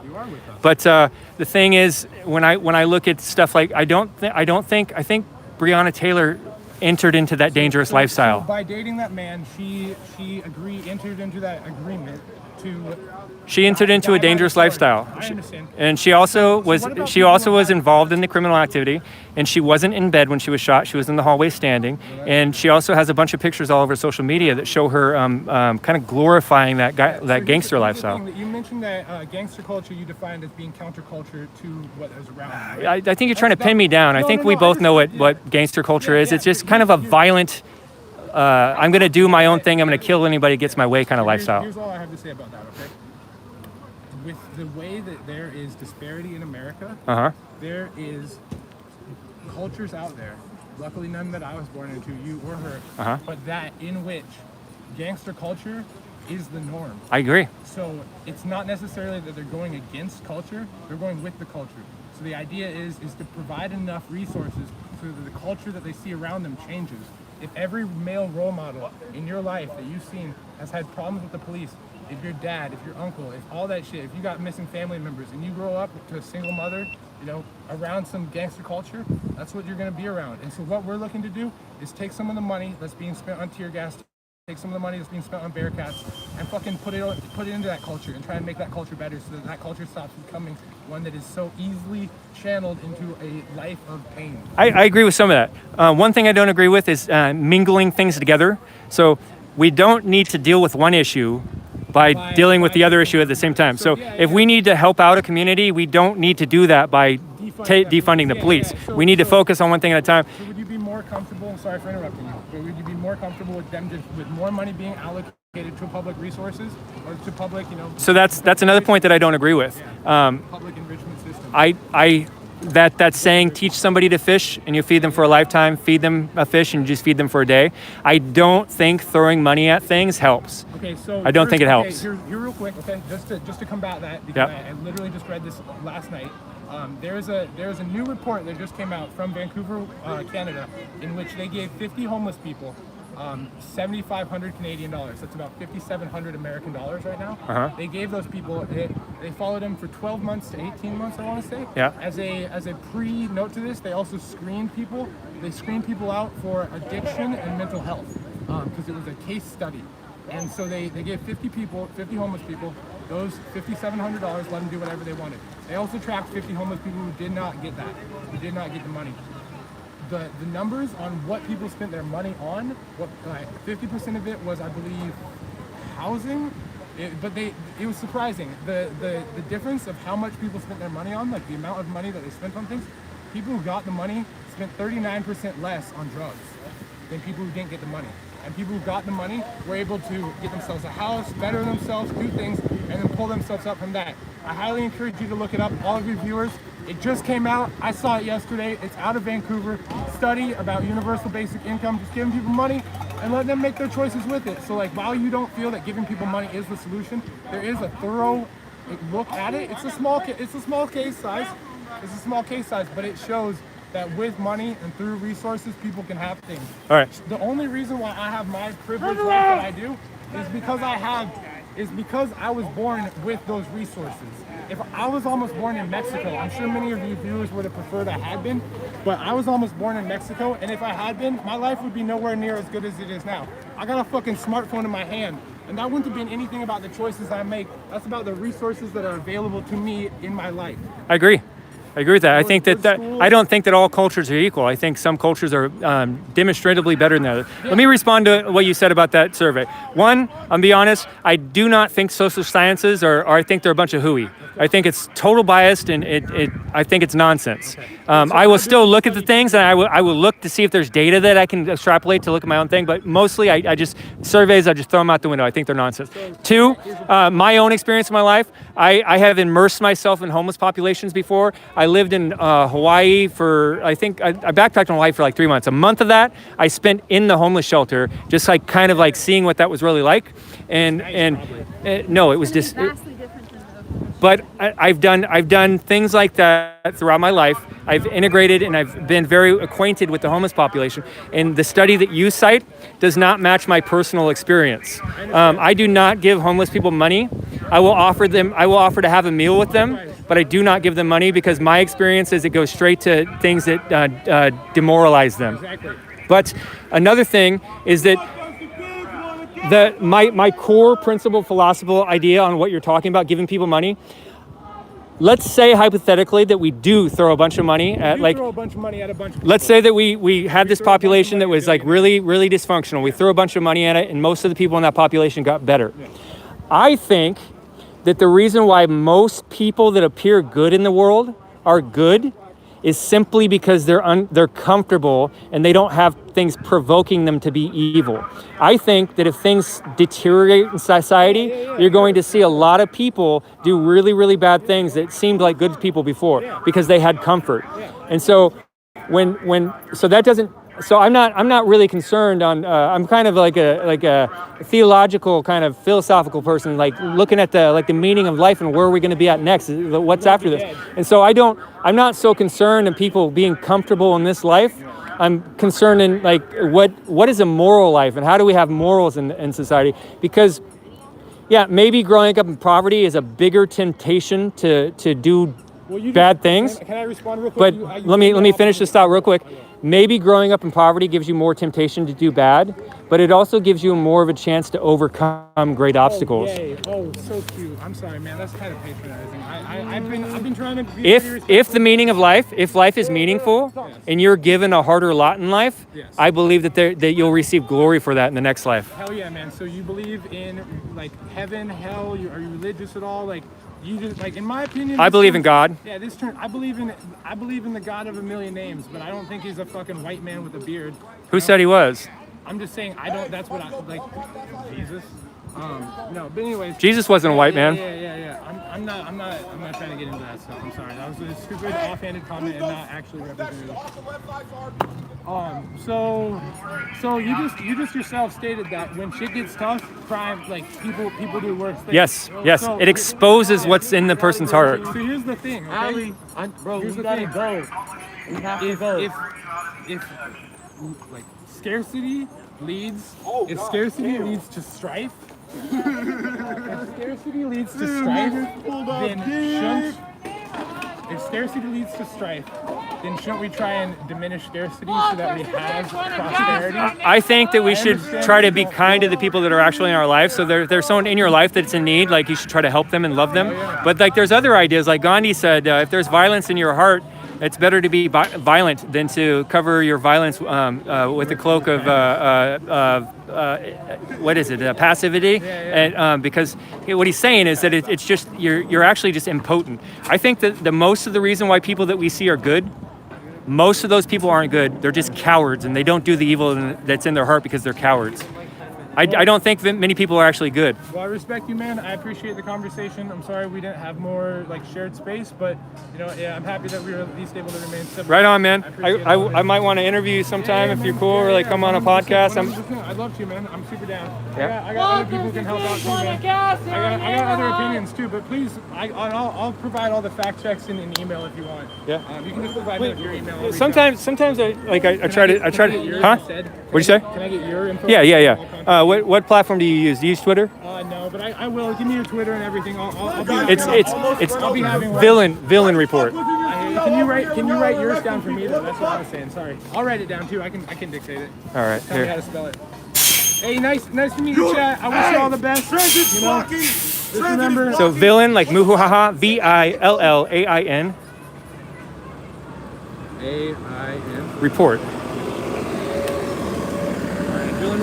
But the thing is, when I look at stuff like I think Breonna Taylor entered into that dangerous lifestyle. So by dating that man, she entered into that agreement to. She entered into a dangerous lifestyle. I understand. And she also So was what about she people also who was have- involved in the criminal activity, and she wasn't in bed when she was shot. She was in the hallway standing, and she also has a bunch of pictures all over social media that show her kind of glorifying that So here's gangster the lifestyle. thing that you mentioned that gangster culture you defined as being counterculture to what is around you. I think you're trying to pin me down. I think we both know what gangster culture is. It's just kind of a violent. I'm going to do my own thing. I'm going to kill anybody who gets my way kind of lifestyle. Here's all I have to say about that, okay? With the way that there is disparity in America, there is cultures out there, luckily none that I was born into, you or her, but that in which gangster culture is the norm. I agree. So it's not necessarily that they're going against culture, they're going with the culture. So the idea is to provide enough resources so that the culture that they see around them changes. If every male role model in your life that you've seen has had problems with the police, if your dad, if your uncle, if all that shit, if you got missing family members and you grow up to a single mother, you know, around some gangster culture, that's what you're gonna be around. And so what we're looking to do is take some of the money that's being spent on tear gas, take some of the money that's being spent on Bearcats, and fucking put it into that culture and try and make that culture better so that culture stops becoming one that is so easily channeled into a life of pain. I agree with some of that. One thing I don't agree with is mingling things together. So we don't need to deal with one issue by dealing with the other issue at the same time. So if we need to help out a community, we don't need to do that by defunding the police. We need to focus on one thing at a time. So would you be more comfortable, sorry for interrupting you, but would you be more comfortable with them just with more money being allocated to public resources or to public, you know? So that's another point that I don't agree with. Public enrichment system. That saying, teach somebody to fish and you feed them for a lifetime, feed them a fish and you just feed them for a day. I don't think throwing money at things helps. Okay, so I don't think it helps. Here real quick, okay, just to combat that, because I literally just read this last night. There's a new report that just came out from Vancouver, Canada, in which they gave 50 homeless people 7,500 Canadian dollars. That's about 5,700 American dollars right now. They gave those people, they followed them for 12 months to 18 months, I want to say. Yeah. As a pre-note to this, they also screened people. They screened people out for addiction and mental health because it was a case study. And so they gave 50 homeless people, those $5,700, let them do whatever they wanted. They also tracked 50 homeless people who did not get that, who did not get the money. The numbers on what people spent their money on, 50% of it was, I believe, housing. It was surprising. The difference of how much people spent their money on, like the amount of money that they spent on things, people who got the money spent 39% less on drugs than people who didn't get the money. And people who got the money were able to get themselves a house, better themselves, do things, and then pull themselves up from that. I highly encourage you to look it up, all of your viewers. It just came out. I saw it yesterday. It's out of Vancouver. Study about universal basic income, just giving people money and letting them make their choices with it. So like, while you don't feel that giving people money is the solution, there is a thorough look at it. It's a small case size. It's a small case size, but it shows that with money and through resources, people can have things. All right. The only reason why I have my privilege life that I do is because I was born with those resources. If I was almost born in Mexico, I'm sure many of you viewers would have preferred I had been, but I was almost born in Mexico, and if I had been, my life would be nowhere near as good as it is now. I got a fucking smartphone in my hand, and that wouldn't have been anything about the choices I make. That's about the resources that are available to me in my life. I agree with that. I think that I don't think that all cultures are equal. I think some cultures are demonstrably better than others. Let me respond to what you said about that survey. One, I'll be honest, I do not think social sciences I think they're a bunch of hooey. I think it's total biased and I think it's nonsense. I will still look at the things and I will look to see if there's data that I can extrapolate to look at my own thing, but mostly I just throw them out the window. I think they're nonsense. Two, my own experience in my life, I have immersed myself in homeless populations before. I lived in Hawaii I backpacked in Hawaii for like 3 months. A month of that I spent in the homeless shelter, just like kind of like seeing what that was really like. No, it was just. But I've done things like that throughout my life. I've integrated and I've been very acquainted with the homeless population. And the study that you cite does not match my personal experience. I do not give homeless people money. I will offer to have a meal with them, but I do not give them money because my experience is it goes straight to things that demoralize them. But another thing is that my core principle, philosophical idea on what you're talking about, giving people money. Let's say hypothetically that we do throw a bunch of money at throw a bunch of money at a bunch of people. Let's say that we had this population that was like really, really dysfunctional. We threw a bunch of money at it, and most of the people in that population got better. Yeah. I think that the reason why most people that appear good in the world are good is simply because they're comfortable and they don't have things provoking them to be evil. I think that if things deteriorate in society, you're going to see a lot of people do really, really bad things that seemed like good people before because they had comfort. And so I'm not really concerned on. I'm kind of like a theological kind of philosophical person, like looking at the meaning of life and where are we going to be at next, what's after this. And so I'm not so concerned in people being comfortable in this life. I'm concerned in like what is a moral life and how do we have morals in society? Because maybe growing up in poverty is a bigger temptation to do bad things. Can I respond real quick? But let me finish this thought real quick. Maybe growing up in poverty gives you more temptation to do bad, but it also gives you more of a chance to overcome great obstacles. Oh, so cute. I'm sorry, man. That's kind of patronizing. I've been trying to be If the meaning of life, if life is meaningful, and you're given a harder lot in life, I believe that you'll receive glory for that in the next life. Hell yeah, man. So you believe in like heaven, hell? Are you religious at all? Like you just like, in my opinion, I believe in God. Yeah, I believe in the God of a million names, but I don't think he's a fucking white man with a beard. Who said he was? I'm just saying that's what I like. Jesus. No, but anyways. Jesus wasn't a white man. Yeah. I'm not trying to get into that stuff. I'm sorry. That was a stupid, offhanded comment and not actually representative. So you just yourself stated that when shit gets tough, crime, like people do worse things. Yes. So, It exposes what's in the person's heart. So here's the thing, okay? Here's the thing. We have to go. If like scarcity leads to strife. If scarcity leads to strife, then shouldn't we try and diminish scarcity so that we have prosperity? I think that we should try to be kind to the people that are actually in our life. So there's someone in your life that's in need, like you should try to help them and love them. But like there's other ideas, like Gandhi said, if there's violence in your heart, it's better to be violent than to cover your violence with a cloak of passivity. And because what he's saying is that it's just you're actually just impotent. I think that the most of the reason why people that we see are good, most of those people aren't good. They're just cowards, and they don't do the evil that's in their heart because they're cowards. I don't think that many people are actually good. Well, I respect you, man. I appreciate the conversation. I'm sorry we didn't have more like shared space, but I'm happy that we were at least able to remain separate. Right on, man. I might want to interview you sometime if you're cool, or like come on a podcast. I'd love to, man. I'm super down. Yeah. I got other people who can help out too, man. I got other opinions too, but please, I'll provide all the fact checks in an email if you want. Yeah. You can just provide me with your email. Sometimes I try to. Huh? What'd you say? Can I get your info? Yeah. What platform do you use? Do you use Twitter? No, but I will. Give me your Twitter and everything. I'll be It's VillainReport. Can you write yours down for me though? That's what I was saying. Sorry. I'll write it down too. I can dictate it. All right. Tell me how to spell it. Hey, nice to meet you, chat. I wish you all the best. Just remember. So villain, like muhuhaha, VILLAIN. AIN. Report.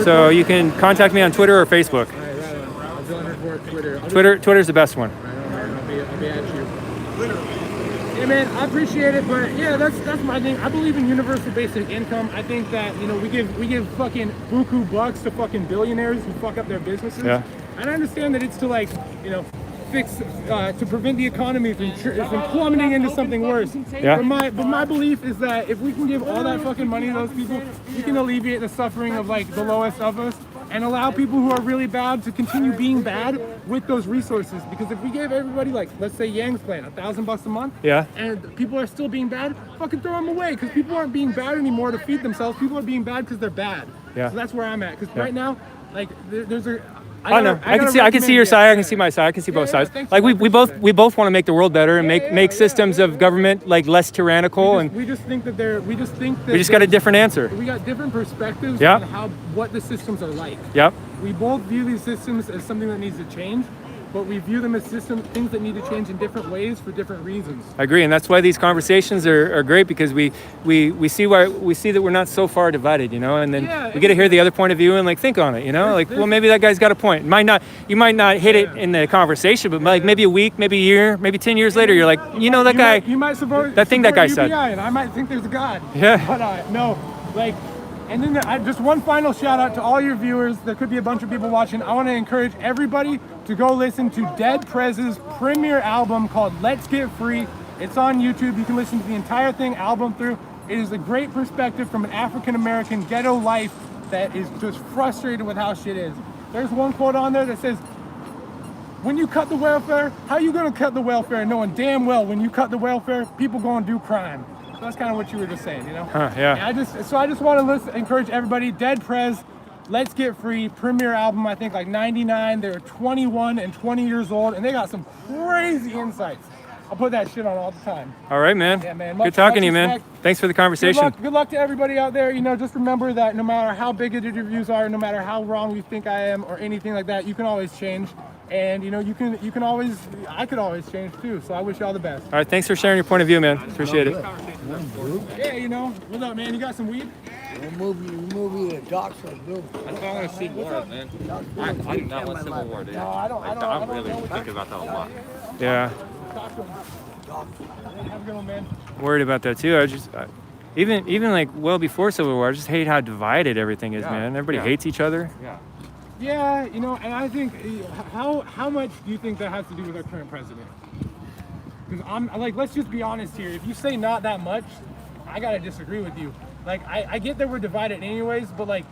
So you can contact me on Twitter or Facebook. All right, right on. VillainReport Twitter. Twitter's the best one. I'll be at you. Yeah, man, I appreciate it, but yeah, that's my thing. I believe in universal basic income. I think that we give fucking buku bucks to fucking billionaires who fuck up their businesses. Yeah. And I understand that it's to like fix to prevent the economy from plummeting into something worse. Yeah. But my belief is that if we can give all that fucking money to those people, we can alleviate the suffering of like the lowest of us and allow people who are really bad to continue being bad with those resources. Because if we gave everybody, like, let's say Yang's plan, $1,000 a month, yeah, and people are still being bad, fucking throw them away. Because people aren't being bad anymore to feed themselves. People are being bad because they're bad. Yeah. So that's where I'm at. Because right now, like, I know. I can see your side. I can see my side. I can see both sides. Like we both want to make the world better and make systems of government like less tyrannical. We just think that we just got a different answer. We got different perspectives Yep. on what the systems are like. Yep. We both view these systems as something that needs to change, but we view them as things that need to change in different ways for different reasons. I agree, and that's why these conversations are great, because we see that we're not so far divided, and then we get to hear the other point of view and like think on it, well, maybe that guy's got a point. You might not hit it in the conversation, but like maybe a week, maybe a year, maybe 10 years later, you're like, that guy, you might support that thing that guy UBI, said, and I might think there's a God. Yeah. But no, like. And then just one final shout out to all your viewers. There could be a bunch of people watching. I want to encourage everybody to go listen to Dead Prez's premiere album called Let's Get Free. It's on YouTube. You can listen to the entire thing, album through. It is a great perspective from an African-American ghetto life that is just frustrated with how shit is. There's one quote on there that says, when you cut the welfare, how you gonna cut the welfare knowing damn well when you cut the welfare, people gonna do crime? So that's kind of what you were just saying, yeah. And I just want to encourage everybody. Dead Prez, Let's Get Free, premiere album. I think like '99. They're 21 and 20 years old, and they got some crazy insights. I'll put that shit on all the time. All right, man. Yeah, man. Good talking to you, man. Thanks for the conversation. Good luck to everybody out there. Just remember that no matter how bigoted your views are, no matter how wrong you think I am or anything like that, you can always change. And you can always, I could always change too. So I wish you all the best. All right, thanks for sharing your point of view, man. Appreciate it. Yeah, what's up, man? You got some weed? Movie the doctor, dude. That's why I want to see more, man. I do not want Civil War, dude. No, I don't I'm really thinking about that a lot. Yeah. Have a good one, man. Worried about that too. Even like well before Civil War, I just hate how divided everything is, man. Everybody hates each other. Yeah. Yeah, and I think how much do you think that has to do with our current president? Because I'm like, let's just be honest here. If you say not that much, I gotta disagree with you. Like, I get that we're divided anyways, but like,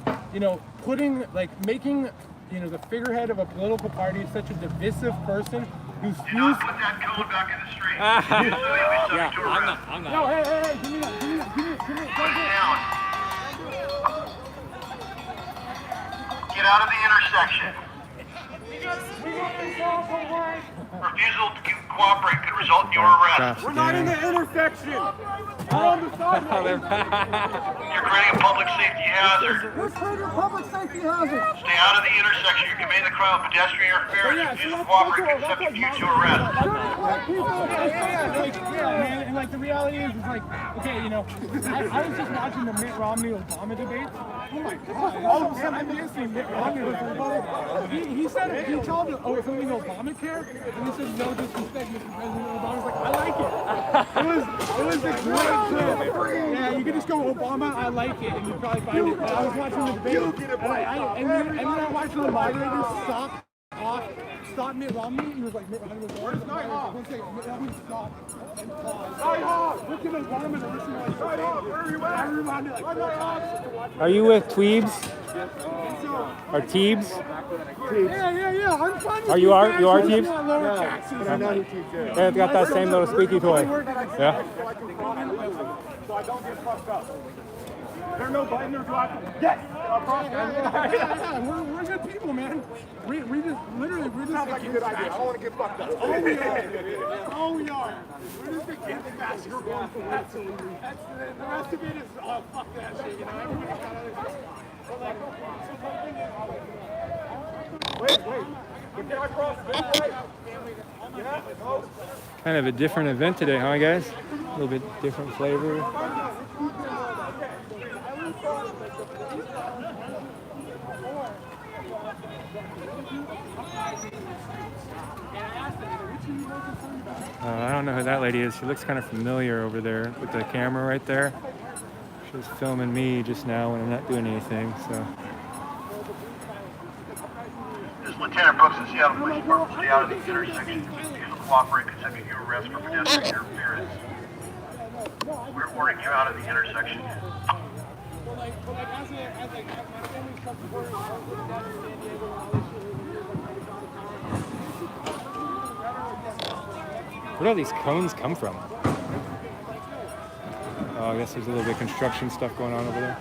making the figurehead of a political party such a divisive person who's put that code back in the street. I'm not. No, hey, give me that. Get out of the intersection. Refusal to cooperate could result in your arrest. We're not in the intersection. We're on the sidewalk. You're creating a public safety hazard. Who's creating a public safety hazard? Stay out of the intersection. You're committing the crime of pedestrian interference. Refusal to cooperate could subject you to arrest. Yeah, man. And like the reality is like, okay, I was just watching the Mitt Romney-Obama debate. Oh my God! All of a sudden, I'm listening. Mitt Romney was he told something Obamacare, and he said, no disrespect, Mr. President Obama. I was like, I like it. It was a great clip. Yeah, you could just go Obama, I like it, and you'd probably find it. But I was watching the debate, and then I watched the moderator stop Mitt Romney. He was like, Mitt Romney was like, one second, Mitt Romney stopped and paused. Look at Obama and listen to Are you with Tweebs? Or Teebs? Yeah. I'm fine with Are you Teebs? Yeah. They got that same little squeaky toy. Yeah. So I don't get fucked up. There's no button or block. Yes! We're good people, man. We just sounds like a good idea. I don't want to get fucked up. That's all we are. We're just the kids that got your going for absolutely. The rest of it is, fuck that shit, Everybody's got other shit. But like, wait. Get across this way. Yeah. Kind of a different event today, huh, guys? A little bit different flavor. I don't know who that lady is. She looks kind of familiar over there with the camera right there. She was filming me just now when I'm not doing anything, so. This is Lieutenant Brooks in Seattle Police Department. Stay out of the intersection. Refusal to cooperate could subject you to arrest for pedestrian interference. We're ordering you out of the intersection. Where do all these cones come from? Oh, I guess there's a little bit of construction stuff going on over there.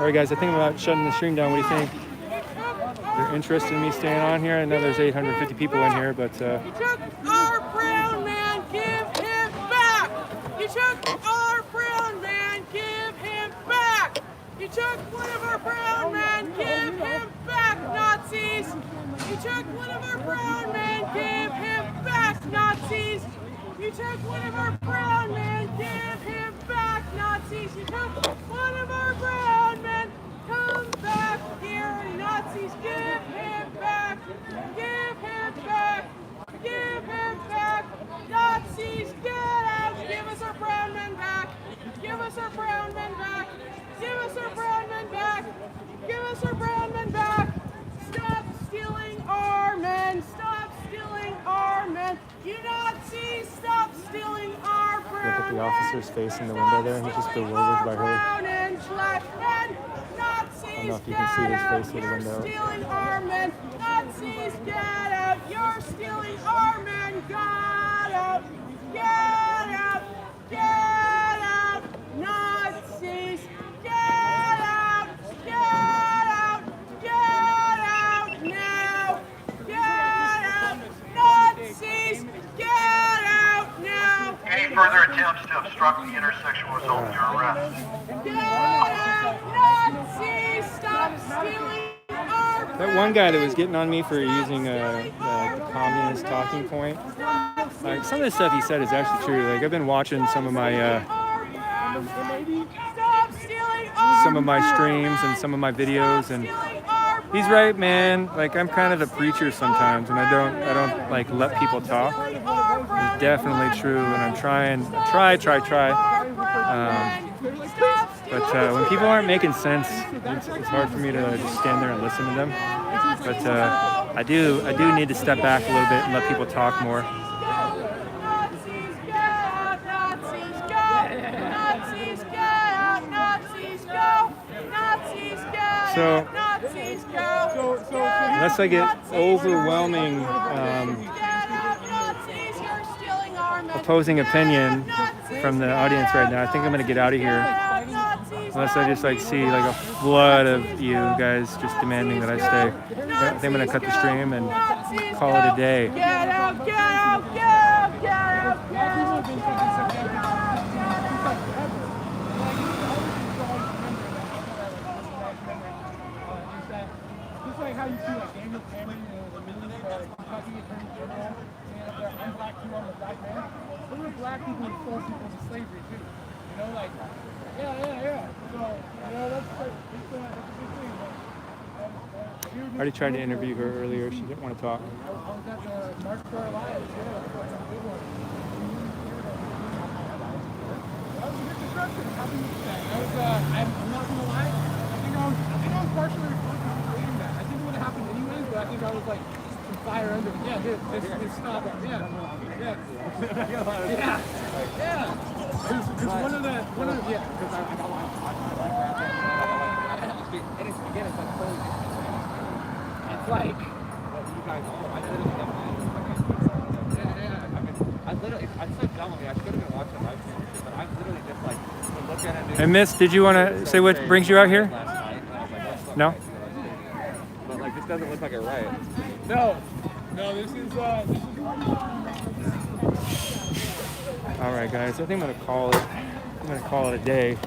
All right, guys, I think I'm about shutting the stream down. What do you think? You're interested in me staying on here? I know there's 850 people in here, but You took our brown man, give him back. You took our brown man, give him back. You took one of our brown men, give him back, Nazis. You took one of our brown men, give him back, Nazis. You took one of our brown men, give him back, Nazis. You took one of our brown men, come back here, Nazis. Give him back, give him back, give him back, Nazis. Get out, give us our brown men back. Give us our brown men back. Give us our brown men back. Give us our brown men back. Stop stealing our men. Stop stealing our men. You Nazis, stop stealing our brown men. look at the officer's face in the window there. He's just bewildered by her. Brown and black men. Nazis, I don't know if you can see his face through the window. You're stealing our men. Nazis, get out. You're stealing our men. Get out. Get out. Get out. Nazis, get out. Get out. Get out now. Get out. Nazis, get out now. Any further attempts to obstruct the intersection will result in your arrest. Get out. Nazis, stop stealing our That one guy that was getting on me for using the communist talking point, like some of the stuff he said is actually true. Like I've been watching some of my streams and some of my videos, and he's right, man. Like I'm kind of the preacher sometimes, and I don't like let people talk. It's definitely true, and I'm trying. But when people aren't making sense, it's hard for me to just stand there and listen to them. But I do need to step back a little bit and let people talk more. Nazis, get out. Nazis, go. Nazis, get out. Nazis, go. Nazis, get out. So Nazis, go. unless I get overwhelming opposing opinion from the audience right now, I think I'm gonna get out of here. Unless I just like see like a flood of you guys just demanding that I stay. I think I'm gonna cut the stream and call it a day. Get out, get out, get out, get out, get out, get out. Just like how you see like Daniel Cameron, the millionaire, Kentucky Attorney General, saying up there, I'm black too, I'm a black man. There were black people who sold people into slavery too. You know, like, yeah. So, you know, that's a big thing. I already tried to interview her earlier. She didn't want to talk. I was at the North Carolina, that was a big one. That was a good disruption. How do you do that? I'm not gonna lie. I think I was partially responsible for creating that. I think it would have happened anyways, but I think I was like some fire under it. Yeah, this stop it. Yeah. Because one of the because I got one. And it's again, it's like totally different. It's like what you guys all. I'm so dumb with me. I should have been watching live stream, but I'm literally just like look at it. Hey, Miss, did you want to say what brings you out here? No? But like this doesn't look like a riot. No, this is All right, guys. I think I'm gonna call it a day.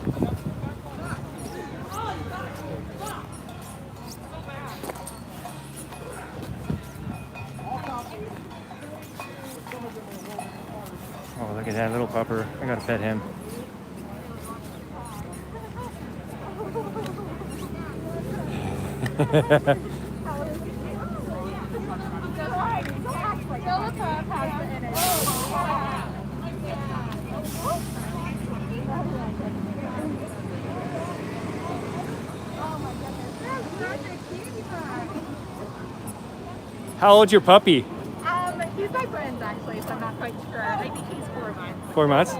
Oh, look at that little pupper. I gotta pet him. How old's your puppy? He's my friend actually, so I'm not quite sure. I think he's 4 months. 4 months?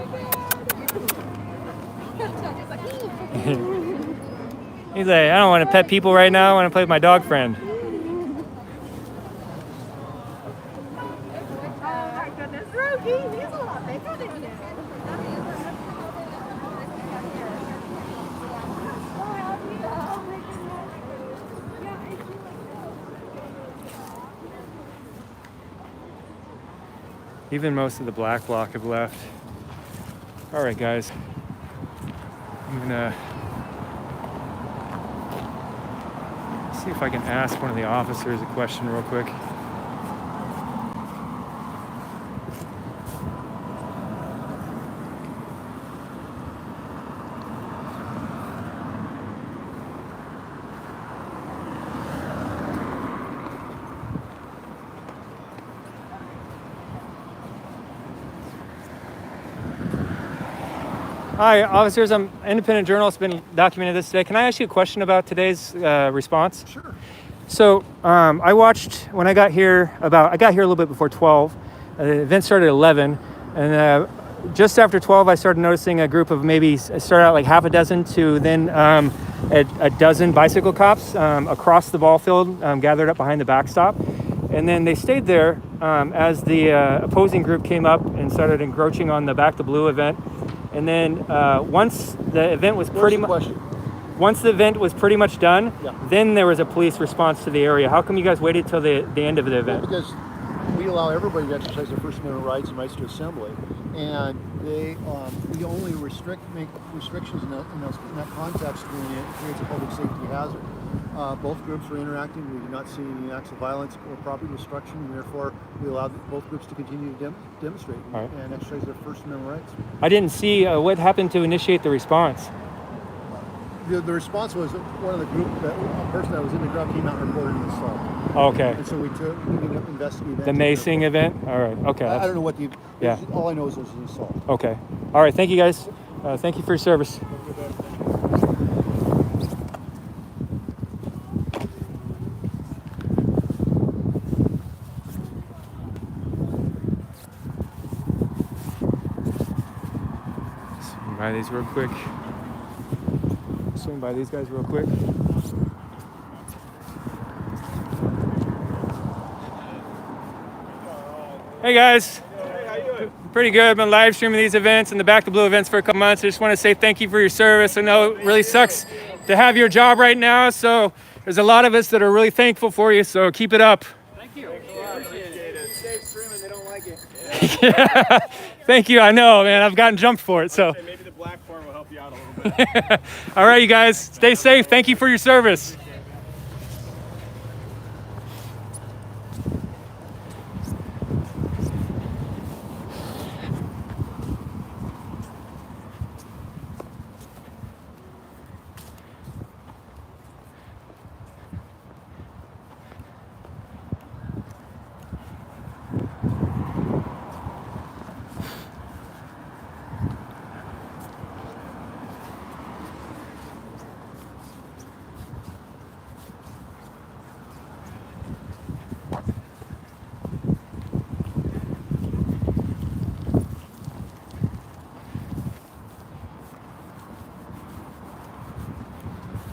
He's like, I don't want to pet people right now. I want to play with my dog friend. Oh my goodness, Rogie, he's a lot bigger than you. Even most of the black bloc have left. All right, guys. I'm gonna see if I can ask one of the officers a question real quick. Hi, officers. I'm an independent journalist, been documenting this today. Can I ask you a question about today's response? Sure. So I watched when I got here I got here a little bit before 12. The event started at 11. And just after 12, I started noticing a group of maybe, it started out like half a dozen to then a dozen bicycle cops across the ball field gathered up behind the backstop. And then they stayed there as the opposing group came up and started encroaching on the Back to Blue event. And then once the event was pretty much done, then there was a police response to the area. How come you guys waited till the end of the event? Well, because we allow everybody to exercise their First Amendment rights and rights to assembly, and we only make restrictions in that context when it creates a public safety hazard. Both groups were interacting. We did not see any acts of violence or property destruction, and therefore we allowed both groups to continue to demonstrate and exercise their First Amendment rights. I didn't see what happened to initiate the response. The response was one of the group, a person that was in the crowd came out and reported an assault. Okay. And so we ended up investigating that. The macing event? All right. Okay. I don't know what yeah. All I know is it was an assault. Okay. All right. Thank you, guys. Thank you for your service. Swing by these real quick. Swing by these guys real quick. Hey guys. Pretty good. I've been live streaming these events and the Back to Blue events for a couple months. I just want to say thank you for your service. I know it really sucks to have your job right now, so there's a lot of us that are really thankful for you, so keep it up. Thank you. Appreciate it. Stay streaming, they don't like it. Yeah. Thank you. I know, man. I've gotten jumped for it, so. Maybe the black form will help you out a little bit. All right, you guys. Stay safe. Thank you for your service.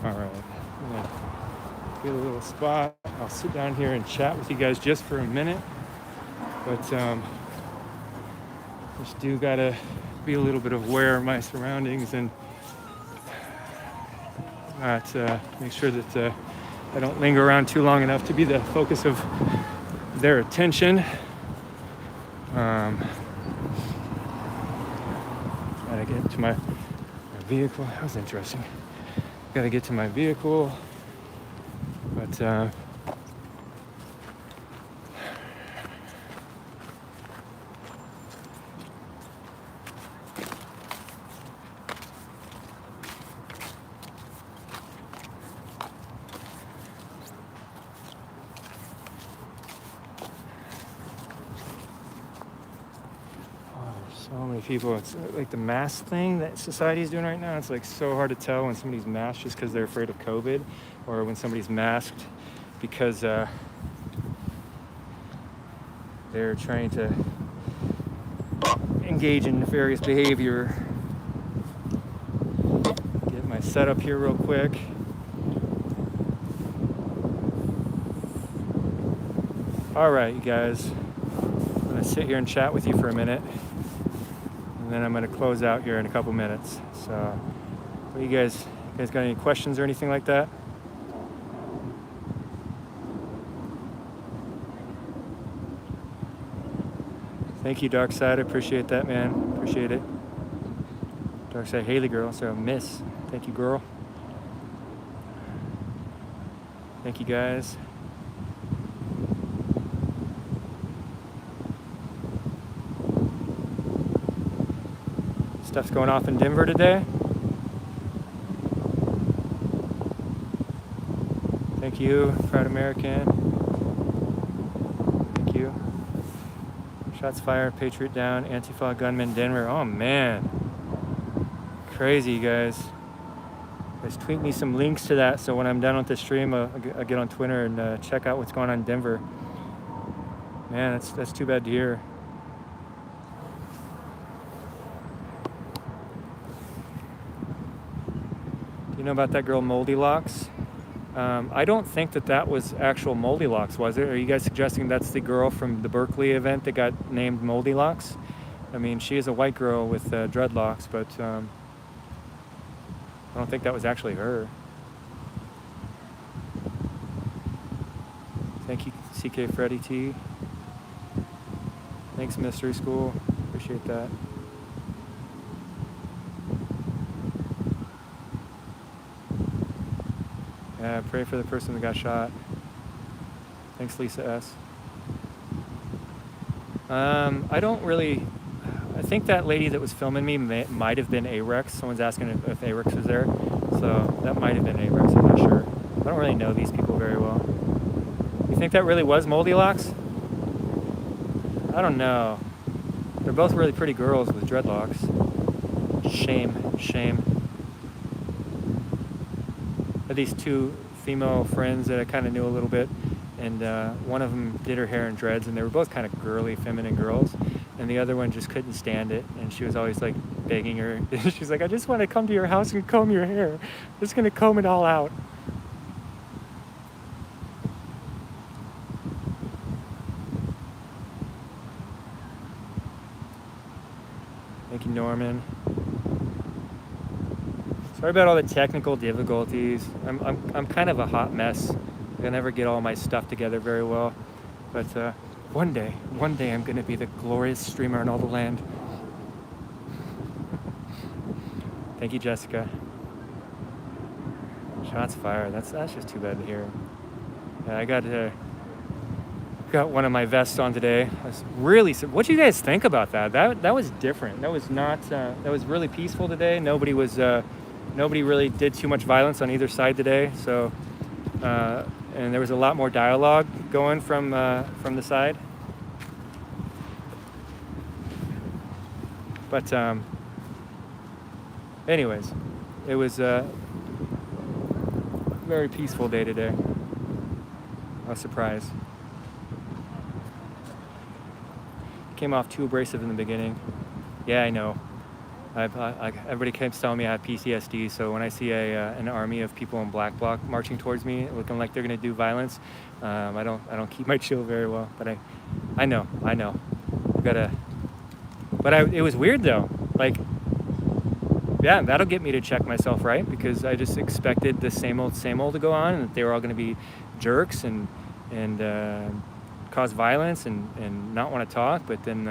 All right, I'm gonna get a little spot. I'll sit down here and chat with you guys just for a minute. But just do gotta be a little bit aware of my surroundings and not make sure that I don't linger around too long enough to be the focus of their attention. Gotta get to my vehicle. That was interesting. Gotta get to my vehicle, but so many people. It's like the mask thing that society is doing right now. It's like so hard to tell when somebody's masked just because they're afraid of COVID, or when somebody's masked because they're trying to engage in nefarious behavior. Get my setup here real quick. All right, you guys. I'm gonna sit here and chat with you for a minute. And then I'm going to close out here in a couple minutes. So, what you guys got any questions or anything like that? Thank you, Darkside. I appreciate that, man. Appreciate it. Darkside Haley girl, so Miss. Thank you, girl. Thank you, guys. Stuff's going off in Denver today. Thank you, Proud American. Thank you. Shots fired, Patriot down, Antifa gunman Denver. Oh man. Crazy, guys. Guys, tweet me some links to that so when I'm done with the stream, I'll get on Twitter and check out what's going on in Denver. Man, that's too bad to hear. Do you know about that girl Moldy Locks? I don't think that was actual Moldy Locks, was it? Are you guys suggesting that's the girl from the Berkeley event that got named Moldy Locks? I mean, she is a white girl with dreadlocks, but I don't think that was actually her. Thank you, CK Freddy T. Thanks, Mystery School. Appreciate that. Yeah, pray for the person that got shot. Thanks, Lisa S. I don't really... I think that lady that was filming me might have been Arex. Someone's asking if Arex was there. So that might have been Arex, I'm not sure. I don't really know these people very well. You think that really was Moldy Locks? I don't know. They're both really pretty girls with dreadlocks. Shame, shame. I had these two female friends that I kind of knew a little bit, and one of them did her hair in dreads, and they were both kind of girly, feminine girls, and the other one just couldn't stand it, and she was always like begging her. She's like, I just want to come to your house and comb your hair. I'm just going to comb it all out. Thank you, Norman. Sorry about all the technical difficulties. I'm kind of a hot mess. I never get all my stuff together very well. But one day I'm gonna be the glorious streamer in all the land. Thank you, Jessica. Shots fired. That's just too bad to hear. Yeah, I got one of my vests on today. I was really. What do you guys think about that? That was different. That was not. That was really peaceful today. Nobody really did too much violence on either side today. So, and there was a lot more dialogue going from the side. But anyways, it was a very peaceful day today. I was surprised. Came off too abrasive in the beginning. Yeah, I know. Everybody keeps telling me I have PTSD, so when I see an army of people in black bloc marching towards me, looking like they're gonna do violence, I don't keep my chill very well. But I know. It was weird though. Like, yeah, that'll get me to check myself, right? Because I just expected the same old to go on, and that they were all gonna be jerks and cause violence and not want to talk. But then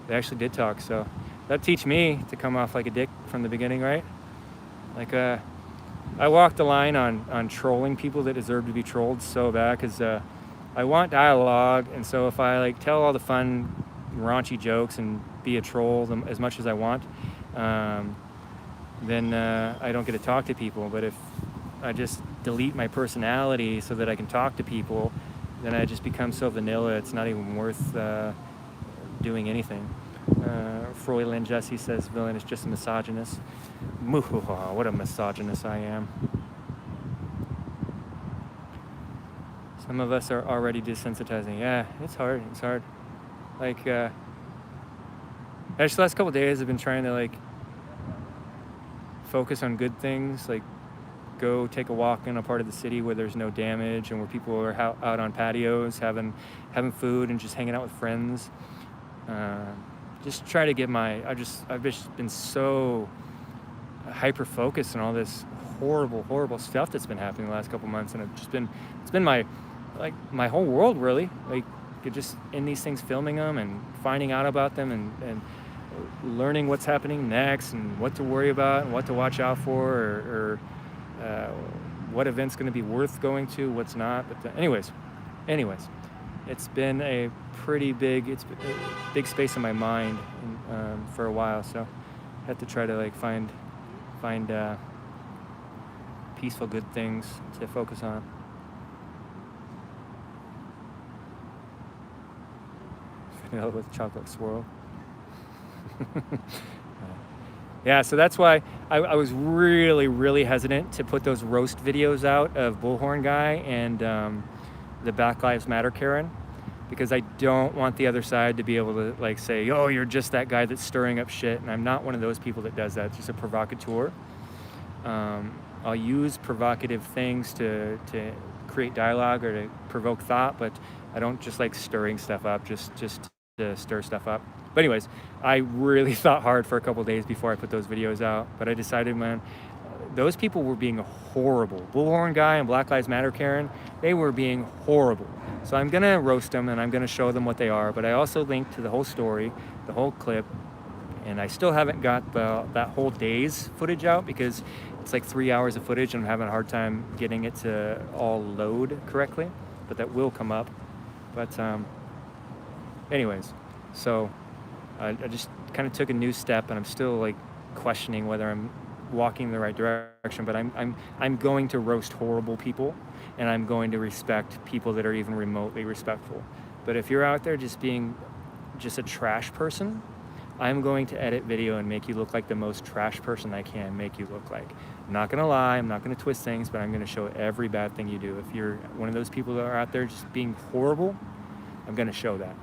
they actually did talk, so. That'd teach me to come off like a dick from the beginning, right? Like, I walked the line on trolling people that deserve to be trolled so bad, because I want dialogue, and so if I like tell all the fun, raunchy jokes and be a troll as much as I want, then I don't get to talk to people. But if I just delete my personality so that I can talk to people, then I just become so vanilla, it's not even worth doing anything. Froyland Jesse says villain is just a misogynist. Muhuha, what a misogynist I am. Some of us are already desensitizing. Yeah, it's hard. Like, actually the last couple of days I've been trying to like focus on good things, like go take a walk in a part of the city where there's no damage and where people are out on patios having food and just hanging out with friends. Just try to get I've just been so hyper focused on all this horrible stuff that's been happening the last couple months, and it's been my whole world really. Like, just in these things, filming them and finding out about them and learning what's happening next and what to worry about and what to watch out for, or what event's going to be worth going to, what's not. But anyways, it's been a pretty big space in my mind for a while, so I had to try to like find peaceful, good things to focus on. Vanilla with chocolate swirl. Yeah, so that's why I was really hesitant to put those roast videos out of Bullhorn Guy and the Black Lives Matter Karen, because I don't want the other side to be able to like say, oh, you're just that guy that's stirring up shit, and I'm not one of those people that does that. It's just a provocateur. I'll use provocative things to create dialogue or to provoke thought, but I don't just like stirring stuff up just to stir stuff up. But anyways, I really thought hard for a couple days before I put those videos out, but I decided, man, those people were being horrible. Bullhorn Guy and Black Lives Matter Karen, they were being horrible. So I'm gonna roast them and I'm gonna show them what they are, but I also linked to the whole story, the whole clip, and I still haven't got that whole day's footage out because it's like 3 hours of footage and I'm having a hard time getting it to all load correctly, but that will come up. But anyways, so I just kind of took a new step, and I'm still like questioning whether I'm walking in the right direction, but I'm going to roast horrible people, and I'm going to respect people that are even remotely respectful. But if you're out there just being just a trash person, I'm going to edit video and make you look like the most trash person I can make you look like. I'm not gonna lie, I'm not gonna twist things, but I'm gonna show every bad thing you do. If you're one of those people that are out there just being horrible, I'm gonna show that.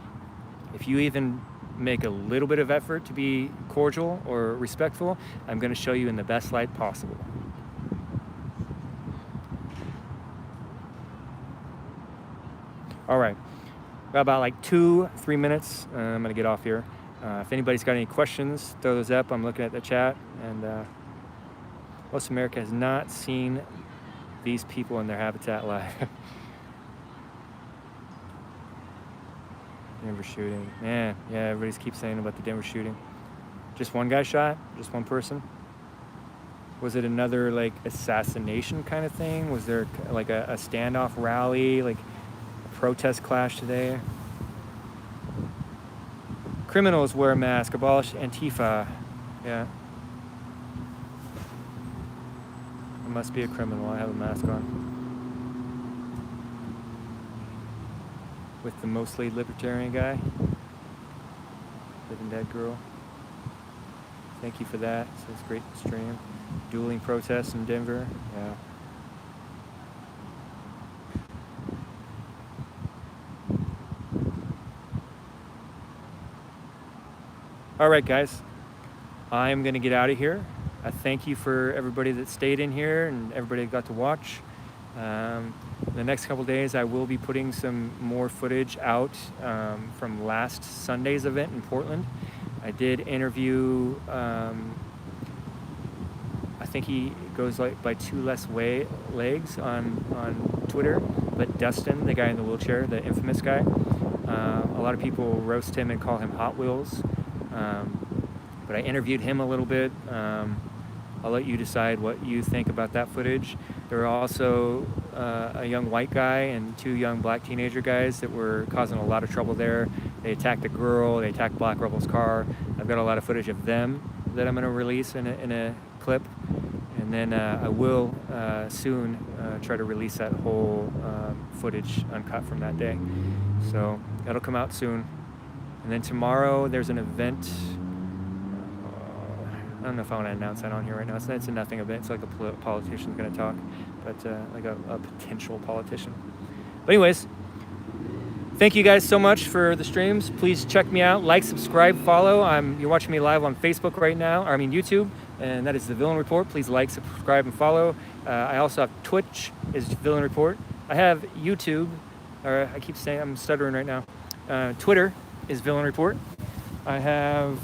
If you even make a little bit of effort to be cordial or respectful, I'm going to show you in the best light possible. All right, got about like 2-3 minutes. I'm going to get off here. If anybody's got any questions, throw those up. I'm looking at the chat, and most America has not seen these people in their habitat live. Denver shooting. Man, yeah, everybody keeps saying about the Denver shooting. Just one guy shot? Just one person? Was it another like assassination kind of thing? Was there like a standoff rally, like a protest clash today? Criminals wear a mask, abolish Antifa. Yeah. I must be a criminal, I have a mask on. With the mostly libertarian guy, Living Dead Girl. Thank you for that. So it's a great stream. Dueling protests in Denver. Yeah. All right, guys. I'm gonna get out of here. I thank you for everybody that stayed in here and everybody that got to watch. The next couple days, I will be putting some more footage out from last Sunday's event in Portland. I did interview, I think he goes like by Two Less Legs on Twitter, but Dustin, the guy in the wheelchair, the infamous guy, a lot of people roast him and call him Hot Wheels, but I interviewed him a little bit. I'll let you decide what you think about that footage. There were also a young white guy and 2 young black teenager guys that were causing a lot of trouble there. They attacked a girl, they attacked Black Rebel's car. I've got a lot of footage of them that I'm gonna release in a clip. And then I will soon try to release that whole footage uncut from that day. So that'll come out soon. And then tomorrow there's an event. I don't know if I want to announce that on here right now. It's a nothing event. It's like a politician's going to talk, but like a potential politician. But anyways, thank you guys so much for the streams. Please check me out, like, subscribe, follow. You're watching me live on Facebook right now, YouTube, and that is the Villain Report. Please like, subscribe, and follow. I also have Twitch is Villain Report. I have YouTube, or I keep saying I'm stuttering right now. Twitter is Villain Report. I have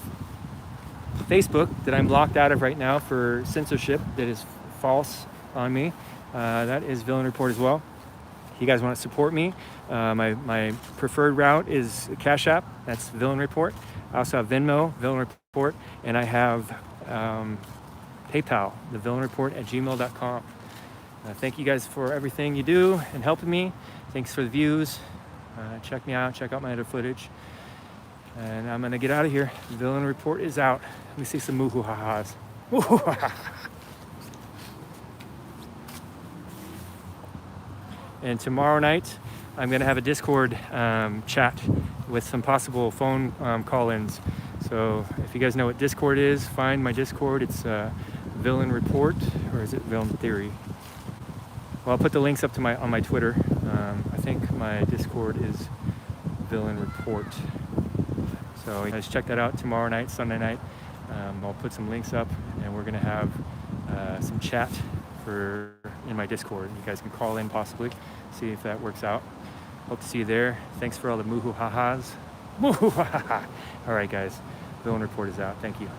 Facebook that I'm locked out of right now for censorship that is false on me. That is Villain Report as well. you guys want to support me, my preferred route is Cash App. That's Villain Report. I also have Venmo, Villain Report, and I have PayPal, thevillainreport@gmail.com. Thank you guys for everything you do and helping me. Thanks for the views. Check me out. Check out my other footage. And I'm gonna get out of here. Villain Report is out. Let me see some moo-hoo-ha-has. And tomorrow night, I'm gonna have a Discord chat with some possible phone call-ins. So if you guys know what Discord is, find my Discord. It's Villain Report, or is it Villain Theory? Well, I'll put the links up to on my Twitter. I think my Discord is Villain Report. So you guys check that out tomorrow night, Sunday night. I'll put some links up, and we're gonna have some chat in my Discord. You guys can call in possibly, see if that works out. Hope to see you there. Thanks for all the moo-hoo-ha-has. Moo-hoo-ha-ha. All right, guys. Villain Report is out. Thank you.